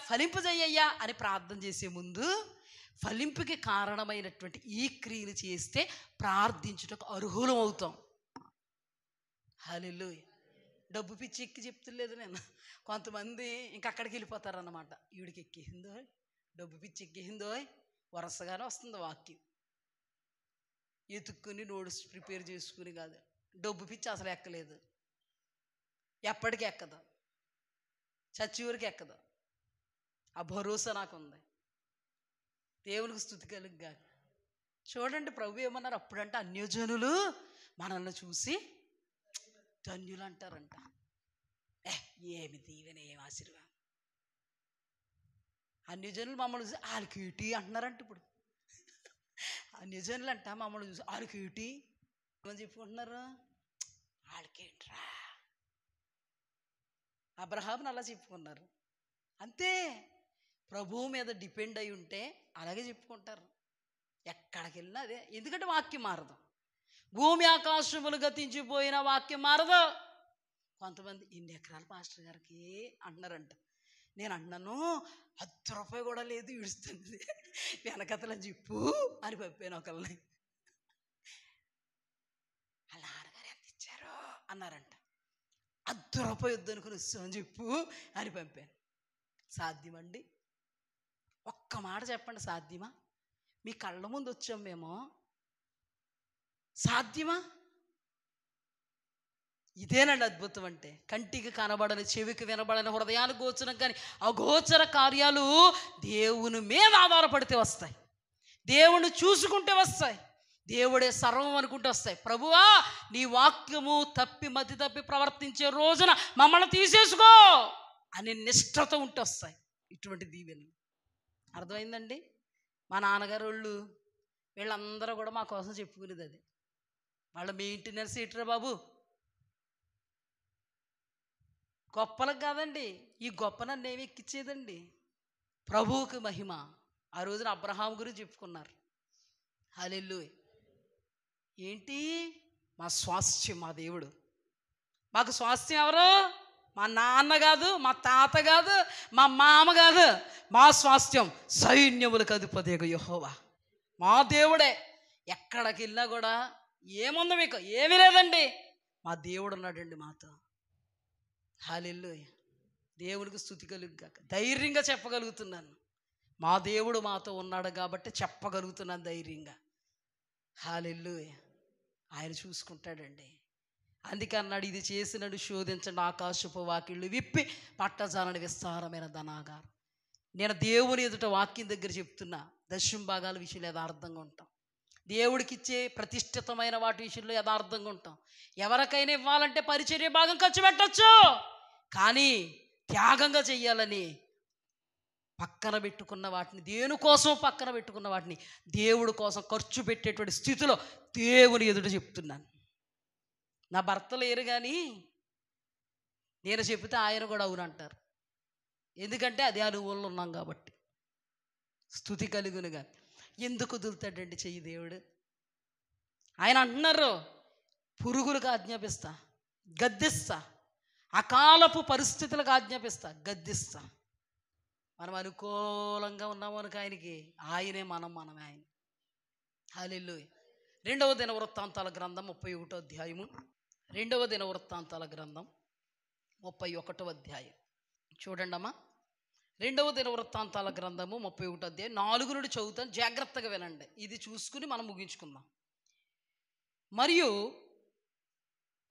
ఫలింపజేయ్యా అని ప్రార్థన చేసే ముందు ఫలింపుకి కారణమైనటువంటి ఈ క్రియలు చేస్తే ప్రార్థించుటకు అర్హులం అవుతాం. హల్లెలూయా. డబ్బు పిచ్చి ఎక్కి చెప్తులేదు నేను. కొంతమంది ఇంకక్కడికి వెళ్ళిపోతారన్నమాట. ఈవిడికి ఎక్కేసిందో, డబ్బు పిచ్చి ఎక్కేసిందో, వరుసగానే వస్తుంది వాక్యం. ఎతుక్కుని నోట్స్ ప్రిపేర్ చేసుకుని కాదు, డబ్బు పిచ్చి అసలు ఎక్కలేదు, ఎప్పటికీ ఎక్కదు, చచ్చివరికి ఎక్కదు. ఆ భరోసా నాకుంది. దేవునికి స్తుతి కలుగుగా. చూడండి, ప్రభు ఏమన్నారు అప్పుడంటే, అన్యజనులు మనల్ని చూసి ధన్యులు అంటారంట. ఏమి దీవెన, ఏమి ఆశీర్వాదం. అన్యజనులు మమ్మల్ని చూసి ఆలకేటి అంటున్నారంట. ఇప్పుడు అన్యజనులు అంట మమ్మల్ని చూసి ఆలకేటి అని చెప్పుకుంటున్నారు. ఆలకేంట్రా, అబ్రహాముని అలా చెప్పుకున్నారు. అంతే, ప్రభువు మీద డిపెండ్ అయి ఉంటే అలాగే చెప్పుకుంటారు. ఎక్కడికి వెళ్ళినా అదే. ఎందుకంటే వాక్యం మారదు. భూమి ఆకాశములు గతించిపోయిన వాక్యం మారదు. కొంతమంది ఇన్ని ఎకరాలు పాస్టర్ గారికి అంటున్నారంట. నేను అన్నాను, 10 రూపాయలు కూడా లేదు, ఇడుస్తుంది వెనకతలని చెప్పు అని పంపాను ఒకళ్ళని. వాళ్ళ నాన్నగారు ఎంత ఇచ్చారో అన్నారంట. 10 రూపాయలు వద్దనుకుని వస్తామని చెప్పు అని పంపాను. సాధ్యమండి? ఒక్క మాట చెప్పండి, సాధ్యమా? మీ కళ్ళ ముందు వచ్చాం మేము, సాధ్యమా? ఇదేనండి అద్భుతం అంటే. కంటికి కనబడని, చెవికి వినబడని, హృదయానికి గోచరం కానీ అగోచర కార్యాలు దేవుని మీద ఆధారపడితే వస్తాయి. దేవుణ్ణి చూసుకుంటే వస్తాయి. దేవుడే సర్వం అనుకుంటే వస్తాయి. ప్రభువా, నీ వాక్యము మతి తప్పి ప్రవర్తించే రోజున మమ్మల్ని తీసేసుకో అని నిష్ఠత ఉంటే వస్తాయి ఇటువంటి దీవెనలు. అర్థమైందండి? మా నాన్నగారు వాళ్ళు వీళ్ళందరూ కూడా మా కోసం చెప్పుకునేది అది. వాళ్ళ మెయింటెనెన్స్ ఏంటరా బాబు? గొప్పలకు కాదండి, ఈ గొప్ప నన్ను ఏమి ఎక్కించేదండి. ప్రభువుకి మహిమ. ఆ రోజున అబ్రహాం గురించి చెప్పుకున్నారు. హల్లెలూయా. ఏంటి? మా స్వాస్థ్యం మా దేవుడు. మాకు స్వాస్థ్యం ఎవరు? మా నాన్న కాదు, మా తాత కాదు, మా మామ కాదు. మా స్వాస్థ్యం సైన్యములకు అధిపతియగు యెహోవా, మా దేవుడే. ఎక్కడికి వెళ్ళినా కూడా ఏముంది మీకు? ఏమీ లేదండి, మా దేవుడు ఉన్నాడండి మాతో. హల్లెలూయా. దేవునికి స్తుతి కలుగుగాక. ధైర్యంగా చెప్పగలుగుతున్నాను, మా దేవుడు మాతో ఉన్నాడు కాబట్టి చెప్పగలుగుతున్నాను ధైర్యంగా. హల్లెలూయా. ఆయన చూసుకుంటాడండి. అందుకే అన్నాడు, ఇది చేసినట్టు శోధించండి, ఆకాశపు వాకిళ్ళు విప్పి పట్టజాలని విస్తారమైన ధనాగారం. నేను దేవుని ఎదుట వాక్యం దగ్గర చెప్తున్నా, దశమ భాగాల విషయంలో యథార్థంగా ఉంటాం. దేవుడికి ఇచ్చే ప్రతిష్ఠితమైన వాటి విషయంలో యథార్థంగా ఉంటాం. ఎవరికైనా ఇవ్వాలంటే పరిచర్య భాగం ఖర్చు పెట్టచ్చు, కానీ త్యాగంగా చెయ్యాలని పక్కన పెట్టుకున్న వాటిని, దేనికోసం పక్కన పెట్టుకున్న వాటిని దేవుడి కోసం ఖర్చు పెట్టేటువంటి స్థితిలో దేవుని ఎదుట చెప్తున్నాను. నా భర్త లేరు కానీ నేను చెప్తే ఆయన కూడా అవునంటారు. ఎందుకంటే అదే అనుభవంలో ఉన్నాం కాబట్టి. స్తుతి కలుగును కానీ. ఎందుకు వదులుతాడండి చెయ్యి దేవుడు? ఆయన అంటున్నారు, పురుగులకు ఆజ్ఞాపిస్తా, గద్దిస్తా, అకాలపు పరిస్థితులకు ఆజ్ఞాపిస్తా, గద్దిస్తా. మనం అనుకూలంగా ఉన్నాము అనుక ఆయనకి, ఆయనే మనమే ఆయన. హల్లెలూయా. 2వ దినవృత్తాంతాల గ్రంథం 31వ అధ్యాయము. 2వ దినవృత్తాంతాల గ్రంథం 31వ అధ్యాయం చూడండి అమ్మా. 2వ దినవృత్తాంతాల గ్రంథము 31వ అధ్యాయం 4 నుండి చదువుతాను, జాగ్రత్తగా వినండి. ఇది చూసుకుని మనం ముగించుకుందాం. మరియు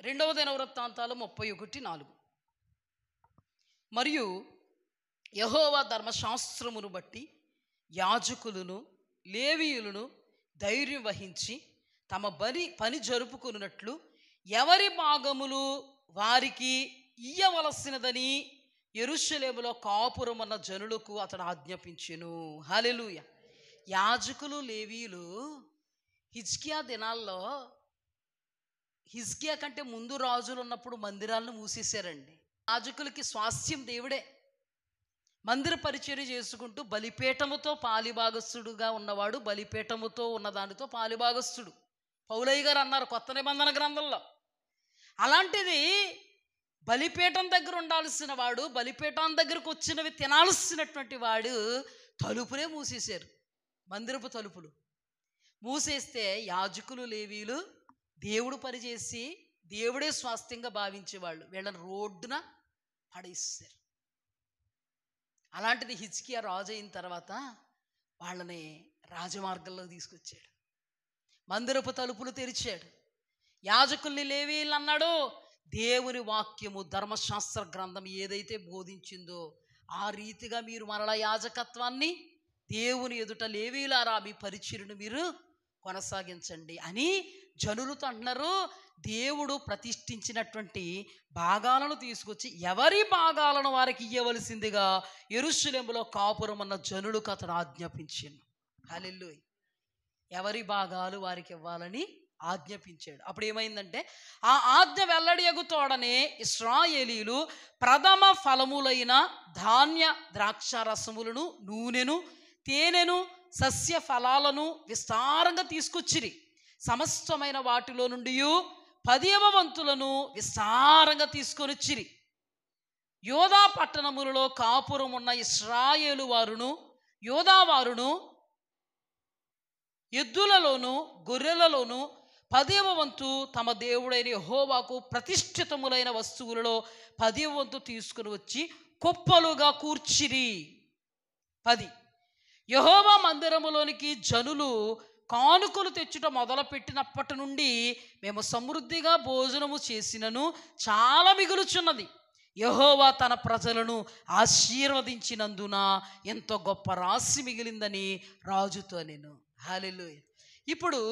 2వ దినవృత్తాంతాలు 31:4. మరియు యెహోవా ధర్మశాస్త్రమును బట్టి యాజకులను లేవీయులను ధైర్యం వహించి తమ పని జరుపుకున్నట్లు ఎవరి భాగములు వారికి ఇయ్యవలసినదని యెరూషలేములో కాపురమన్న జనులకు అతడు ఆజ్ఞాపించెను. హల్లెలూయా. యాజకులు లేవీయులు హిజ్కియా దినాల్లో, హిజ్కియా కంటే ముందు రాజులు ఉన్నప్పుడు మందిరాలను మూసేశారండి. యాజకులకి స్వాస్థ్యం దేవుడే. మందిర పరిచర్య చేసుకుంటూ బలిపీఠముతో పాలిభాగస్థుడుగా ఉన్నవాడు బలిపీఠముతో ఉన్నదానితో పాలిభాగస్థుడు. పౌలయ్య గారు అన్నారు కొత్త నిబంధన గ్రంథంలో. అలాంటిది బలిపీఠం దగ్గర ఉండాల్సిన వాడు, బలిపీఠం దగ్గరకు వచ్చినవి తినాల్సినటువంటి వాడు తలుపులే మూసేశారు. మందిరపు తలుపులు మూసేస్తే యాజకులు లేవీలు దేవుడు పనిచేసి దేవుడే స్వాస్థ్యంగా భావించేవాళ్ళు వీళ్ళని రోడ్డున పడేస్తారు. అలాంటిది హిజ్కియా రాజు అయిన తర్వాత వాళ్ళని రాజమార్గంలో తీసుకొచ్చాడు, మందిరపు తలుపులు తెరిచాడు. యాజకుల్ని లేవీలు అన్నాడు, దేవుని వాక్యము ధర్మశాస్త్ర గ్రంథం ఏదైతే బోధించిందో ఆ రీతిగా మీరు మరలా యాజకత్వాన్ని దేవుని ఎదుట లేవీలారా మీ పరిచర్యను మీరు కొనసాగించండి అని జనులతో అంటున్నారు. దేవుడు ప్రతిష్ఠించినటువంటి భాగాలను తీసుకొచ్చి ఎవరి భాగాలను వారికి ఇవ్వవలసిందిగా యెరూషలేములో కాపురం అన్న జనులకు అతడు ఆజ్ఞాపించాను. హల్లెలూయా. ఎవరి భాగాలు వారికి ఇవ్వాలని ఆజ్ఞాపించాడు. అప్పుడు ఏమైందంటే ఆ ఆజ్ఞ వెల్లడియగు తోడనే ఇశ్రాయేలీలు ప్రథమ ఫలములైన ధాన్య ద్రాక్ష రసములను, నూనెను, తేనెను, సస్య ఫలాలను విస్తారంగా తీసుకొచ్చిరి. సమస్తమైన వాటిలో నుండి 10వ వంతులను విస్తారంగా తీసుకొని వచ్చిరి. యోధా పట్టణములలో కాపురం ఉన్న ఇశ్రాయేలు వారును యోధావారును ఎద్దులలోను గొర్రెలలోను 10వ వంతు తమ దేవుడైన యెహోవాకు ప్రతిష్ఠితములైన వస్తువులలో 10వ వంతు తీసుకుని వచ్చి కుప్పలుగా కూర్చిరి. 10. యెహోవా మందిరములోనికి జనులు కానుకలు తెచ్చుట మొదలుపెట్టినప్పటి నుండి మేము సమృద్ధిగా భోజనము చేసినను చాలా మిగులుచున్నది. యెహోవా తన ప్రజలను ఆశీర్వదించినందున ఎంతో గొప్ప రాశి మిగిలిందని రాజుతో నేను. హల్లెలూయా. ఇప్పుడు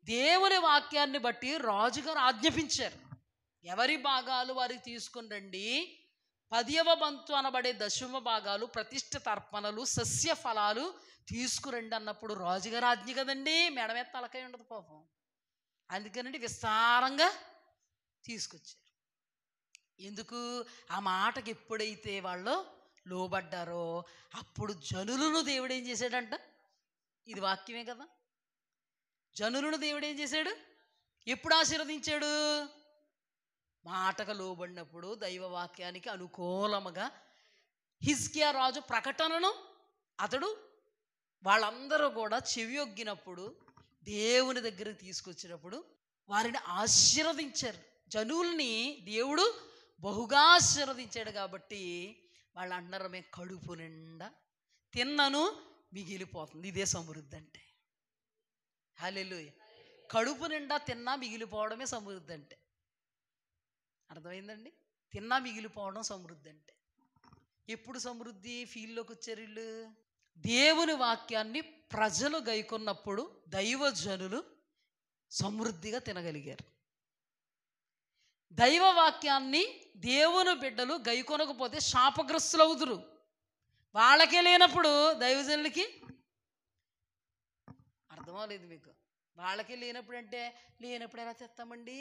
దేవుని వాక్యాన్ని బట్టి రాజుగారు ఆజ్ఞాపించారు, ఎవరి భాగాలు వారికి తీసుకుని రండి. 10వ వంతు అనబడే దశమ భాగాలు, ప్రతిష్ఠిత అర్పణలు, సస్య ఫలాలు తీసుకురండి అన్నప్పుడు రాజుగారు ఆజ్ఞ కదండి, మేడమే తలకాయ ఉండదు పాపం. అందుకనండి విస్తారంగా తీసుకొచ్చారు. ఎందుకు? ఆ మాటకి ఎప్పుడైతే వాళ్ళు లోబడ్డారో అప్పుడు జనులను దేవుడు ఏం చేశాడంట? ఇది వాక్యమే కదా. జనులను దేవుడు ఏం చేశాడు? ఎప్పుడు ఆశీర్వదించాడు? మాటకు లోబడినప్పుడు, దైవ వాక్యానికి అనుకూలముగా హిజ్కియా రాజు ప్రకటనను అతడు వాళ్ళందరూ కూడా చెవియొగ్గినప్పుడు, దేవుని దగ్గరికి తీసుకొచ్చినప్పుడు వారిని ఆశీర్వదించారు. జనుల్ని దేవుడు బహుగా ఆశీర్వదించాడు. కాబట్టి వాళ్ళు అంటారు, మేము కడుపు నిండా తిన్నను మిగిలిపోతుంది. ఇదే సమృద్ధి అంటే. హల్లెలూయా. కడుపు నిండా తిన్నా మిగిలిపోవడమే సమృద్ధి అంటే. అర్థమైందండి? తిన్నా మిగిలిపోవడం సమృద్ధి అంటే. ఎప్పుడు సమృద్ధి ఫీల్డ్లోకి వచ్చారు వీళ్ళు? దేవుని వాక్యాన్ని ప్రజలు గైకొన్నప్పుడు దైవజనులు సమృద్ధిగా తినగలిగారు. దైవ వాక్యాన్ని దేవుని బిడ్డలు గైకొనకపోతే శాపగ్రస్తులు అవుతురు. వాళ్ళకే లేనప్పుడు దైవజనులకి అర్థమవలేదు మీకు. వాళ్ళకే లేనప్పుడు అంటే లేనప్పుడు ఎలా తెస్తామండి?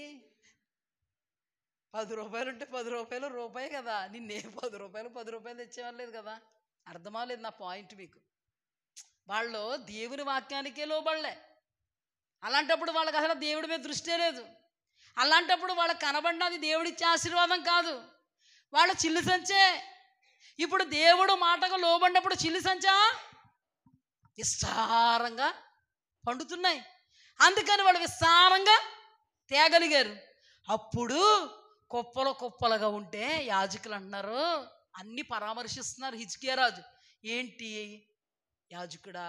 10 రూపాయలు ఉంటే 10 రూపాయలు రూపాయి కదా. నిన్నే 10 రూపాయలు తెచ్చేవాళ్ళలేదు కదా. అర్థమవలేదు నా పాయింట్ మీకు. వాళ్ళు దేవుని వాక్యానికే లోబడలే. అలాంటప్పుడు వాళ్ళకి అసలు దేవుడి మీద దృష్టే లేదు. అలాంటప్పుడు వాళ్ళకి కనబడినది దేవుడిచ్చే ఆశీర్వాదం కాదు, వాళ్ళ చిల్లు సంచే. ఇప్పుడు దేవుడు మాటకు లోబడినప్పుడు చిల్లు సంచా విస్తారంగా పండుతున్నాయి. అందుకని వాళ్ళు విస్తారంగా తేగలిగారు. అప్పుడు కుప్పలు కుప్పలుగా ఉంటే యాజకులు అంటున్నారు, అన్ని పరామర్శిస్తున్నారు హిజ్కియా రాజు. ఏంటి యాజకుడా,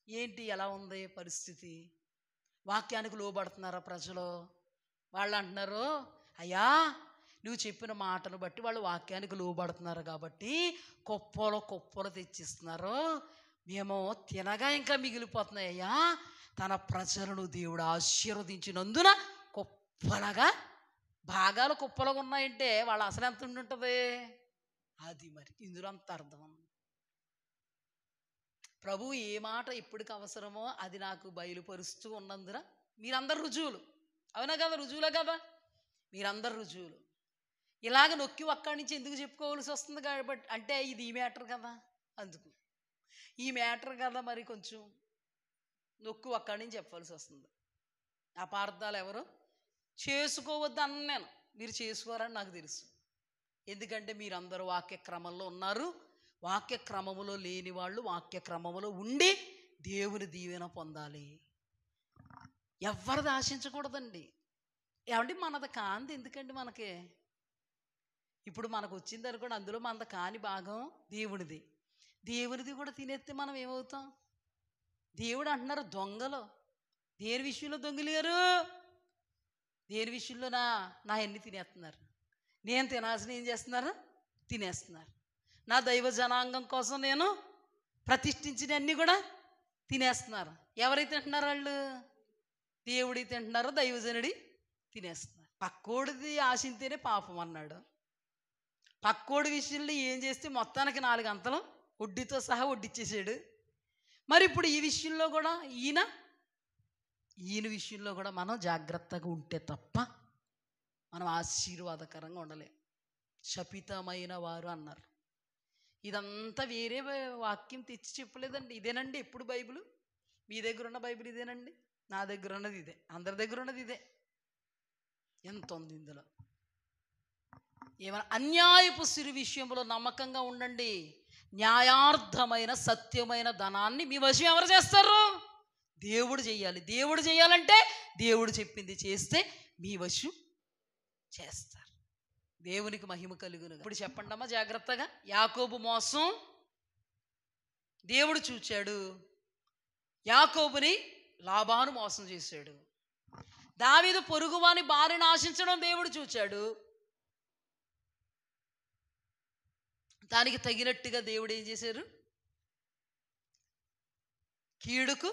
ఏంటి ఎలా ఉంది పరిస్థితి? వాక్యానికి లోబడుతున్నారా ప్రజలు? వాళ్ళు అంటున్నారు, అయ్యా నువ్వు చెప్పిన మాటను బట్టి వాళ్ళు వాక్యానికి లోబడుతున్నారు కాబట్టి కుప్పలు కుప్పలు తెచ్చిస్తున్నారు, మేము తినగా ఇంకా మిగిలిపోతున్నాయి. అయ్యా తన ప్రజలను దేవుడు ఆశీర్వదించినందున కుప్పలుగా భాగాలు కుప్పలుగా ఉన్నాయంటే వాళ్ళు అసలు ఎంత ఉండుంటుంది? అది మరి ఇందులో అంత అర్థం. ప్రభు ఏ మాట ఎప్పటికి అవసరమో అది నాకు బయలుపరుస్తూ ఉన్నందున మీరందరు రుజువులు. అవునా కదా? రుజువులే కదా. మీరందరు రుజువులు. ఇలాగ నొక్కి అక్కడి నుంచి ఎందుకు చెప్పుకోవాల్సి వస్తుంది కాబట్టి అంటే ఇది ఈ మ్యాటర్ కదా. అందుకు ఈ మ్యాటర్ కదా మరి కొంచెం నొక్కి అక్కడి నుంచి చెప్పాల్సి వస్తుంది. అపార్థాలు ఎవరు చేసుకోవద్దు అన్నాను, మీరు చేసుకోరని నాకు తెలుసు. ఎందుకంటే మీరందరూ వాక్య క్రమంలో ఉన్నారు. వాక్య క్రమములో లేని వాళ్ళు వాక్య క్రమములో ఉండి దేవుని దీవెన పొందాలి. ఎవరిది ఆశించకూడదండి. ఏమంటే మనది కాంది ఎందుకండి మనకి? ఇప్పుడు మనకు వచ్చింది అనుకోండి, అందులో మనది కాని భాగం దేవునిది. దేవునిది కూడా తినేస్తే మనం ఏమవుతాం? దేవుడు అంటున్నారు దొంగలు. దేని విషయంలో దొంగలు గారు? దేని విషయంలో నా ఎన్ని తినేస్తున్నారు. నేను తినాల్సిన ఏం చేస్తున్నారు? తినేస్తున్నారు. నా దైవ జనాంగం కోసం నేను ప్రతిష్ఠించిన అన్నీ కూడా తినేస్తున్నారు. ఎవరైతే తింటున్నారు? వాళ్ళు దేవుడి తింటున్నారు, దైవజనుడి తినేస్తున్నారు. పక్కోడిది ఆశింతేనే పాపం అన్నాడు. పక్కోడి విషయంలో ఏం చేస్తే మొత్తానికి 4 అంతలు వడ్డీతో సహా వడ్డిచ్చేసాడు. మరి ఇప్పుడు ఈ విషయంలో కూడా ఈయన ఈయన విషయంలో కూడా మనం జాగ్రత్తగా ఉంటే తప్ప మనం ఆశీర్వాదకరంగా ఉండలేం. శపితమైన వారు అన్నారు. ఇదంతా వేరే వాక్యం తెచ్చి చెప్పలేదండి. ఇదేనండి ఎప్పుడు బైబిల్. మీ దగ్గర ఉన్న బైబిల్ ఇదేనండి, నా దగ్గర ఉన్నది ఇదే, అందరి దగ్గర ఉన్నది ఇదే. ఎంత ఉంది ఇందులో. ఏమైనా అన్యాయపు సిరి విషయంలో నమ్మకంగా ఉండండి. న్యాయార్థమైన సత్యమైన ధనాన్ని మీ వశం ఎవరు చేస్తారు? దేవుడు చెయ్యాలి. దేవుడు చేయాలంటే దేవుడు చెప్పింది చేస్తే మీ వశం చేస్తారు. దేవునికి మహిమ కలుగును. ఇప్పుడు చెప్పండి అమ్మా జాగ్రత్తగా. యాకోబు మోసం దేవుడు చూచాడు. యాకోబుని లాబాను మోసం చేశాడు. దావీదు పొరుగువాని భార్యను ఆశించడం దేవుడు చూచాడు. దానికి తగినట్టుగా దేవుడు ఏం చేశారు? కీడుకు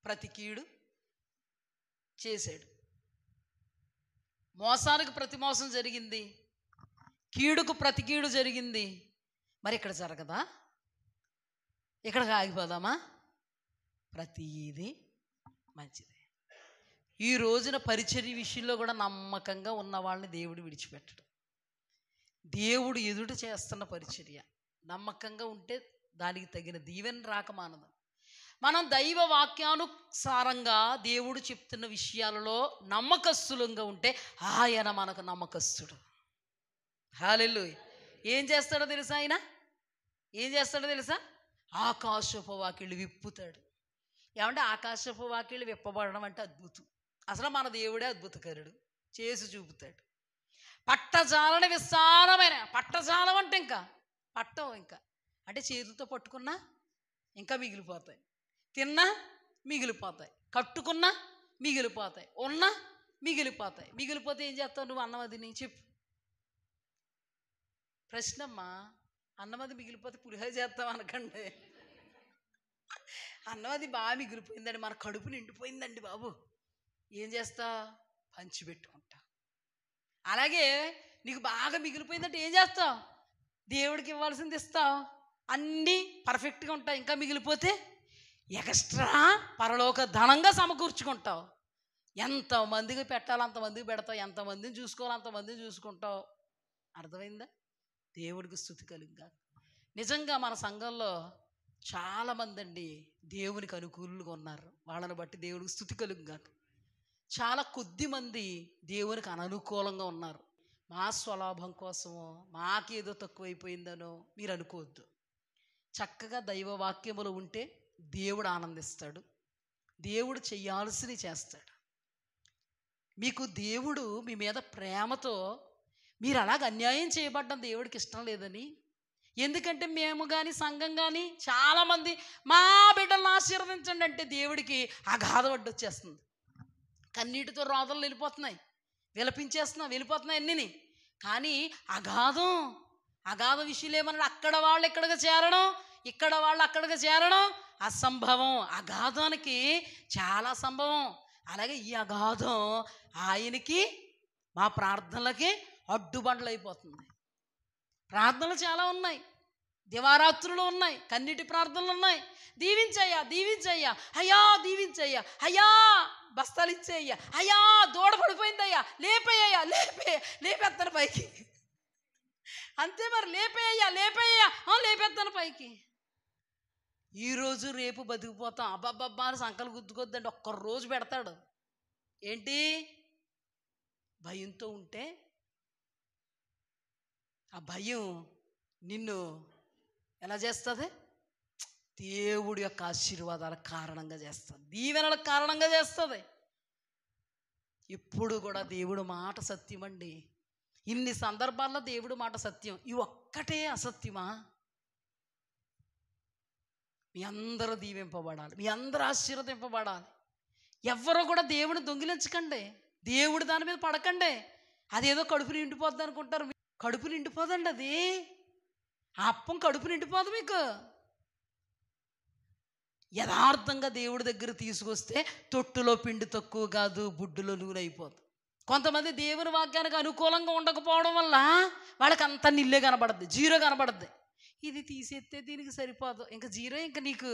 ప్రతి కీడు చేశాడు. మోసానికి ప్రతి మోసం జరిగింది, కీడుకు ప్రతి కీడు జరిగింది. మరి ఇక్కడ జరగదా? ఇక్కడికి ఆగిపోదామా? ప్రతిదీ మంచిదే. ఈ రోజున పరిచర్య విషయంలో కూడా నమ్మకంగా ఉన్న వాళ్ళని దేవుడు విడిచిపెట్టడు. దేవుడు ఎదుట చేస్తున్న పరిచర్య నమ్మకంగా ఉంటే దానికి తగిన దీవెన రాక మానదు. మనం దైవ వాక్యానుసారంగా దేవుడు చెప్తున్న విషయాలలో నమ్మకస్తులంగా ఉంటే ఆయన మనకు నమ్మకస్తుడు. హల్లెలూయా. ఏం చేస్తాడో తెలుసా? ఆయన ఏం చేస్తాడో తెలుసా? ఆకాశపు వాకిళ్ళు విప్పుతాడు. ఏమంటే ఆకాశపు వాకిళ్ళు విప్పబడడం అంటే అద్భుతం. అసలు మన దేవుడే అద్భుతకరుడు, చేసి చూపుతాడు. పట్టజాలని విస్తారమైన పట్టజాలం అంటే ఇంకా పట్టం, ఇంకా అంటే చేతులతో పట్టుకున్నా ఇంకా మిగిలిపోతాయి, తిన్నా మిగిలిపోతాయి, కట్టుకున్నా మిగిలిపోతాయి, ఉన్నా మిగిలిపోతాయి. మిగిలిపోతే ఏం చేస్తావు నువ్వు? అన్నం అది నీ చెప్పు. ప్రశ్నమ్మా, అన్నం అది మిగిలిపోతే పులిహోర చేస్తాం అనకండి. అన్నం అది బాగా మిగిలిపోయిందండి, మన కడుపు నిండిపోయిందండి బాబు, ఏం చేస్తా? పంచిపెట్టుకుంటా. అలాగే నీకు బాగా మిగిలిపోయిందంటే ఏం చేస్తావు? దేవుడికి ఇవ్వాల్సింది ఇస్తావు. అన్నీ పర్ఫెక్ట్గా ఉంటాయి. ఇంకా మిగిలిపోతే ఎక్స్ట్రా పరలోక ధనంగా సమకూర్చుకుంటావు. ఎంతమందికి పెట్టాలి అంతమందికి పెడతావు, ఎంతమందిని చూసుకోవాలి అంతమందిని చూసుకుంటావు. అర్థమైందా? దేవుడికి స్తుతి కలుగుగా. నిజంగా మన సంఘంలో చాలామంది అండి దేవునికి అనుకూలుగా ఉన్నారు. వాళ్ళని బట్టి దేవుడికి స్తుతి కలుగుగా. చాలా కొద్ది మంది దేవునికి అననుకూలంగా ఉన్నారు. మా స్వలాభం కోసమో మాకేదో తక్కువైపోయిందనో మీరు అనుకోవద్దు. చక్కగా దైవ వాక్యములు ఉంటే దేవుడు ఆనందిస్తాడు. దేవుడు చెయ్యాల్సినవి చేస్తాడు. మీకు దేవుడు మీ మీద ప్రేమతో మీరు అలాగ అన్యాయం చేయబడ్డం దేవుడికి ఇష్టం లేదని. ఎందుకంటే మేము కానీ సంఘం కానీ చాలామంది మా బిడ్డలను ఆశీర్వదించండి అంటే దేవుడికి అగాధ వచ్చేస్తుంది. కన్నీటితో రోదలు వెళ్ళిపోతున్నాయి, విలపించేస్తున్నాం, వెళ్ళిపోతున్నాయి అన్నీ. కానీ అగాధం విషయంలో ఏమన్నాడు? అక్కడ వాళ్ళు ఇక్కడికి చేరడం, ఇక్కడ వాళ్ళు అక్కడికి చేరడం అసంభవం. అగాధానికి చాలా సంభవం. అలాగే ఈ అగాధం ఆయనకి మా ప్రార్థనలకి అడ్డుబండలు అయిపోతుంది. ప్రార్థనలు చాలా ఉన్నాయి, దివారాత్రులు ఉన్నాయి, కన్నీటి ప్రార్థనలు ఉన్నాయి. దీవించయ్యా, దీవించయ్యా, అయ్యా దీవించయ్యా, అయ్యా బస్తాలు ఇచ్చేయ్యా, అయ్యా దూడ పడిపోయిందయ్యా, లేపేయ్యా, లేపేస్తాను పైకి. అంతే మరి, లేపేయ్యా లేపేస్తాను పైకి. ఈరోజు రేపు బతికిపోతాం. అబ్బబ్బబ్బా అని సంకలు గుద్దుకొద్దండి. ఒక్కరోజు పెడతాడు. ఏంటి? భయంతో ఉంటే ఆ భయం నిన్ను ఎలా చేస్తుంది? దేవుడి యొక్క ఆశీర్వాదాల కారణంగా చేస్తుంది, దీవెనల కారణంగా చేస్తుంది. ఎప్పుడు కూడా దేవుడు మాట సత్యం అండి. ఇన్ని సందర్భాల్లో దేవుడు మాట సత్యం, ఈ ఒక్కటే అసత్యమా? మీ అందరూ దీవింపబడాలి, మీ అందరూ ఆశీర్వదింపబడాలి. ఎవ్వరూ కూడా దేవుని దొంగిలించకండి, దేవుడు దాని మీద పడకండి. అదేదో కడుపు నిండిపోద్ది అనుకుంటారు. కడుపు నిండిపోదండి అది. ఆ అప్పం కడుపు నిండిపోదు మీకు. యథార్థంగా దేవుడి దగ్గర తీసుకొస్తే తొట్టులో పిండి తక్కువ కాదు, బుడ్డులో నూనె అయిపోదు. కొంతమంది దేవుని వాక్యానికి అనుకూలంగా ఉండకపోవడం వల్ల వాళ్ళకి అంత నిల్లే కనబడుద్ది, జీరో కనబడుద్ది. ఇది తీసేస్తే దీనికి సరిపోదు, ఇంకా జీరో, ఇంకా నీకు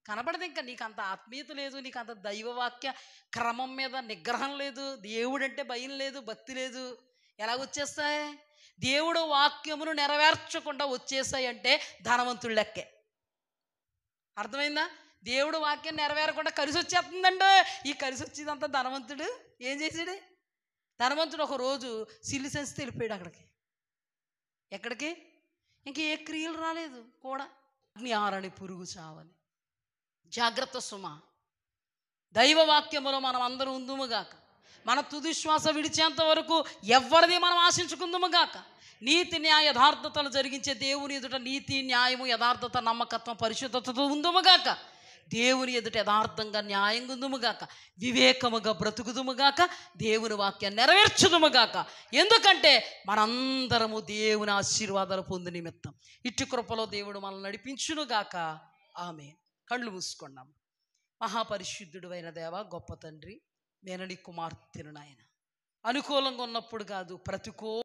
కనబడదు. ఇంకా నీకు అంత ఆత్మీయత లేదు, నీకు అంత దైవవాక్య క్రమం మీద నిగ్రహం లేదు, దేవుడంటే భయం లేదు, భక్తి లేదు. ఎలా వచ్చేస్తాయి? దేవుడు వాక్యమును నెరవేర్చకుండా వచ్చేసాయి అంటే ధనవంతుడు లెక్కే. అర్థమైందా? దేవుడు వాక్యం నెరవేరకుండా కలిసి వచ్చేస్తుందండి. ఈ కలిసి వచ్చేదంతా ధనవంతుడు ఏం చేసాడు? ధనవంతుడు ఒక రోజు సిల్లి సెన్స్ వెళ్ళిపోయాడు అక్కడికి. ఎక్కడికి? ఇంక ఏ క్రియలు రాలేదు కూడా. అగ్ని ఆరని పురుగు చావని. జాగ్రత్త సుమ. దైవవాక్యములో మనం అందరూ ఉందుముగాక. మన తుది శ్వాస విడిచేంత వరకు ఎవరిది మనం ఆశించుకుందుముగాక. నీతి న్యాయ యథార్థతలు జరిగించే దేవుని ఎదుట నీతి, న్యాయము, యథార్థత, నమ్మకత్వం, పరిశుద్ధతతో ఉందుముగాక. దేవుని ఎదుట యథార్థంగా న్యాయంగా ఉందుముగాక. వివేకముగా బ్రతుకుదుముగాక. దేవుని వాక్యాన్ని నెరవేర్చుదుముగాక. ఎందుకంటే మనందరము దేవుని ఆశీర్వాదాలు పొందు నిమిత్తం. ఇటు కృపలో దేవుడు మనల్ని నడిపించునుగాక. ఆమేన్. కళ్ళు మూసుకున్నాం. మహాపరిశుద్ధుడు అయిన దేవ, గొప్ప తండ్రి, నేను నీ కుమార్తెను నాయన. అనుకూలంగా ఉన్నప్పుడు కాదు, ప్రతికూల